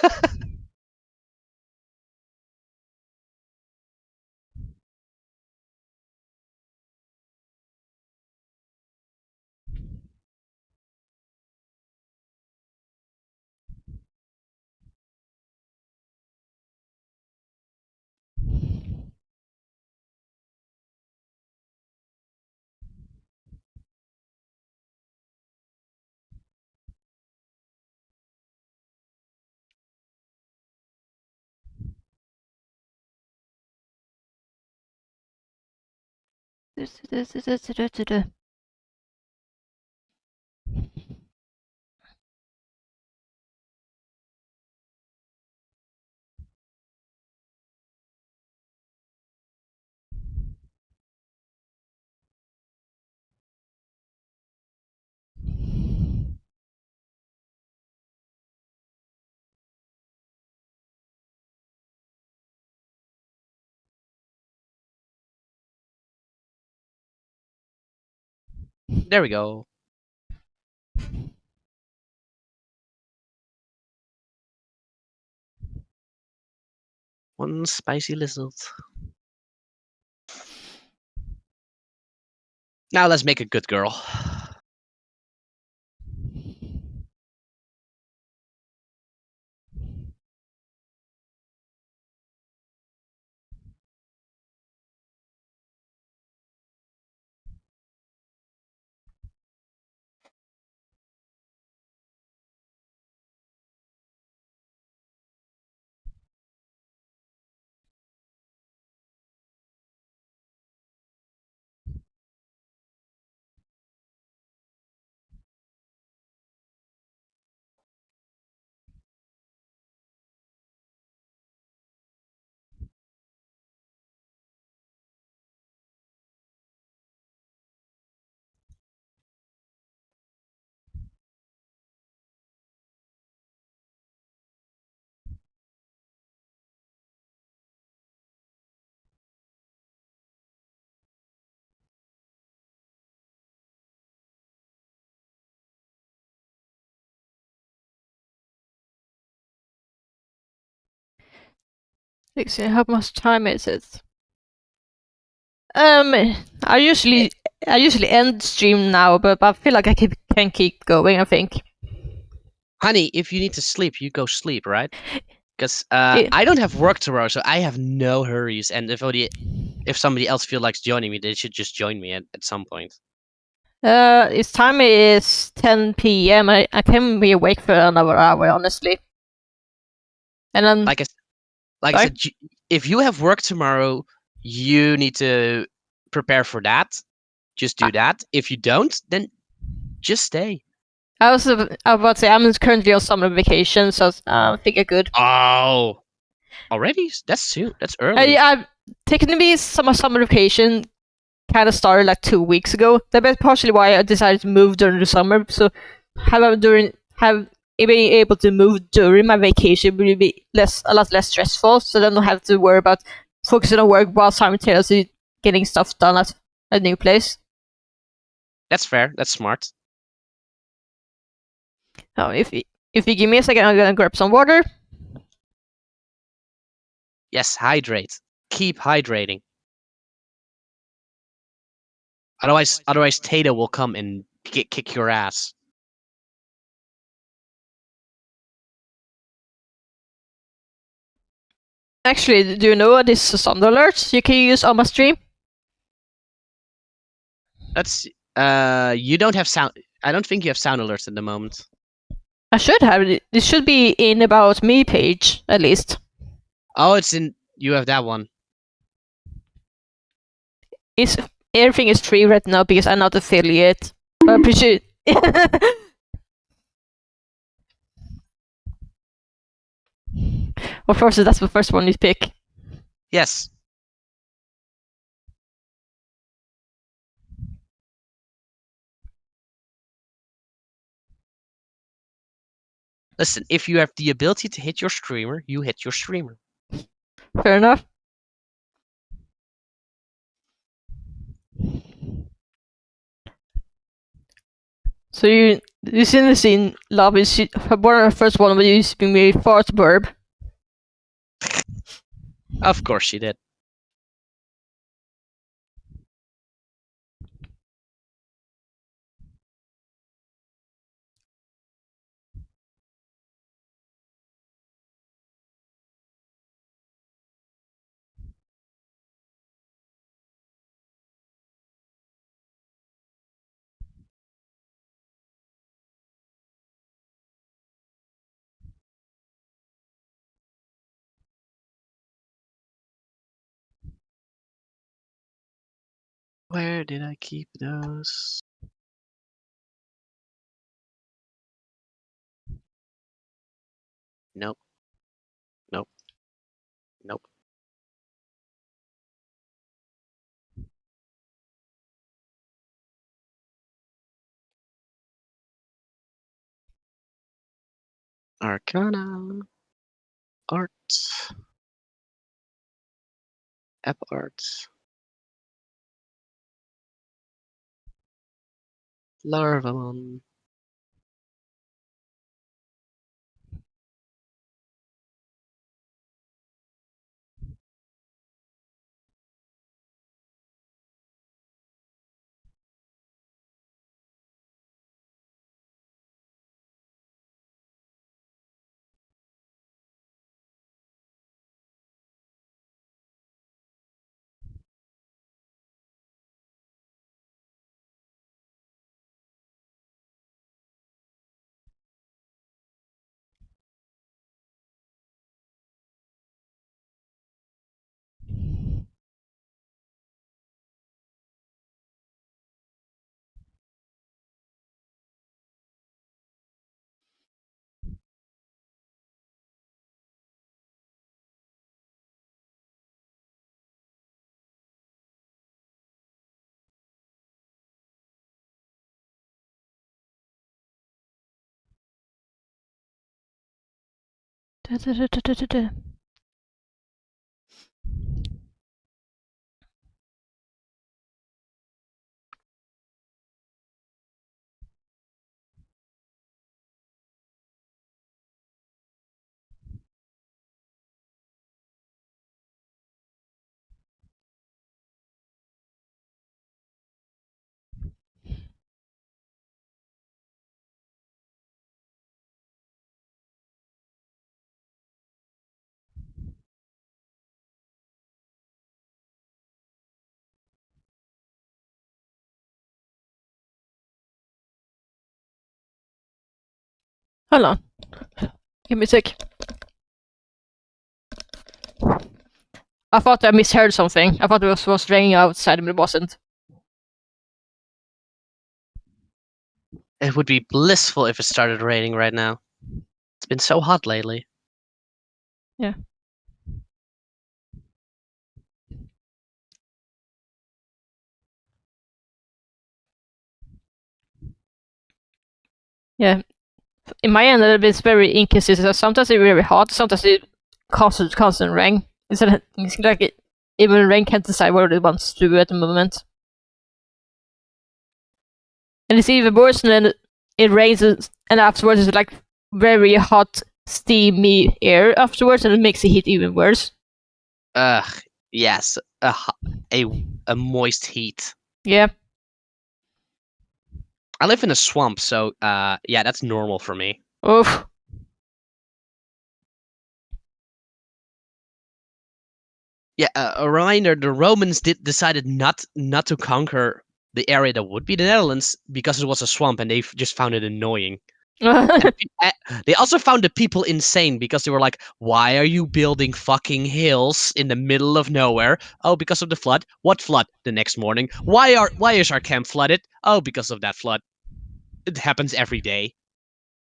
Speaker 2: There we go. One spicy lizard. Now let's make a good girl.
Speaker 1: Let's see, how much time is it? I usually end stream now, but I feel like I can keep going. I think.
Speaker 2: Honey, if you need to sleep, you go sleep, right? Because
Speaker 1: Yeah.
Speaker 2: I don't have work tomorrow, so I have no hurries. And if somebody else feels like joining me, they should just join me at some point.
Speaker 1: Its time is 10 p.m. I can be awake for another hour, honestly. And then,
Speaker 2: Like I said, if you have work tomorrow, you need to prepare for that. Just do that. If you don't, then just stay.
Speaker 1: I was about to say I'm currently on summer vacation, so I think I could.
Speaker 2: Oh, already? That's soon. That's early.
Speaker 1: I technically summer vacation kind of started like 2 weeks ago. That's partially why I decided to move during the summer. So being able to move during my vacation will be a lot less stressful. So then I don't have to worry about focusing on work while simultaneously getting stuff done at a new place.
Speaker 2: That's fair. That's smart.
Speaker 1: Now, if you give me a second, I'm gonna grab some water.
Speaker 2: Yes, hydrate. Keep hydrating. Otherwise, Tato will come and kick your ass.
Speaker 1: Actually, do you know this sound alert you can use on my stream?
Speaker 2: That's you don't have sound. I don't think you have sound alerts at the moment.
Speaker 1: I should have it. This should be in About Me page, at least.
Speaker 2: Oh, it's in. You have that one.
Speaker 1: It's, everything is free right now because I'm not affiliate. But I appreciate Of course, that's the first one you pick.
Speaker 2: Yes. Listen, if you have the ability to hit your streamer, you hit your streamer.
Speaker 1: Fair enough. So you seen the scene, Love is one of the first one where you speak me fart verb.
Speaker 2: Of course she did. Where did I keep those? Nope. Nope. Nope. Arcana. Art. App art. Larvamon.
Speaker 1: Hold on. Give me a sec. I thought I misheard something. I thought it was raining outside, but it wasn't.
Speaker 2: It would be blissful if it started raining right now. It's been so hot lately.
Speaker 1: Yeah. Yeah. In my end, it's very inconsistent. Sometimes it's very hot, sometimes it's constant rain. It's like even rain can't decide what it wants to do at the moment. And it's even worse when it rains and afterwards it's like very hot, steamy air afterwards, and it makes the heat even worse.
Speaker 2: Yes, a moist heat.
Speaker 1: Yeah.
Speaker 2: I live in a swamp, so yeah, that's normal for me.
Speaker 1: Oof.
Speaker 2: Yeah, a reminder: the Romans decided not to conquer the area that would be the Netherlands because it was a swamp, and they just found it annoying. And they also found the people insane because they were like, "Why are you building fucking hills in the middle of nowhere?" Oh, because of the flood. What flood? The next morning. Why is our camp flooded? Oh, because of that flood. It happens every day,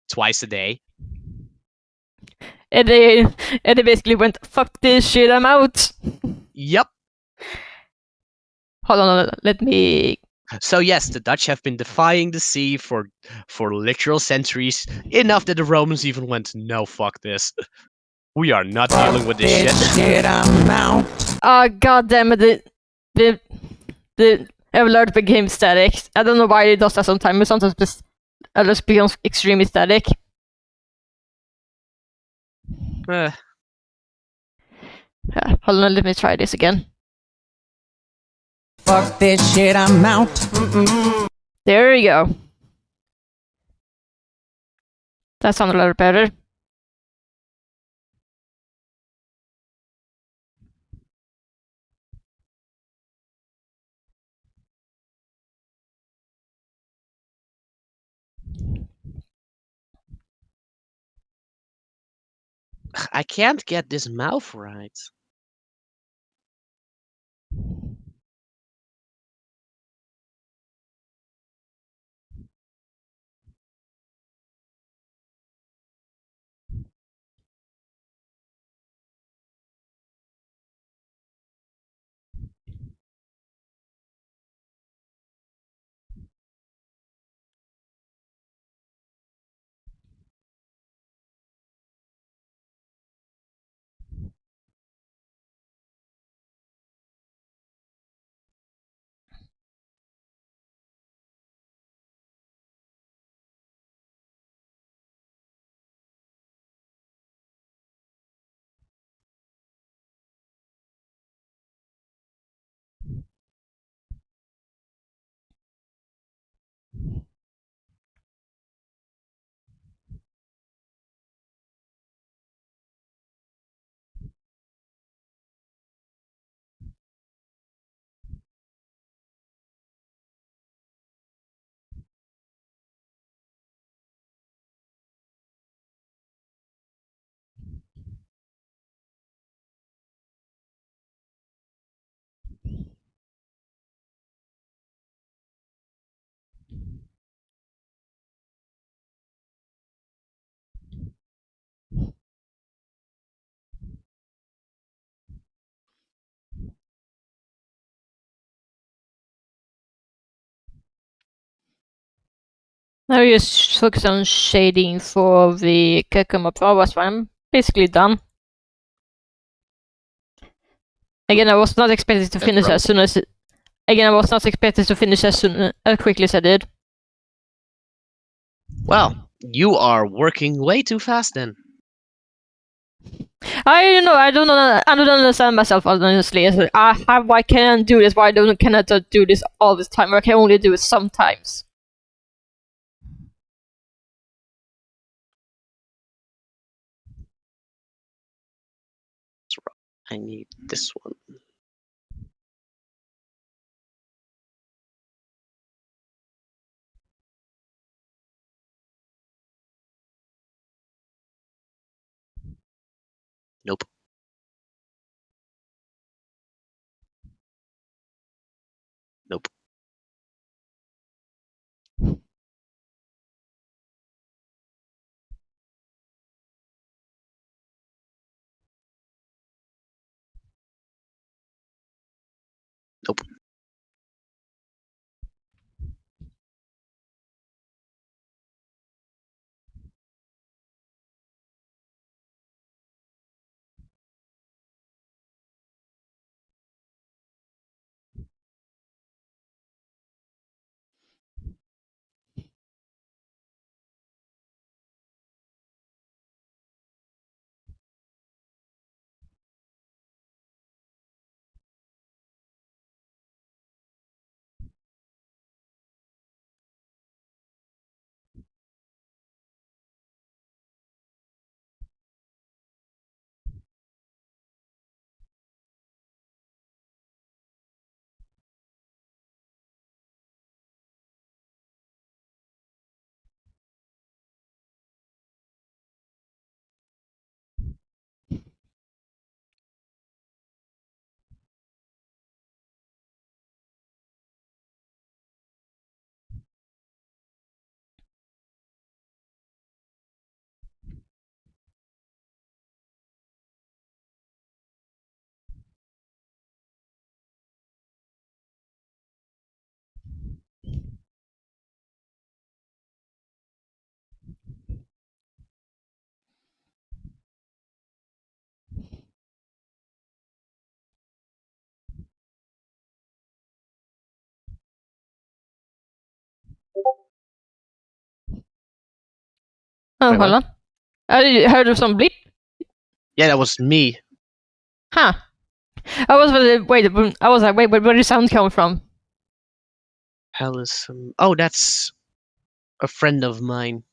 Speaker 2: twice a day.
Speaker 1: and they basically went, "Fuck this shit, I'm out."
Speaker 2: Yep.
Speaker 1: Hold on, let me.
Speaker 2: So yes, the Dutch have been defying the sea for literal centuries, enough that the Romans even went, "No, fuck this. We are not dealing with this shit."
Speaker 1: Oh god damn it! The alert became static. I don't know why it does that sometimes, but sometimes this alert becomes extremely static.
Speaker 2: Uh,
Speaker 1: Yeah, hold on, let me try this again.
Speaker 3: Fuck this shit, I'm out.
Speaker 1: There we go. That sounded a lot better.
Speaker 2: I can't get this mouth right.
Speaker 1: Now we just focus on shading for the Gekkomon Pro. I'm basically done. Again, I was not expected to finish as soon as. Again, I was not expected to finish as quickly as I did.
Speaker 2: Well, you are working way too fast then.
Speaker 1: I don't understand myself honestly. It's like, why can't I do this? Why can I do this all this time? Or I can only do it sometimes.
Speaker 2: I need this one. Nope. Nope. Nope.
Speaker 1: Oh,
Speaker 2: Wait,
Speaker 1: hold
Speaker 2: what?
Speaker 1: on. I heard some bleep.
Speaker 2: Yeah, that was me.
Speaker 1: Huh. I was like, wait, where did the sound come from?
Speaker 2: Hell is some. Oh, that's a friend of mine.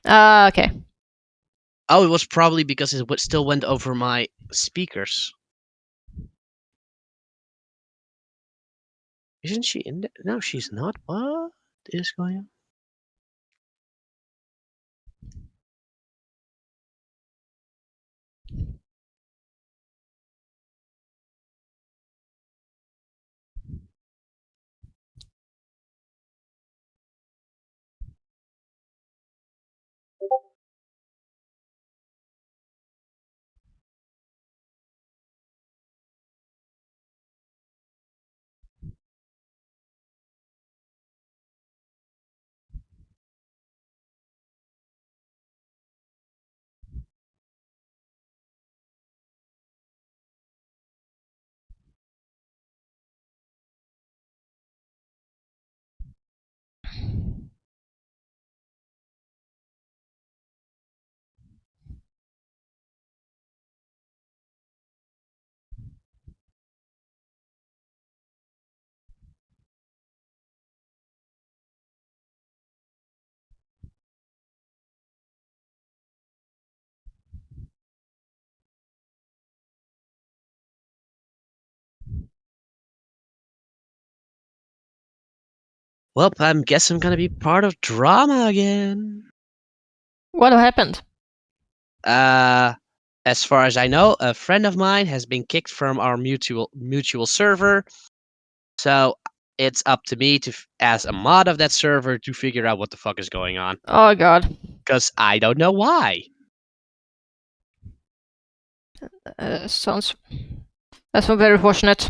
Speaker 1: Okay.
Speaker 2: Oh, it was probably because it still went over my speakers. Isn't she in there? No, she's not. What is going on? Well, I guess I'm gonna be part of drama again.
Speaker 1: What happened?
Speaker 2: As far as I know, a friend of mine has been kicked from our mutual server. So it's up to me to, as a mod of that server, to figure out what the fuck is going on.
Speaker 1: Oh god.
Speaker 2: Because I don't know why.
Speaker 1: Sounds. That's very fortunate.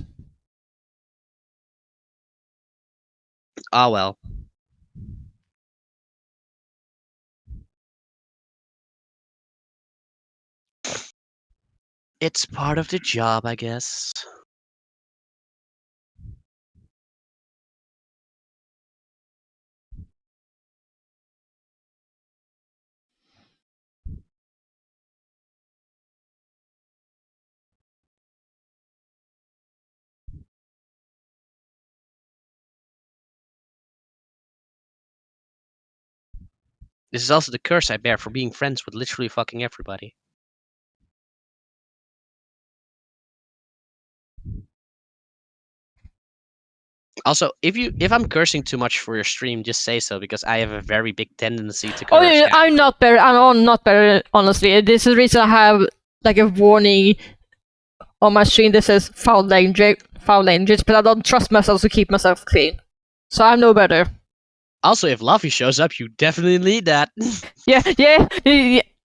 Speaker 2: Oh well. It's part of the job, I guess. This is also the curse I bear for being friends with literally fucking everybody. Also, if I'm cursing too much for your stream, just say so, because I have a very big tendency to curse.
Speaker 1: I'm not better. I'm not better. Honestly, this is the reason I have like a warning on my screen that says foul language, but I don't trust myself to keep myself clean. So I'm no better.
Speaker 2: Also, if Luffy shows up, you definitely need that.
Speaker 1: Yeah.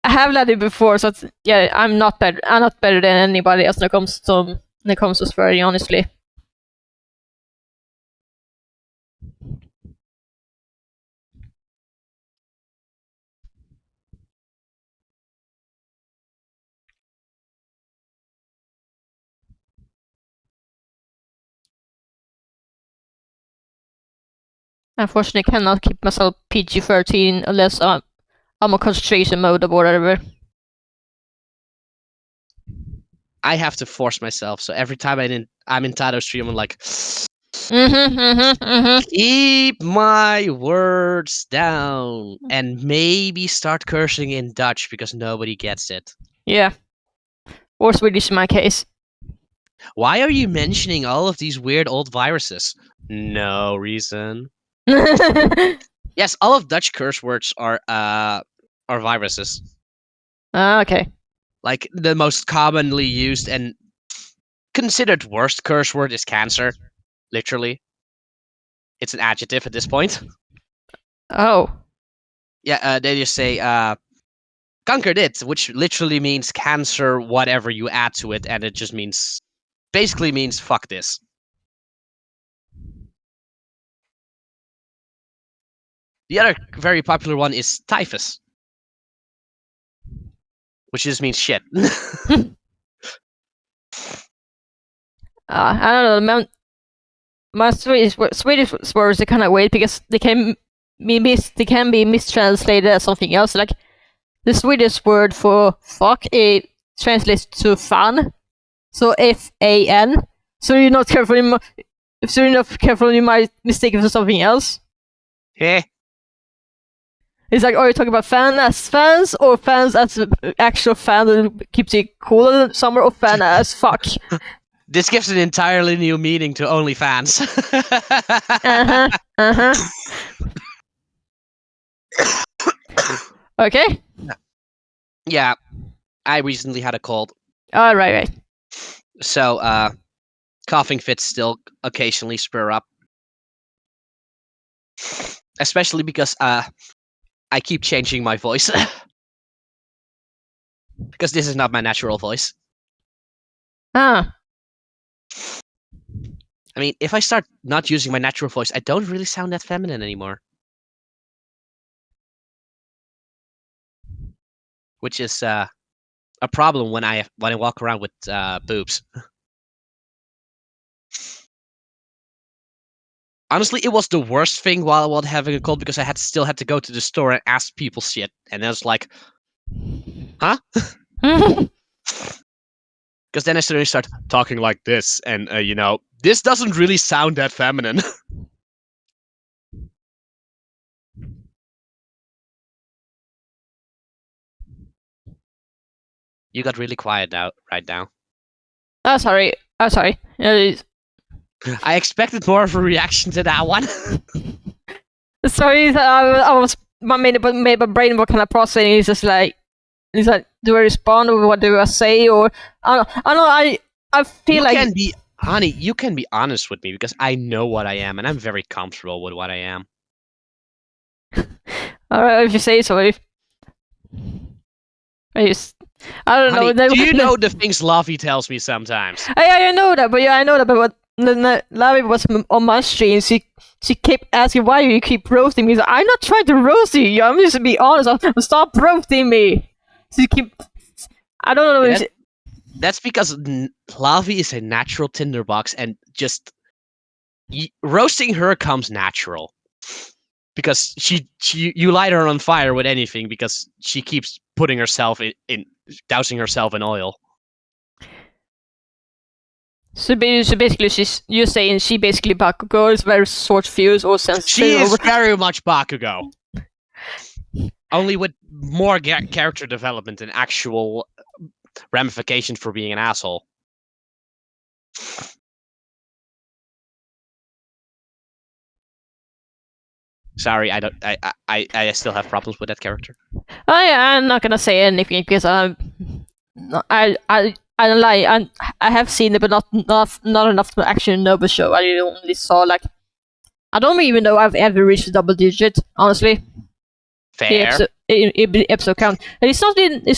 Speaker 1: I have let it before, so yeah, I'm not better. I'm not better than anybody else when it comes to swearing, honestly. Unfortunately, I cannot keep myself PG-13 unless I'm on concentration mode or whatever.
Speaker 2: I have to force myself, so every time I'm in Tato stream, I'm like, keep my words down, and maybe start cursing in Dutch because nobody gets it.
Speaker 1: Yeah. Or Swedish in my case.
Speaker 2: Why are you mentioning all of these weird old viruses? No reason. Yes, all of Dutch curse words are viruses.
Speaker 1: Okay.
Speaker 2: Like the most commonly used and considered worst curse word is cancer. Literally, it's an adjective at this point.
Speaker 1: Oh.
Speaker 2: Yeah, they just say "kanker dit," which literally means cancer, whatever you add to it, and it just basically means fuck this. The other very popular one is typhus, which just means shit.
Speaker 1: I don't know. My Swedish words are kind of weird because they can be mistranslated as something else. Like the Swedish word for fuck, it translates to fan, so FAN. So you're not careful. You might mistake it for something else.
Speaker 2: Eh.
Speaker 1: It's like, are you talking about fan as fans, or fans as an actual fan that keeps it cool in summer, or fan as fuck?
Speaker 2: This gives an entirely new meaning to OnlyFans.
Speaker 1: Okay.
Speaker 2: Yeah, I recently had a cold.
Speaker 1: Oh, right.
Speaker 2: So, coughing fits still occasionally spur up. Especially because I keep changing my voice. Because this is not my natural voice.
Speaker 1: Ah.
Speaker 2: I mean, if I start not using my natural voice, I don't really sound that feminine anymore. Which is a problem when I walk around with boobs. Honestly, it was the worst thing while having a cold because I still had to go to the store and ask people shit, and I was like, huh? Because then I suddenly start talking like this, and this doesn't really sound that feminine. You got really quiet right now.
Speaker 1: Oh, sorry.
Speaker 2: I expected more of a reaction to that one.
Speaker 1: Sorry, I was made my brain was kind of processing. It's just like, do I respond or what do I say, or I feel like
Speaker 2: honey, you can be honest with me because I know what I am and I'm very comfortable with what I am.
Speaker 1: All right, if you say so. I don't
Speaker 2: Honey,
Speaker 1: know.
Speaker 2: Do you know the things Luffy tells me sometimes?
Speaker 1: I know that, but what Lavi was on my stream. She kept asking why you keep roasting me. So I'm not trying to roast you. I'm just to be honest. Stop roasting me. She keep. I don't know.
Speaker 2: That's because Lavi is a natural tinderbox, and just roasting her comes natural. Because you light her on fire with anything because she keeps putting herself in dousing herself in oil.
Speaker 1: So basically, you're saying she basically Bakugo is very short fuse or sensitive.
Speaker 2: She is very much Bakugo. Only with more character development and actual ramifications for being an asshole. Sorry, I still have problems with that character.
Speaker 1: Oh yeah, I'm not gonna say anything because No, I don't lie. I have seen it, but not enough to actually know the show. I only saw like I don't even know I've ever reached a double digit. Honestly,
Speaker 2: Fair.
Speaker 1: the episode count. And it's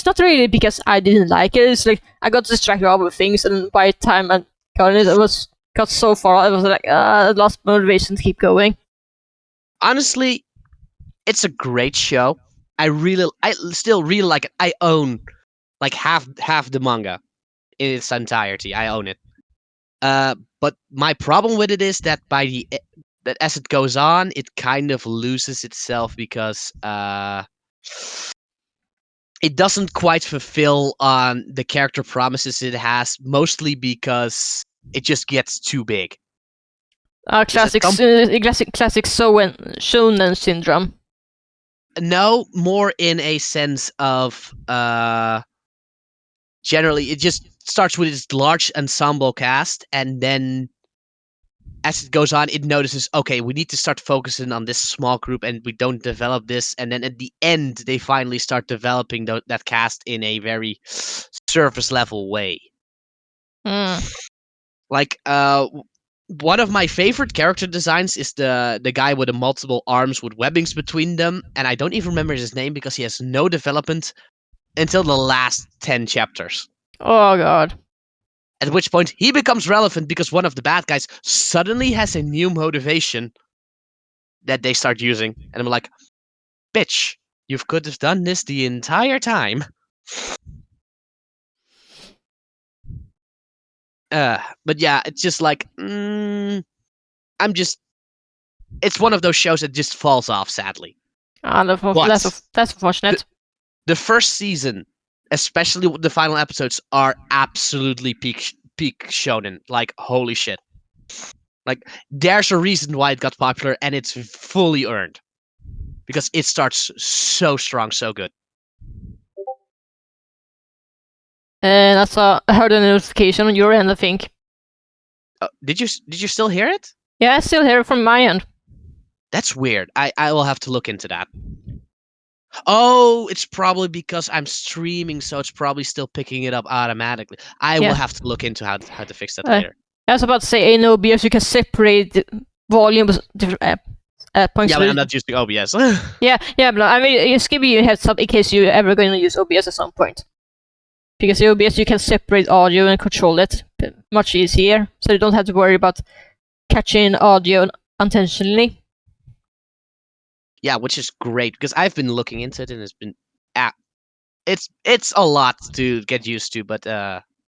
Speaker 1: not really because I didn't like it. It's like I got distracted by other things, and by the time I got it, got so far. I was like, I lost motivation to keep going.
Speaker 2: Honestly, it's a great show. I still really like it. I own like half the manga in its entirety. I own it. But my problem with it is that that as it goes on, it kind of loses itself because it doesn't quite fulfill on the character promises it has, mostly because it just gets too big.
Speaker 1: Classic shonen syndrome.
Speaker 2: No, more in a sense of generally it just starts with its large ensemble cast, and then as it goes on, it notices, okay, we need to start focusing on this small group, and we don't develop this. And then at the end, they finally start developing that cast in a very surface level way. Like, one of my favorite character designs is the guy with the multiple arms with webbings between them, and I don't even remember his name because he has no development until the last 10 chapters.
Speaker 1: Oh god.
Speaker 2: At which point he becomes relevant because one of the bad guys suddenly has a new motivation that they start using. And I'm like, bitch, you could have done this the entire time. But yeah, it's just like, it's one of those shows that just falls off, sadly.
Speaker 1: That's unfortunate.
Speaker 2: The first season, especially with the final episodes, are absolutely peak shonen. Like, holy shit. Like, there's a reason why it got popular, and it's fully earned. Because it starts so strong, so good.
Speaker 1: And I heard a notification on your end, I think.
Speaker 2: Did you still hear it?
Speaker 1: Yeah, I still hear it from my end.
Speaker 2: That's weird. I will have to look into that. Oh, it's probably because I'm streaming, so it's probably still picking it up automatically. I will have to look into how to fix that later.
Speaker 1: I was about to say in OBS you can separate the volumes points.
Speaker 2: Yeah, but I'm not using OBS.
Speaker 1: yeah, but I mean, it's giving you a heads up in case you're ever going to use OBS at some point. Because in OBS you can separate audio and control it much easier, so you don't have to worry about catching audio unintentionally.
Speaker 2: Yeah, which is great because I've been looking into it and it's been it's a lot to get used to, but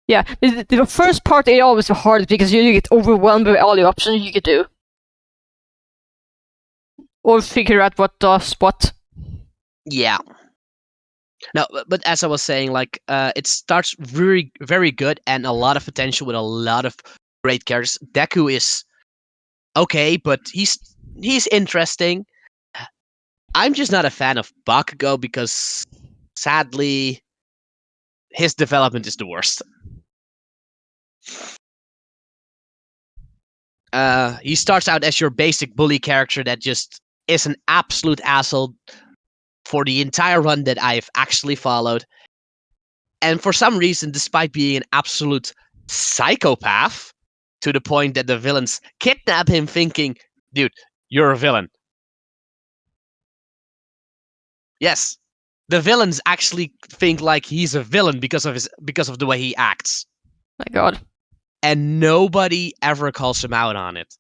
Speaker 1: yeah, the first part is always the hardest because you get overwhelmed with all the options you could do, or figure out what does what.
Speaker 2: Yeah. No, but as I was saying, like it starts very very good and a lot of potential with a lot of great characters. Deku is okay, but he's interesting. I'm just not a fan of Bakugo because, sadly, his development is the worst. He starts out as your basic bully character that just is an absolute asshole for the entire run that I've actually followed. And for some reason, despite being an absolute psychopath, to the point that the villains kidnap him thinking, dude, you're a villain. Yes, the villains actually think like he's a villain because of the way he acts.
Speaker 1: My god.
Speaker 2: And nobody ever calls him out on it.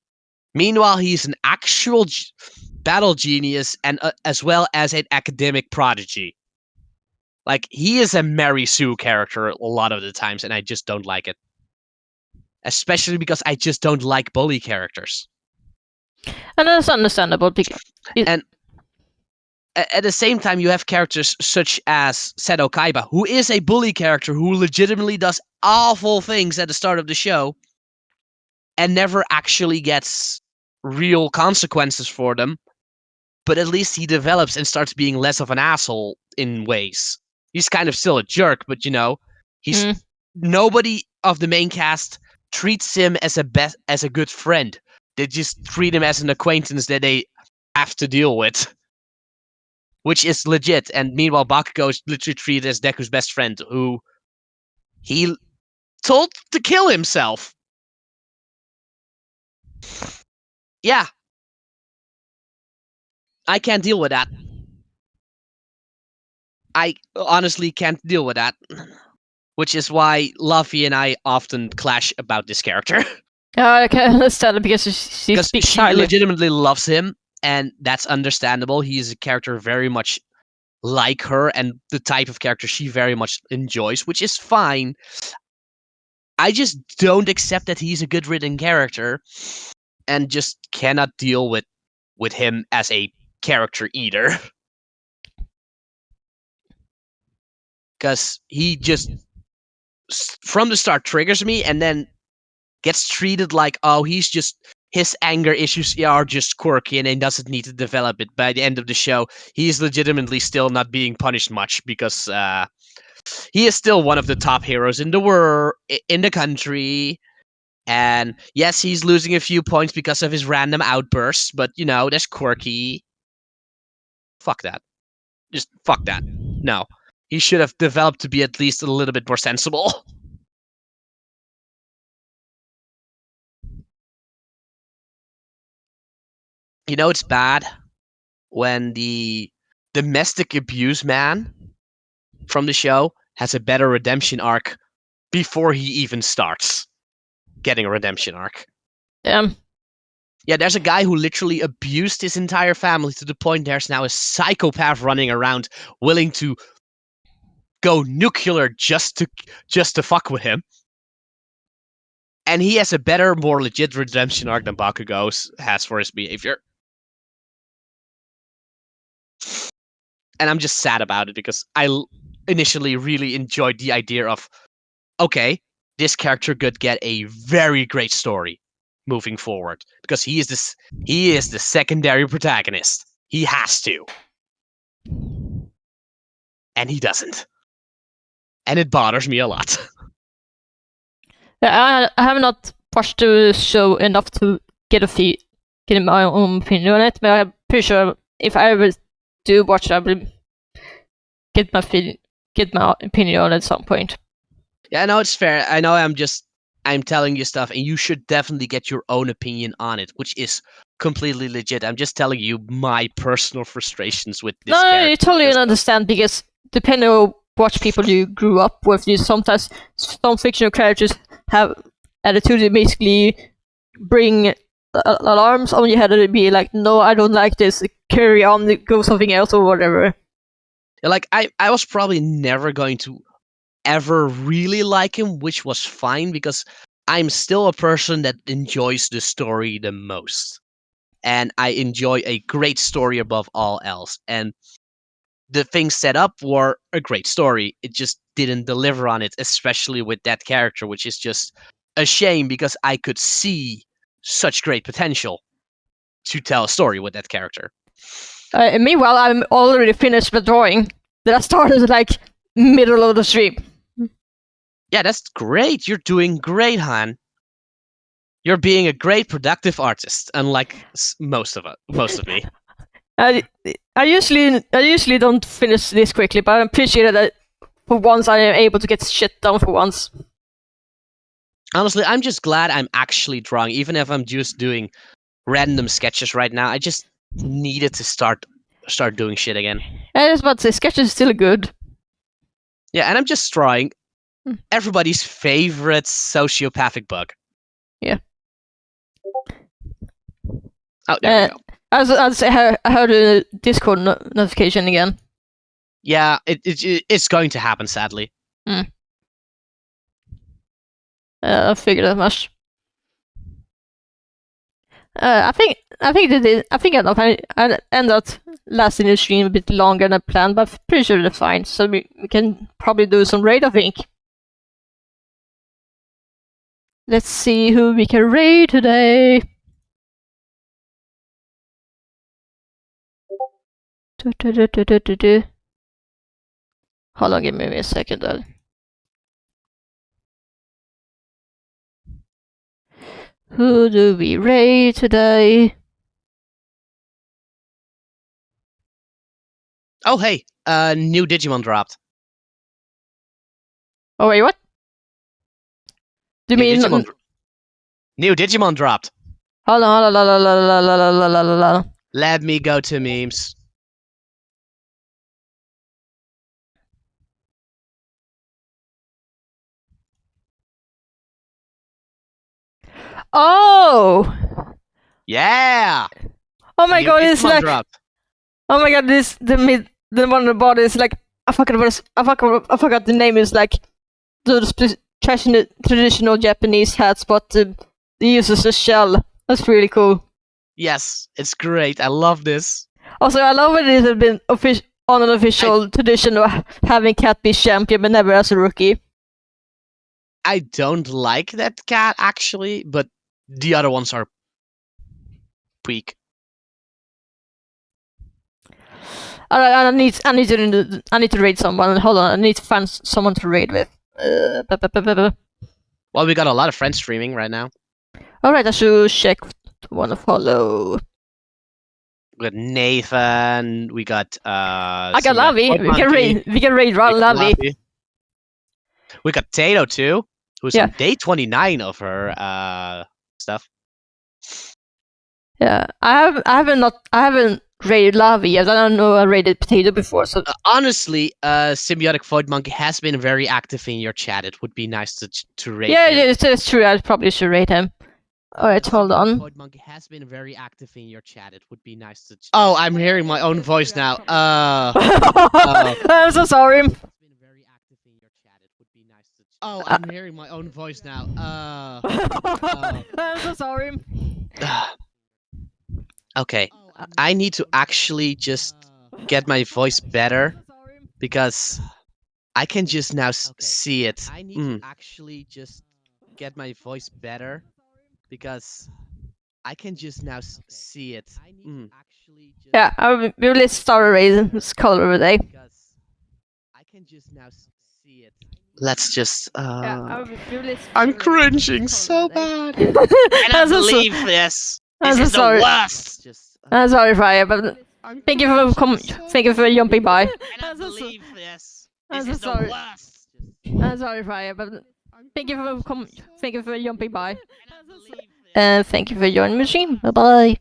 Speaker 2: Meanwhile, he's an actual battle genius and as well as an academic prodigy. Like, he is a Mary Sue character a lot of the times, and I just don't like it. Especially because I just don't like bully characters.
Speaker 1: And that's understandable.
Speaker 2: And at the same time, you have characters such as Seto Kaiba, who is a bully character who legitimately does awful things at the start of the show and never actually gets real consequences for them. But at least he develops and starts being less of an asshole in ways. He's kind of still a jerk, but he's nobody of the main cast treats him as a good friend. They just treat him as an acquaintance that they have to deal with. Which is legit, and meanwhile Bakugo is literally treated as Deku's best friend, who He told to kill himself. Yeah. I can't deal with that. I honestly can't deal with that. Which is why Luffy and I often clash about this character.
Speaker 1: I can understand it because she
Speaker 2: Because
Speaker 1: speaks
Speaker 2: she
Speaker 1: highly.
Speaker 2: legitimately loves him, and that's understandable. He is a character very much like her and the type of character she very much enjoys, which is fine. I just don't accept that he's a good written character and just cannot deal with him as a character either. Because he just from the start triggers me and then gets treated like, oh, he's just his anger issues are just quirky and he doesn't need to develop it. By the end of the show, he's legitimately still not being punished much because he is still one of the top heroes in the world, in the country. And yes, he's losing a few points because of his random outbursts, but that's quirky. Fuck that. Just fuck that. No. He should have developed to be at least a little bit more sensible. It's bad when the domestic abuse man from the show has a better redemption arc before he even starts getting a redemption arc. Yeah, there's a guy who literally abused his entire family to the point there's now a psychopath running around willing to go nuclear just to fuck with him. And he has a better, more legit redemption arc than Bakugo has for his behavior. And I'm just sad about it because I initially really enjoyed the idea of, okay, this character could get a very great story moving forward because he is the secondary protagonist. He has to. And he doesn't. And it bothers me a lot.
Speaker 1: I have not watched the show enough to get my own opinion on it, but I'm pretty sure if I ever do watch it, I will get my opinion on it at some point.
Speaker 2: Yeah, no, it's fair. I know I'm telling you stuff, and you should definitely get your own opinion on it, which is completely legit. I'm just telling you my personal frustrations with this character.
Speaker 1: You totally understand because depending on what people you grew up with, you sometimes some fictional characters have attitude that basically bring alarms on your head and be like, no, I don't like this, carry on, go something else or whatever.
Speaker 2: Like I was probably never going to ever really like him, which was fine because I'm still a person that enjoys the story the most. And I enjoy a great story above all else. And the things set up were a great story. It just didn't deliver on it, especially with that character, which is just a shame because I could see such great potential to tell a story with that character.
Speaker 1: Meanwhile, I'm already finished the drawing that I started like middle of the stream.
Speaker 2: Yeah, that's great. You're doing great, Han. You're being a great productive artist, unlike most of me.
Speaker 1: I usually don't finish this quickly, but I appreciate that for once I am able to get shit done for once.
Speaker 2: Honestly, I'm just glad I'm actually drawing, even if I'm just doing random sketches right now. I just needed to start doing shit again.
Speaker 1: I was about to say, sketches is still good.
Speaker 2: Yeah, and I'm just drawing everybody's favorite sociopathic bug.
Speaker 1: Yeah.
Speaker 2: Oh, there we go.
Speaker 1: I'll say I heard a Discord notification again.
Speaker 2: Yeah, it's going to happen, sadly.
Speaker 1: I figured that much. I think I ended up lasting the stream a bit longer than I planned, but I'm pretty sure they're fine. So we can probably do some raid, I think. Let's see who we can raid today. Hold on, give me a second. Who do we raid today?
Speaker 2: Oh, hey, new Digimon dropped.
Speaker 1: Oh, wait, what? Do you
Speaker 2: New
Speaker 1: mean?
Speaker 2: Digimon, new Digimon dropped.
Speaker 1: Hold on, hold on.
Speaker 2: Let me go to memes.
Speaker 1: Oh!
Speaker 2: Yeah.
Speaker 1: Oh my
Speaker 2: New
Speaker 1: god, it's
Speaker 2: Digimon
Speaker 1: like.
Speaker 2: dropped.
Speaker 1: Oh my god, the one on the body is like. I forgot the name is like. The traditional Japanese hats, but it uses a shell. That's really cool.
Speaker 2: Yes, it's great. I love this.
Speaker 1: Also, I love it has been on an official tradition of having Cat be champion, but never as a rookie.
Speaker 2: I don't like that cat actually, but the other ones are weak.
Speaker 1: Alright, I need to raid someone. Hold on, I need to find someone to raid with.
Speaker 2: Well, we got a lot of friends streaming right now.
Speaker 1: Alright, I should check to wanna follow.
Speaker 2: We got Nathan. We got
Speaker 1: I got Lavi. We can raid Lavi.
Speaker 2: We got Tato too, who's
Speaker 1: Yeah.
Speaker 2: on day 29 of her stuff.
Speaker 1: Yeah, I haven't raided Lavi yet. I don't know I raided Potato before, so
Speaker 2: Honestly, Symbiotic Void Monkey has been very active in your chat. It would be nice to rate
Speaker 1: yeah,
Speaker 2: him.
Speaker 1: it's true. I probably should rate him. Alright, hold on.
Speaker 2: Void Monkey has been very active in your chat. It would be nice to. Oh, I'm hearing my own voice now.
Speaker 1: I'm so sorry.
Speaker 2: Oh, I'm hearing my own voice now.
Speaker 1: I'm so sorry.
Speaker 2: Okay, I need to actually just get my voice better because I can just now see it. I need to actually just get my voice better because I can just now see it.
Speaker 1: Yeah, we will start a raid. It's color of the day.
Speaker 2: I can just now see it. Let's just.
Speaker 1: Yeah,
Speaker 2: I'm cringing so bad. I can't believe this. This is the worst.
Speaker 1: I'm sorry, Fire, but thank you for jumping by.
Speaker 2: I can't believe this. This is the worst.
Speaker 1: I'm sorry, Fire, but thank you for jumping by. And thank you for joining me. Bye bye.